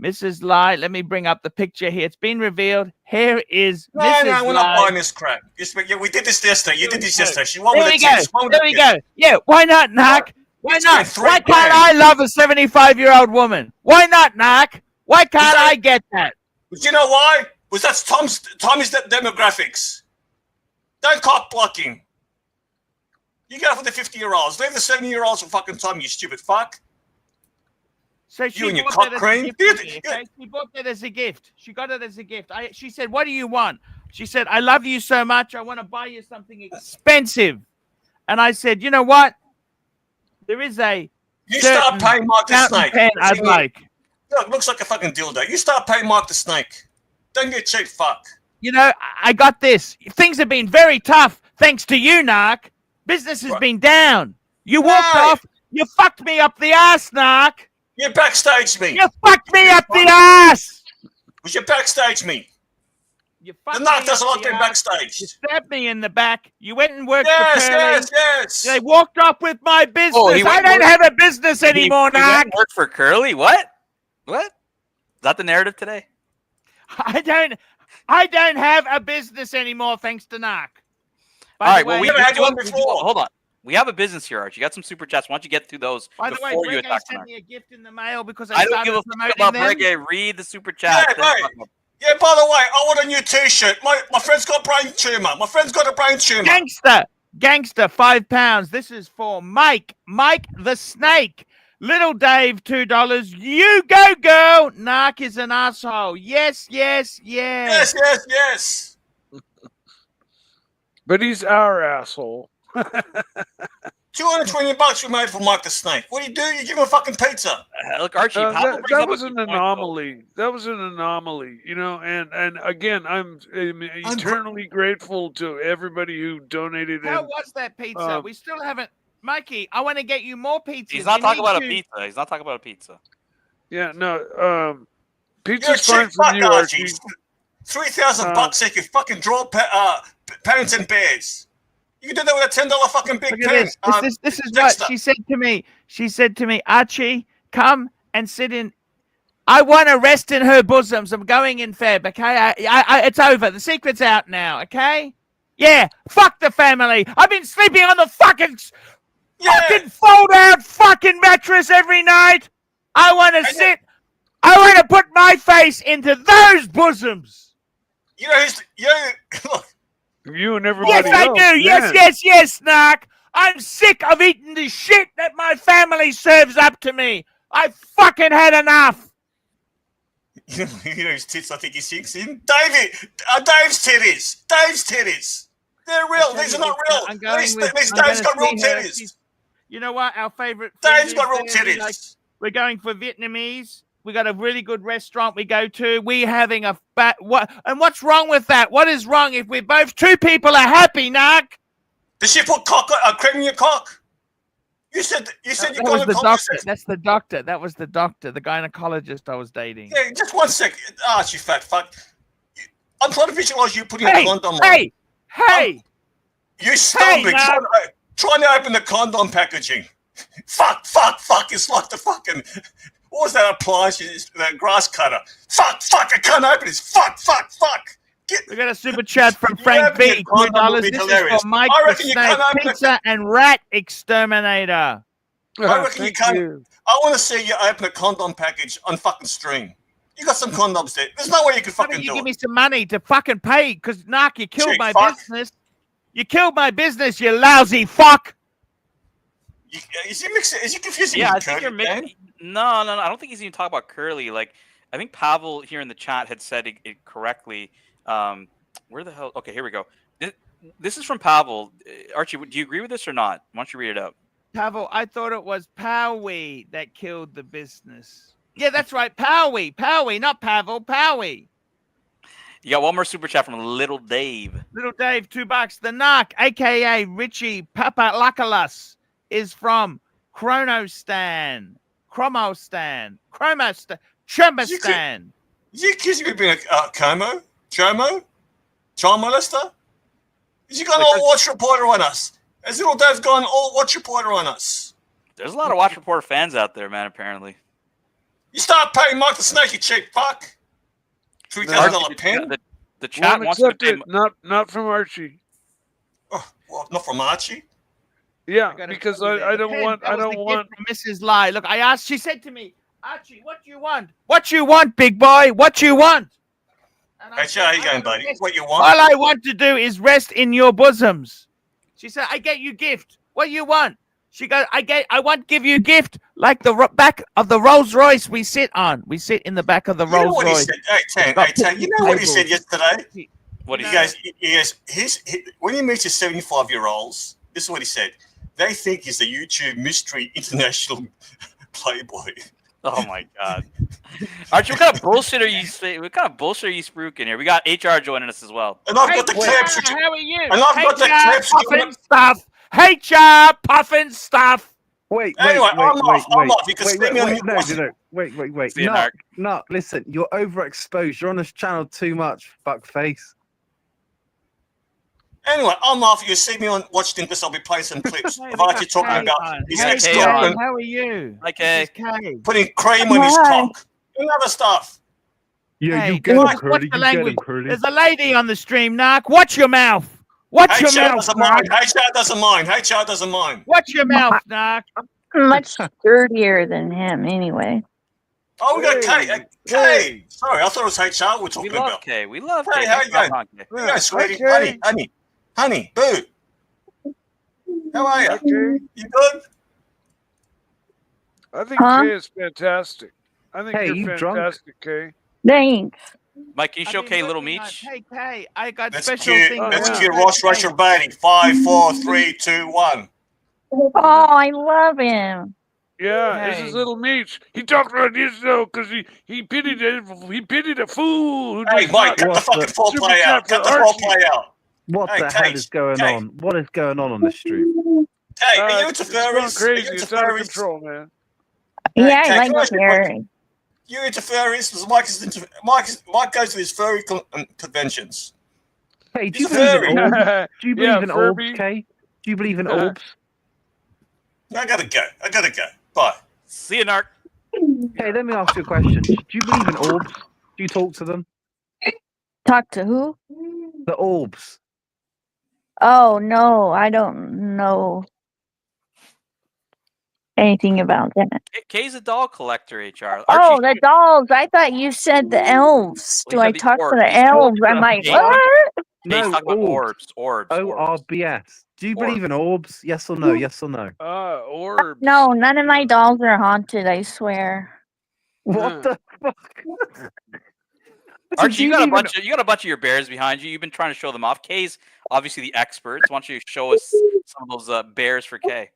Mrs. Lai. Let me bring up the picture here. It's been revealed. Here is Mrs. No, we're not Lai. buying this crap. Yeah, we did this yesterday. You did this yesterday. She won There with we the go. tits. There we go. Yeah, why not, Narc? Why It's not? been 3 Why can't grand. I love a 75-year-old woman? Why not, Narc? Why can't I get that? But you know why? Because that's Tommy's demographics. Don't cock blocking. You get off with the 50-year-olds. Leave the 70-year-olds for fucking Tom, you stupid fuck. So she You and your bought cock that as a cream. gift to me, okay? She bought that as a gift. She got it as a gift. She said, what do you want? She said, I love you so much. I want to buy you something expensive. And I said, you know what? There is a You start paying Mark the fountain Snake. pen I'd like. Look, looks like a fucking dildo. You start paying Mark the Snake. Don't get cheap, fuck. You know, I got this. Things have been very tough thanks to you, Narc. Business has been down. You walked off. You fucked me up the ass, Narc. You backstage me. You fucked me up the ass. Was you backstage me? You The fucked Narc me doesn't up like the being ass. backstage. You stabbed me in the back. You went and worked for Yes, Curly. yes. They walked off with my business. Oh, he I went don't work- have a business anymore, He went Narc. and worked for Curly. What? Is that the narrative today? I don't have a business anymore thanks to Narc. All right. Well, we never had one we- before. Hold on. We have a business here, Archie. You got some super chats. Why don't you get through those By the way, before you Reggae attack sent Narc? me a gift in the mail because I don't started give a fuck promoting about them. Reggae. Read the super chat. Yeah, right. Yeah, by the way, I want a new t-shirt. My friend's got a brain tumor. My friend's got a brain tumor. Gangster, £5. This is for Mike the Snake. Little Dave, $2. You go, girl. Narc is an asshole. Yes. Yes. But he's our asshole. $220 we made for Mike the Snake. What do? You give him a fucking pizza. Look, Archie, That was an anomaly. That was an anomaly, And again, I'm eternally grateful to everybody who donated. How was that pizza? We still haven't. Mikey, I want to get you more pizza. He's not talking about a pizza. He's not talking about a pizza. Yeah, no. You're a Pizza's cheap fine for fuck, you, Archie. Archie. $3,000 if you fucking draw parents and bears. You can do that with a $10 fucking big Look at pen. this is what she said to me. She said to me, Archie, come and sit in. I want to rest in her bosoms. I'm going in Feb, okay? It's over. The secret's out now, okay? Yeah, fuck the family. I've been sleeping on the fucking fold-out fucking mattress every night. I want to sit. I want to put my face into those bosoms. You know, look. You and everybody Yes, else. I do. Yes, Narc. I'm sick of eating the shit that my family serves up to me. I fucking had enough. You know his tits. I think he sinks in. Dave's titties. Dave's titties. They're real. These are not real. I'm going with. Dave's I'm gonna got real see her. titties. You know what? Our favorite. Dave's got real titties. We're going for Vietnamese. We got a really good restaurant we go to. We're having what? And what's wrong with that? What is wrong if we're both two people are happy, Narc? Did she put cream in your cock? You said you That was the doctor. That's the doctor. That was the doctor, the gynecologist I was dating. Yeah, just 1 second. You fat fuck. I'm trying to visualize you putting a condom on. Hey! You stumbling, trying to open the condom packaging. Fuck. It's like the fucking... What was that appliance? That grass cutter. Fuck. I can't open this. Fuck. We got a super chat from Frank B. $2. This is for Mike the Snake Pizza and Rat Exterminator. I reckon you can't. I want to see you open a condom package on fucking stream. You got some condoms there. There's no way you can fucking do it. You give me some money to fucking pay, because Narc, you killed my business. You killed my business, you lousy fuck. Is he confusing? Yeah, I think you're mixing. No. I don't think he's even talking about Curly. Like, I think Pavel here in the chat had said it correctly. Where the hell? Okay, here we go. This is from Pavel. Archie, do you agree with this or not? Why don't you read it out? Pavel, I thought it was Powie that killed the business. Yeah, that's right. Powie, not Pavel. Powie. You got one more super chat from Little Dave. Little Dave, $2. The Narc, aka Richie Papalakalas, is from Chromastan. Is he accusing me of being a child molester? Has he gone all watch reporter on us? Has Little Dave's gone all watch reporter on us? There's a lot of Watch Reporter fans out there, man, apparently. You start paying Mike the Snake, you cheap fuck. $3,000 pen? The chat wants to pay... Not from Archie. Oh, well, not from Archie? Yeah, because I don't want... From Mrs. Lai. Look, I asked, she said to me, Archie, what do you want? What you want, big boy? What you want? Hey, how you going, buddy? What you want? All I want to do is rest in your bosoms. She said, I get you gift. What you want? She goes, I want to give you a gift like the back of the Rolls Royce we sit on. We sit in the back of the Rolls Royce. Hey, Tan, you know what he said yesterday? What he goes, when he meets his 75-year-olds, this is what he said. They think he's a YouTube mystery international playboy. Oh my God, Archie, what kind of bullshit are you saying? What kind of bullshit are you spruiking here? We got HR joining us as well. And I've got the clips. How are you? And I've got the clips. Puffin stuff. HR puffin stuff. Anyway, I'm off. You can stick me on mute. Wait. No, listen, you're overexposed. You're on this channel too much, fuckface. Anyway, I'm off. You see me on Watch Thing because I'll be playing some clips of Archie talking about his ex-girlfriend. How are you? Okay. Putting cream on his cock and other stuff. Yeah, you get him, Curly. The language. There's a lady on the stream, Narc. Watch your mouth. Watch your mouth, Narc. HR doesn't mind. Watch your mouth, Narc. I'm much dirtier than him, anyway. Oh, we got Kay. Kay. Sorry, I thought it was HR we're talking about. Kay. We love Kay. Kay. How you going? Yeah, sweetie. Honey, boo. How are you? Okay. You good? I think Kay is fantastic. I think you're fantastic, Kay. Thanks. Mike, can you show Kay Little Meech? Hey, Kay, I got Let's special things. Let's cue Ross Rusher Bailey. 5, 4, 3, 2, 1. Oh, I love him. Yeah, this is Little Meech. He talked like this though, because he pitied a fool. Hey, Mike, cut the fucking foreplay out. Cut the foreplay out. What the hell is going on? What is going on the stream? Hey, are you interference? Crazy. It's out of control, man. Yeah, I like furry. You interference because Mike goes to his furry conventions. Hey, do you believe in orbs? Do you believe in orbs, Kay? Do you believe in orbs? I gotta go. Bye. See you, Narc. Hey, let me ask you a question. Do you believe in orbs? Do you talk to them? Talk to who? The orbs. Oh, no, I don't know anything about that. Kay's a doll collector, HR. Oh, the dolls. I thought you said the elves. Do I talk to the elves? I'm like, what? No, talking about orbs. ORBS. Do you believe in orbs? Yes or no? Yes or no? Orbs. No, none of my dolls are haunted, I swear. What the fuck? Archie, you got a bunch of your bears behind you. You've been trying to show them off. Kay's obviously the expert. So why don't you show us some of those bears for Kay?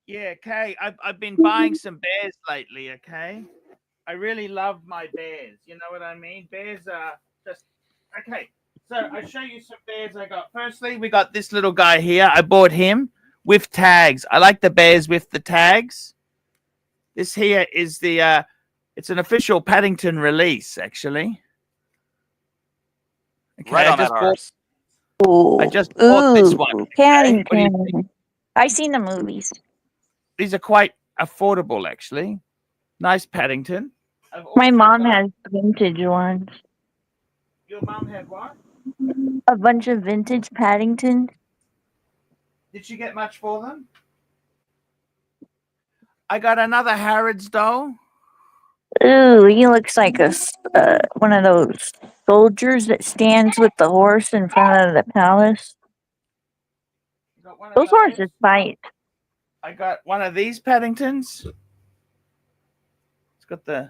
Yeah, Kay. I've been buying some bears lately. Okay, I really love my bears. You know what I mean? Bears are just okay. So I'll show you some bears I got. Firstly, we got this little guy here. I bought him with tags. I like the bears with the tags. This here is the it's an official Paddington release, actually. Okay, right on that arse. I just bought this one. Paddington. I've seen the movies. These are quite affordable, actually. Nice Paddington. My mom has vintage ones. Your mom had what? A bunch of vintage Paddington. Did she get much for them? I got another Harrods doll. Ooh, he looks like a one of those soldiers that stands with the horse in front of the palace. Those horses fight. I got one of these Paddingtons. It's got this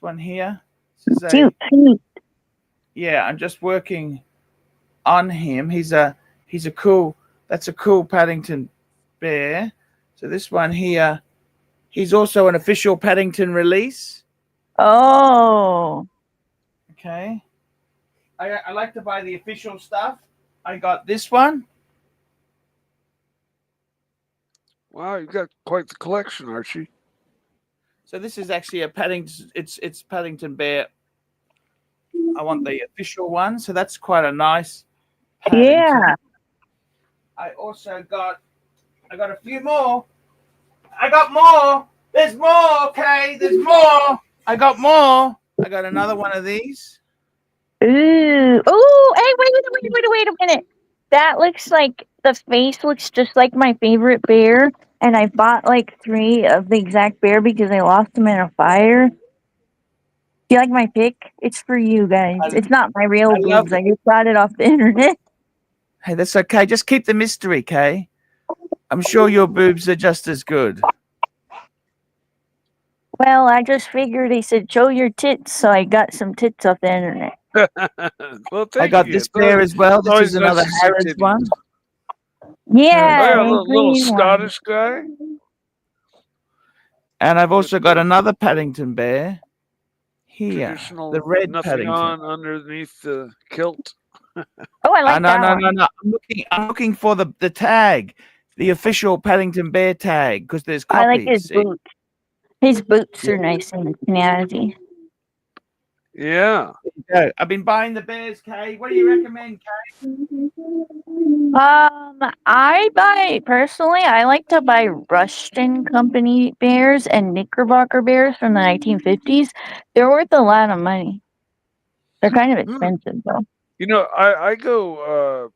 one here. This is cute. Yeah, I'm just working on him. He's a cool. That's a cool Paddington bear. So this one here, he's also an official Paddington release. Oh. Okay. I like to buy the official stuff. I got this one. Wow, you got quite the collection, Archie. So this is actually a Paddington. It's Paddington bear. I want the official one. So that's quite a nice Paddington. Yeah. I also got a few more. I got more. There's more, okay? There's more. I got more. I got another one of these. Ooh. Ooh, hey, wait a minute. That looks like the face looks just like my favorite bear, and I bought like 3 of the exact bear because I lost them in a fire. Do you like my pic? It's for you guys. It's not my real boobs. I just got it off the internet. Hey, that's okay. Just keep the mystery, Kay. I'm sure your boobs are just as good. Well, I just figured they said show your tits, so I got some tits off the internet. Well, I got this bear as well. This is another Harrods one. Yeah, a little Scottish guy. And I've also got another Paddington bear here. Traditional, The red nothing Paddington. on underneath the kilt. Oh, I like that one. No. I'm looking for the tag, the official Paddington bear tag, because there's copies. I like his boots. His boots are nice and snazzy. Yeah. I've been buying the bears, Kay. What do you recommend, Kay? I like to buy Rushton Company bears and Knickerbocker bears from the 1950s. They're worth a lot of money. They're kind of expensive, though. You know, I go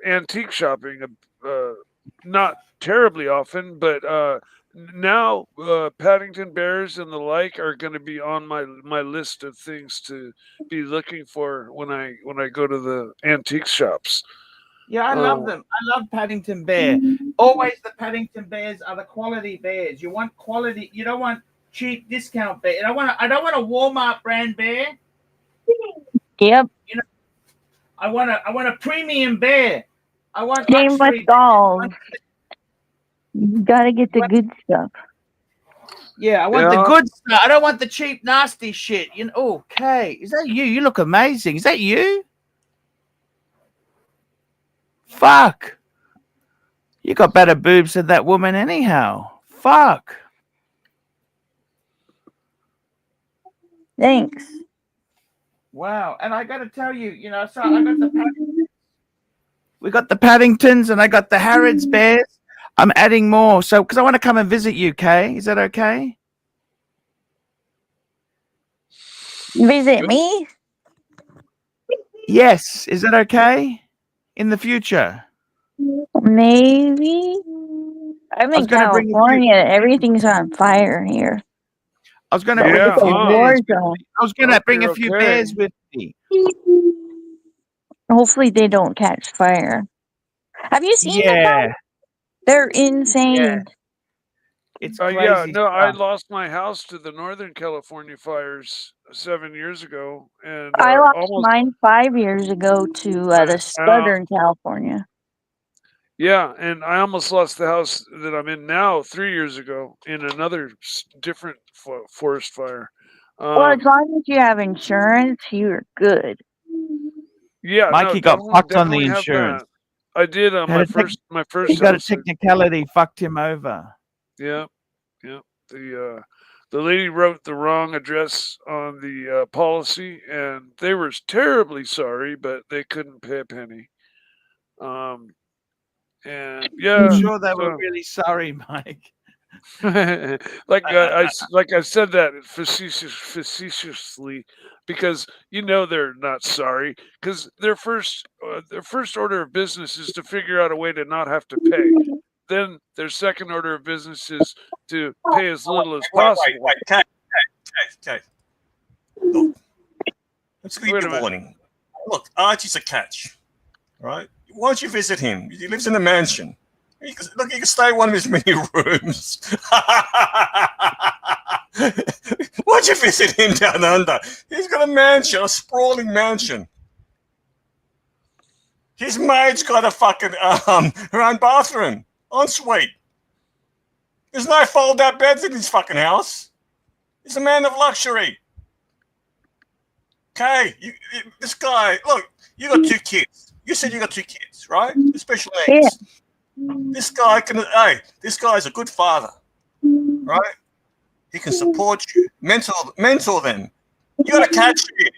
antique shopping, not terribly often, but now Paddington bears and the like are going to be on my list of things to be looking for when I go to the antique shops. Yeah, I love them. I love Paddington bear. Always the Paddington bears are the quality bears. You want quality. You don't want cheap discount bear. I don't want a Walmart brand bear. Yep. You know, I want a premium bear. I want Same with dolls. You gotta get the good stuff. Yeah, I want the good stuff. I don't want the cheap, nasty shit. You know, okay. Is that you? You look amazing. Is that you? Fuck. You got better boobs than that woman anyhow. Fuck. Thanks. Wow. And I got to tell you, so I got the Paddingtons. We got the Paddingtons and I got the Harrods bears. I'm adding more. So, because I want to come and visit you, Kay. Is that okay? Visit me? Yes. Is that okay? In the future? Maybe. I'm in California. Everything's on fire here. I was going to bring a few bears with me. Hopefully they don't catch fire. Have you seen them? They're insane. It's Yeah, crazy no, I stuff. lost my house to the Northern California fires 7 years ago, and I lost almost. mine 5 years ago to the Southern California. Yeah, and I almost lost the house that I'm in now 3 years ago in another different forest fire. Well, as long as you have insurance, you're good. Yeah, Mikey no, got fucked on the definitely have insurance. that. I did on my first He got a house. technicality, fucked him over. Yeah. The lady wrote the wrong address on the policy, and they were terribly sorry, but they couldn't pay a penny. And yeah, I'm sure they were really sorry, Mike. like I said that facetiously, because they're not sorry, because their first order of business is to figure out a way to not have to pay. Then their second order of business is to pay as little as possible. Wait, okay. Look, let's give you a warning. Look, Archie's a catch, right? Why don't you visit him? He lives in a mansion. You can stay in one of his many rooms. Why don't you visit him down under? He's got a mansion, a sprawling mansion. His maid's got a fucking her own bathroom, ensuite. There's no fold-out beds in his fucking house. He's a man of luxury. Okay, this guy, look, you got 2 kids. You said you got 2 kids, right? With special needs. Yeah. This guy's a good father, right? He can support you, mentor them. You got to catch it.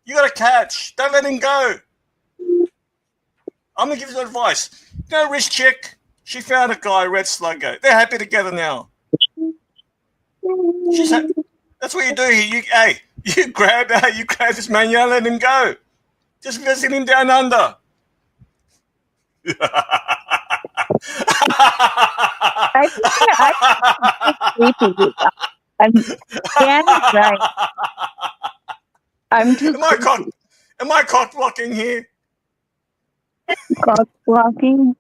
You got to catch. Don't let him go. I'm gonna give you advice. Rich chick. She found a guy, Red Sluggo. They're happy together now. That's what you do here. You grab this man. You don't let him go. Just visit him down under. Am I cock blocking here? Cock blocking?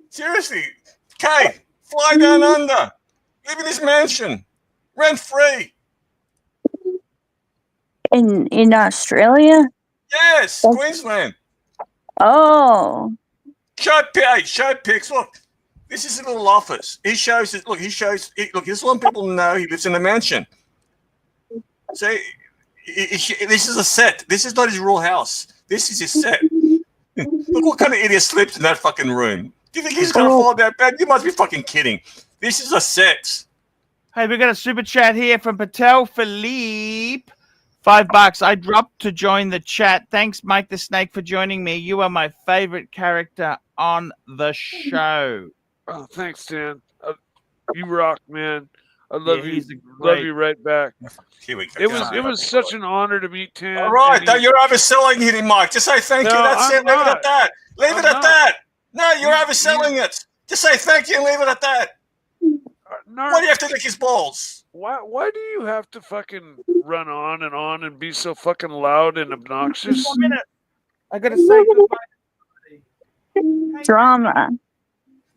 Seriously, Kay, fly down under. Live in this mansion, rent free. In Australia? Yes, Queensland. Oh. Show pics. Look, this is a little office. He shows it. Look, he just want people to know he lives in a mansion. See, this is a set. This is not his real house. This is his set. Look what kind of idiot sleeps in that fucking room. Do you think he's gonna fall that bad? You must be fucking kidding. This is a set. Hey, we got a super chat here from Patel Philippe. $5. I dropped to join the chat. Thanks, Mike the Snake, for joining me. You are my favorite character on the show. Oh, thanks, Dan. You rock, man. I love you. Love you right back. Here we go. It was such an honor to meet Tan. All right, you're overselling it, Mike. Just say thank you. That's it. Leave it at that. Leave it at that. No, you're overselling it. Just say thank you and leave it at that. Why do you have to lick his balls? Why do you have to fucking run on and be so fucking loud and obnoxious? 1 minute. I gotta say goodbye. Drama.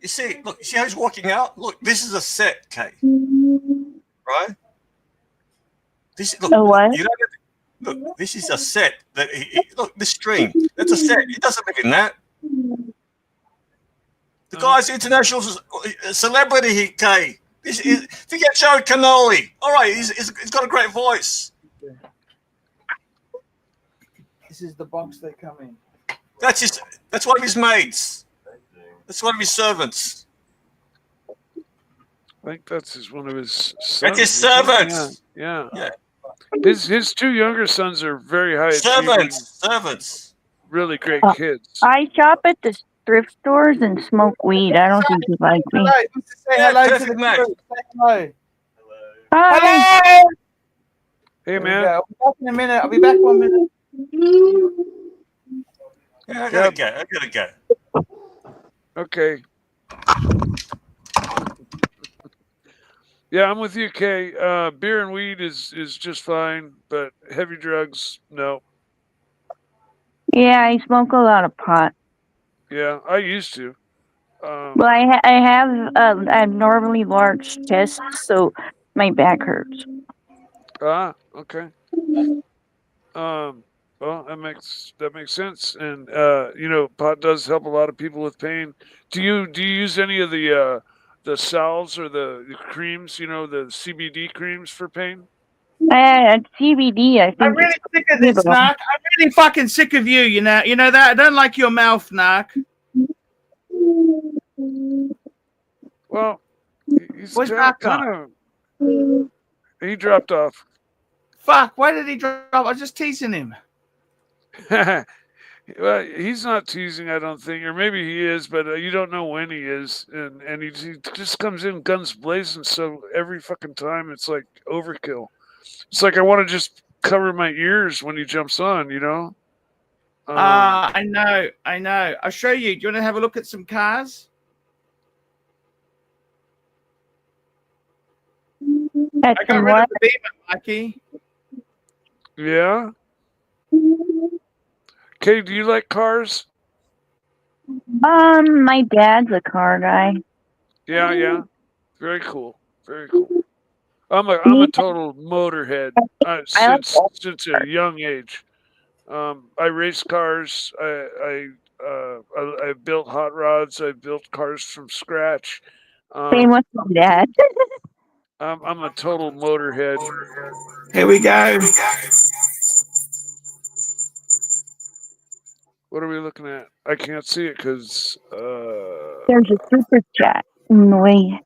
You see how he's walking out? Look, this is a set, Kay. Right? What? You don't look, this is a set. Look, this stream. That's a set. He doesn't live in that. The guy's international celebrity, Kay. Forget Joe Cannoli. All right, he's got a great voice. This is the box they come in. That's one of his maids. That's one of his servants. I think that's one of his sons. That's his servants. Yeah. His 2 younger sons are very high servants. Really great kids. I shop at the thrift stores and smoke weed. I don't think you like me. Say hello to the crew. Say hello. Hi. Hey, man. I'll be back in a minute. I'll be back 1 minute. Yeah, I gotta go. Okay. Yeah, I'm with you, Kay. Beer and weed is just fine, but heavy drugs, no. Yeah, I smoke a lot of pot. Yeah, I used to. Well, I have abnormally large chest, so my back hurts. Okay. Well, that makes sense, and pot does help a lot of people with pain. Do you use any of the salves or the creams? The CBD creams for pain? CBD, I I'm think really it's sick of this, Narc. I'm really fucking sick of you. You know that. I don't like your mouth, Narc. Well, he's Where's kind Narc? of. He dropped off. Fuck! Why did he drop? I was just teasing him. Well, he's not teasing, I don't think, or maybe he is, but you don't know when he is, and he just comes in guns blazing. So every fucking time, it's like overkill. It's like I want to just cover my ears when he jumps on. I know. I'll show you. Do you want to have a look at some cars? I got rid of the Beamer, Mikey. Yeah. Okay, do you like cars? My dad's a car guy. Yeah. Very cool. Very cool. I'm a total motorhead since a young age. I race cars. I built hot rods. I built cars from scratch. Same with my dad. I'm a total motorhead. Here we go. What are we looking at? I can't see it because. There's a super chat in the way.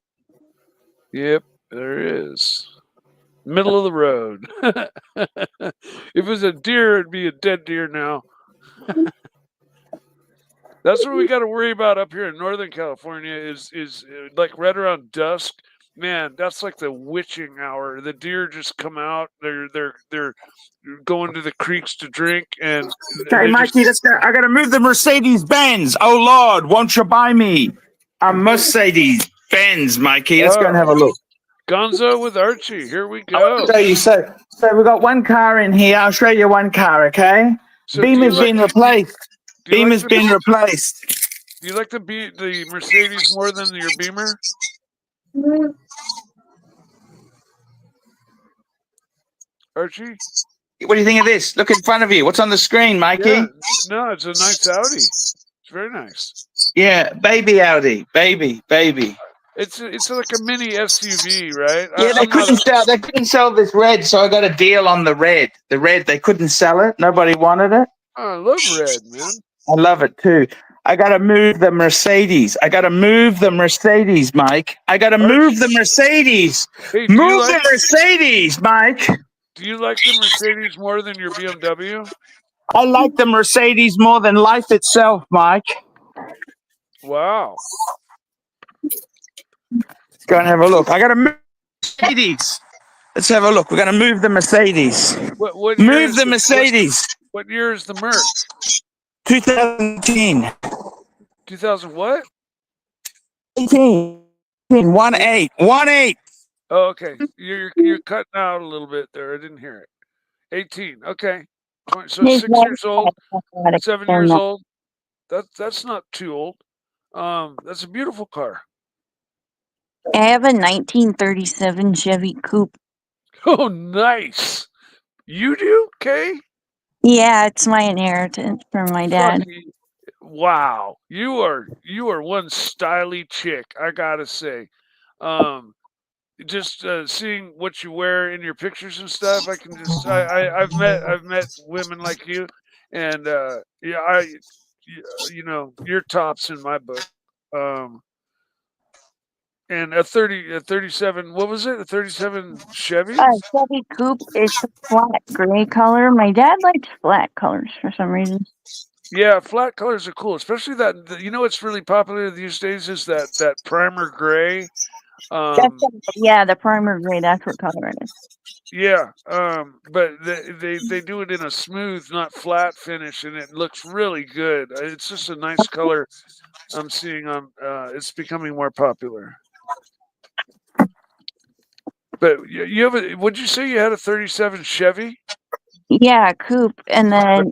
Yep, there is. Middle of the road. If it was a deer, it'd be a dead deer now. That's what we got to worry about up here in Northern California is like right around dusk. Man, that's like the witching hour. The deer just come out. They're going to the creeks to drink, and Okay, Mikey, let's go. I gotta move the Mercedes Benz. Oh Lord, won't you buy me a Mercedes Benz, Mikey? Let's go and have a look. Gonzo with Archie. Here we go. I'll show you. So we've got one car in here. I'll show you one car, okay? So Beamer's been replaced. Beamer's been replaced. Do you like the Mercedes more than your Beamer? Archie? What do you think of this? Look in front of you. What's on the screen, Mikey? Yeah. No, it's a nice Audi. It's very nice. Yeah, baby Audi. Baby. It's like a mini SUV, right? Yeah, they couldn't sell this red, so I got a deal on the red. The red, they couldn't sell it. Nobody wanted it. Oh, I love red, man. I love it too. I gotta move the Mercedes. Mike. I gotta move the Mercedes. Hey, move the Mercedes, Mike. Do you like the Mercedes more than your BMW? I like the Mercedes more than life itself, Mike. Wow. Let's go and have a look. I gotta move the Mercedes. Let's have a look. We're gonna move the Mercedes. Move the Mercedes. What year is the Merc? 2018. 2000 what? 18. 18. Oh, okay. You're cutting out a little bit there. I didn't hear it. 18. Okay. So 6 years old, 7 years old. That's not too old. That's a beautiful car. I have a 1937 Chevy Coupe. Oh, nice. You do, Kay? Yeah, it's my inheritance from my dad. Wow, you are one styly chick, I gotta say. Just seeing what you wear in your pictures and stuff, I can just I've met women like you, and you're tops in my book. And a 37, what was it? A 37 Chevy? Chevy Coupe is a flat gray color. My dad likes flat colors for some reason. Yeah, flat colors are cool, especially that. What's really popular these days is that primer gray. The primer gray. That's what color it is. Yeah, but they do it in a smooth, not flat finish, and it looks really good. It's just a nice color. I'm seeing on. It's becoming more popular. But you have a. Would you say you had a 37 Chevy? Yeah, coupe, and then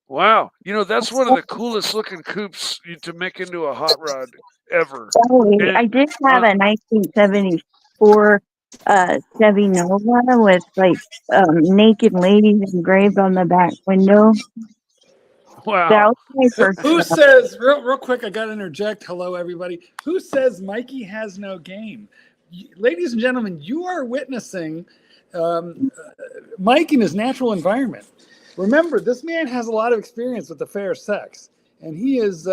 Wow. You know, that's one of the coolest looking coupes to make into a hot rod ever. Sorry, And I did have a 1974 Chevy Nova with like naked ladies engraved on the back window. That wow. was my first Who car. says, real quick, I got to interject. Hello, everybody. Who says Mikey has no game? Ladies and gentlemen, you are witnessing Mike in his natural environment. Remember, this man has a lot of experience with the fair sex, and he is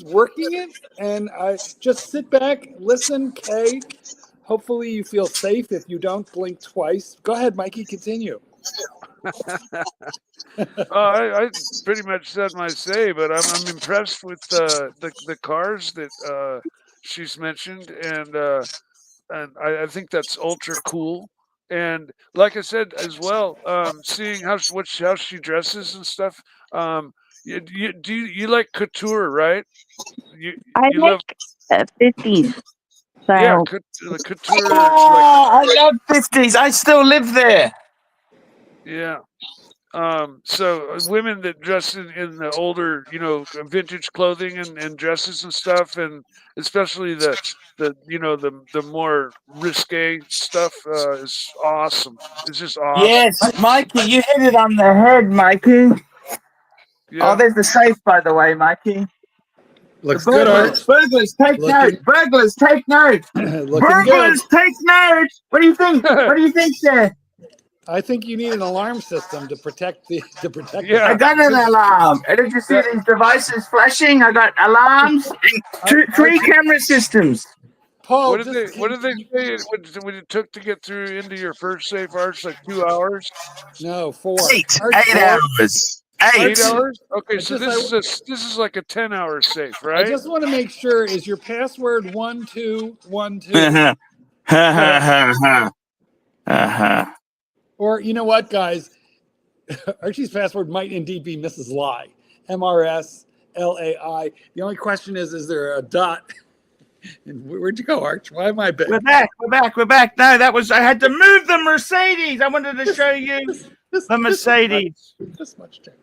working it. And I just sit back, listen, Kay. Hopefully, you feel safe. If you don't, blink twice. Go ahead, Mikey. Continue. I pretty much said my say, but I'm impressed with the cars that she's mentioned, and I think that's ultra cool. And like I said as well, seeing how she dresses and stuff. You like couture, right? I You love like 50s yeah, style. the couture. Like I love 50s. I still live there. yeah. So women that dress in the older, vintage clothing and dresses and stuff, and especially the more risque stuff is awesome. It's just awesome. Yes, Mikey, you hit it on the head, Mikey. Yeah. Oh, there's the safe, by the way, Mikey. Looks The good, burglars, Art. burglars, take note. Burglars, take note. Looking Burglars, take note. What do you think? What do you think, sir? I think you need an alarm system to protect the Yeah. I got an alarm. And did you see these devices flashing? I got alarms. Three camera systems. Paul, What did they say when it took to get through into your first safe, Arch? Like 2 hours? No, 4. 8 hours. 8 hours? Okay, I so just- this is like a 10-hour safe, right? I just want to make sure, is your password 1212? Or you know what, guys? Archie's password might indeed be Mrs. Lai. MRSLAI. The only question is there a dot? And where'd you go, Arch? Why am I back? We're back. No, I had to move the Mercedes. I wanted to show you the Mercedes. This much check.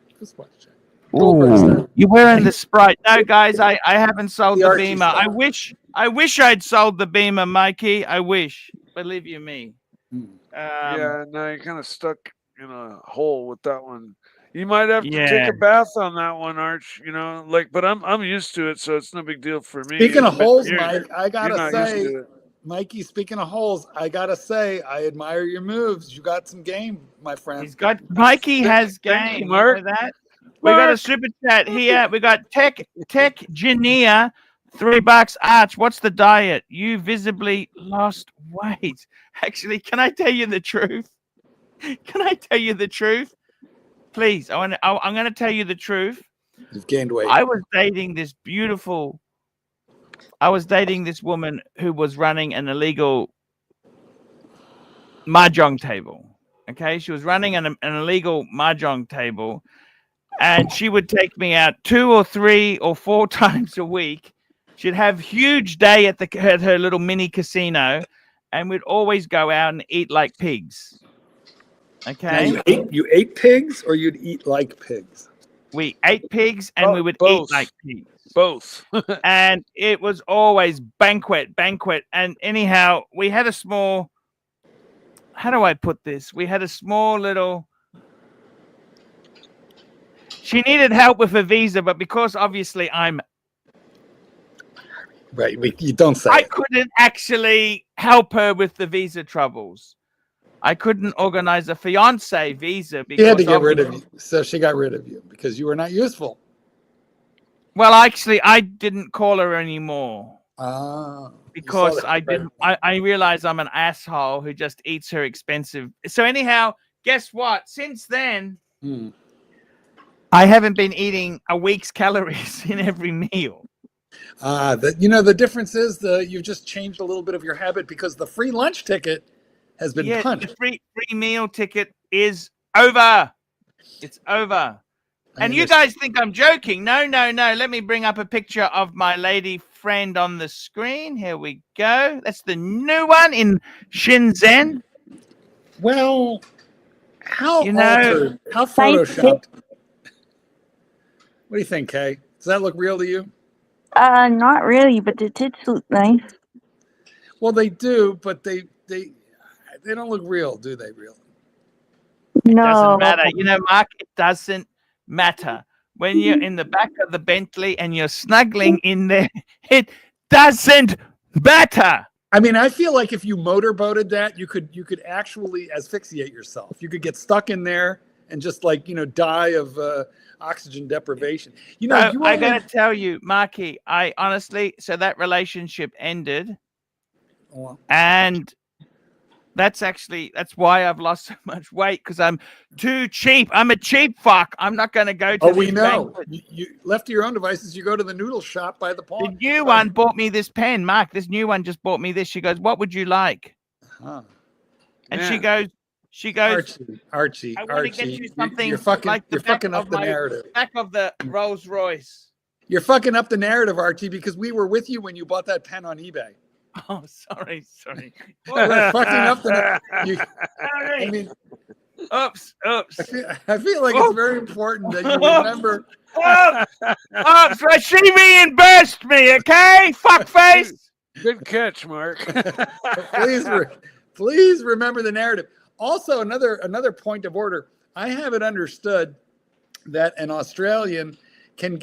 Ooh, you're wearing the Sprite. No, guys, I haven't sold the Archie Beamer. style. I wish I'd sold the Beamer, Mikey. I wish. Believe you me. Yeah, no, you're kind of stuck in a hole with that one. You might have to take Yeah. a bath on that one, Arch. But I'm used to it, so it's no big deal for me. Speaking of But holes, you're- Mike, I you're gotta not used say, to it. Mikey, speaking of holes, I gotta say, I admire your moves. You got some game, my friend. Mikey has Thank you, game. Mark. You know that? We got a super chat here. We got Tech Genia, $3. Arch, what's the diet? You visibly lost weight. Actually, can I tell you the truth? Can I tell you the truth? Please, I'm going to tell you the truth. You've gained weight. I was dating this woman who was running an illegal mahjong table. Okay, she was running an illegal mahjong table, and she would take me out 2 or 3 or 4 times a week. She'd have huge day at her little mini casino, and we'd always go out and eat like pigs. Okay. Now, you ate pigs, or you'd eat like pigs? We ate pigs, and we would both. eat like pigs. Both. And it was always banquet. And anyhow, we had a small. How do I put this? We had a small little. She needed help with a visa, but because obviously I'm. Right, you don't say. I couldn't actually help her with the visa troubles. I couldn't organize a fiance visa because She had to get rid of you. So she got rid of you because you were not useful. Well, actually, I didn't call her anymore. Ah. Because I didn't. I realized I'm an asshole who just eats her expensive. So anyhow, guess what? Since then, I haven't been eating a week's calories in every meal. The difference is you've just changed a little bit of your habit because the free lunch ticket has been punched. The free meal ticket is over. It's over. And you guys think I'm joking. No. Let me bring up a picture of my lady friend on the screen. Here we go. That's the new one in Shenzhen. Well, how you know, altered, how photoshopped? What do you think, Kay? Does that look real to you? Not really, but the tits look nice. Well, they do, but they don't look real, do they? Really? It No. doesn't matter. You know, Mark, it doesn't matter. When you're in the back of the Bentley and you're snuggling in there, it doesn't matter. I mean, I feel like if you motorboated that, you could actually asphyxiate yourself. You could get stuck in there and just like, die of oxygen deprivation. I gotta tell you, Marky, I honestly, so that relationship ended, and that's why I've lost so much weight, because I'm too cheap. I'm a cheap fuck. I'm not going to go to. Oh, we know. You left to your own devices. You go to the noodle shop by the pond. The new one bought me this pen, Mark. This new one just bought me this. She goes, "What would you like?" And she goes, Archie, I want to get you something you're fucking, like the you're fucking up the narrative. Back of the Rolls Royce. You're fucking up the narrative, Archie, because we were with you when you bought that pen on eBay. Oh, sorry. We're fucking up the. I mean, oops. I feel like it's very important that you remember. So she reimbursed me, okay? Fuckface. Good catch, Mark. Please remember the narrative. Also, another point of order. I have it understood that an Australian can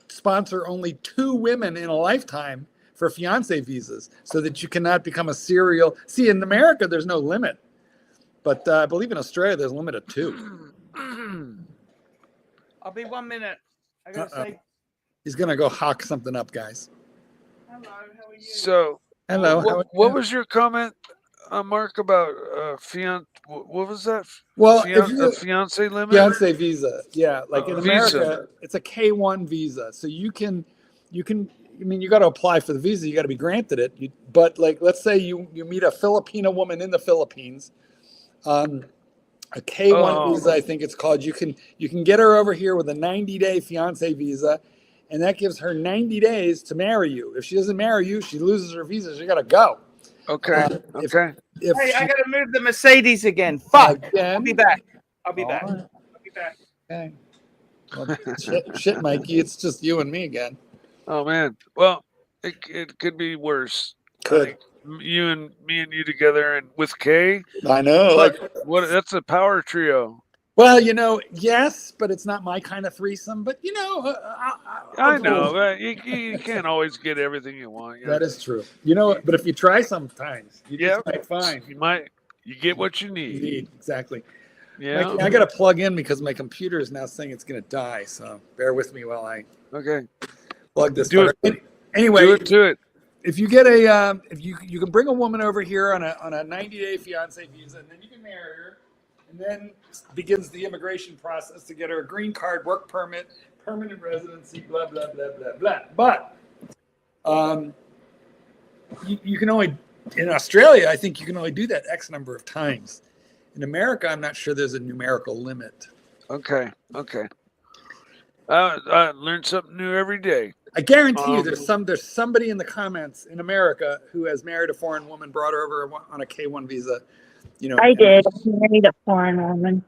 sponsor only 2 women in a lifetime for fiancé visas, so that you cannot become a serial. See, in America, there's no limit, but I believe in Australia, there's a limit of 2. I'll be 1 minute. I gotta say. He's gonna go hawk something up, guys. Hello, how are you? So, hello. What was your comment, Mark, about what was that? Well, fiancé limit. Fiancé visa, yeah. Like in America, it's a K1 visa, so you can. I mean, you got to apply for the visa. You got to be granted it. But like, let's say you meet a Filipino woman in the Philippines, a K1 visa, I think it's called. You can get her over here with a 90-day fiance visa, and that gives her 90 days to marry you. If she doesn't marry you, she loses her visa. She got to go. Okay. Hey, I got to move the Mercedes again. Fuck. I'll be back. Okay. Well, shit, Mikey. It's just you and me again. Oh man. Well, it could be worse. Could. Me and you together and with Kay. I know. Like what? That's a power trio. Well, yes, but it's not my kind of threesome. But I know. But you can't always get everything you want. That is true. But if you try sometimes, you just might find you get what you need. Exactly. Yeah. Mikey, I got to plug in because my computer is now saying it's going to die. So bear with me while I plug this. Anyway, do it. If you get if you can bring a woman over here on a 90-day fiance visa, and then you can marry her, and then begins the immigration process to get her a green card, work permit, permanent residency, blah blah blah blah blah. But you can only in Australia, I think you can only do that X number of times. In America, I'm not sure there's a numerical limit. Okay. I learn something new every day. I guarantee you there's somebody in the comments in America who has married a foreign woman, brought her over on a K1 visa. I did. I married a foreign woman.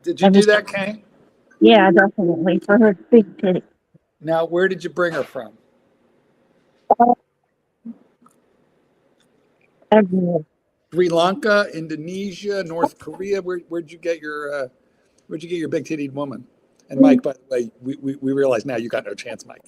Did you do that, Kay? Yeah, definitely. For her big titty. Now, where did you bring her from? Everywhere. Sri Lanka, Indonesia, North Korea. Where'd you get your big tittied woman? And Mike, by the way, we realize now you got no chance, Mike.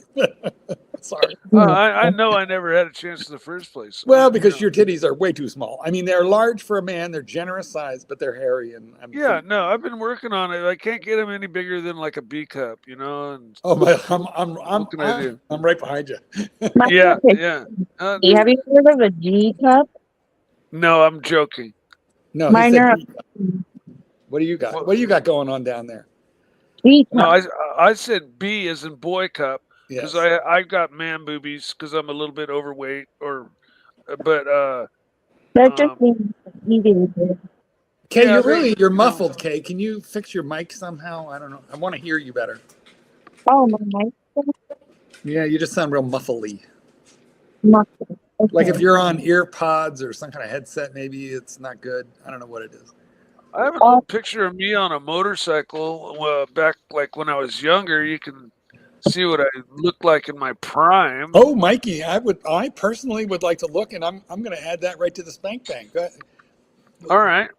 Sorry. I know I never had a chance in the first place. Well, because your titties are way too small. I mean, they're large for a man. They're generous size, but they're hairy. And I've been working on it. I can't get them any bigger than like a B cup, And I'm right behind you. Yeah. Have you heard of a G cup? No, I'm joking. No, mine are. What do you got? What do you got going on down there? No, I said B as in boy cup because I've got man boobies because I'm a little bit overweight that just means eating. Kay, you're muffled, Kay. Can you fix your mic somehow? I don't know. I want to hear you better. Oh, my mic. Yeah, you just sound real muffly. Muffled. Okay. Like if you're on ear pods or some kind of headset, maybe it's not good. I don't know what it is. I have a little picture of me on a motorcycle back like when I was younger. You can see what I looked like in my prime. Oh, Mikey, I personally would like to look, and I'm going to add that right to the spank bank. All right.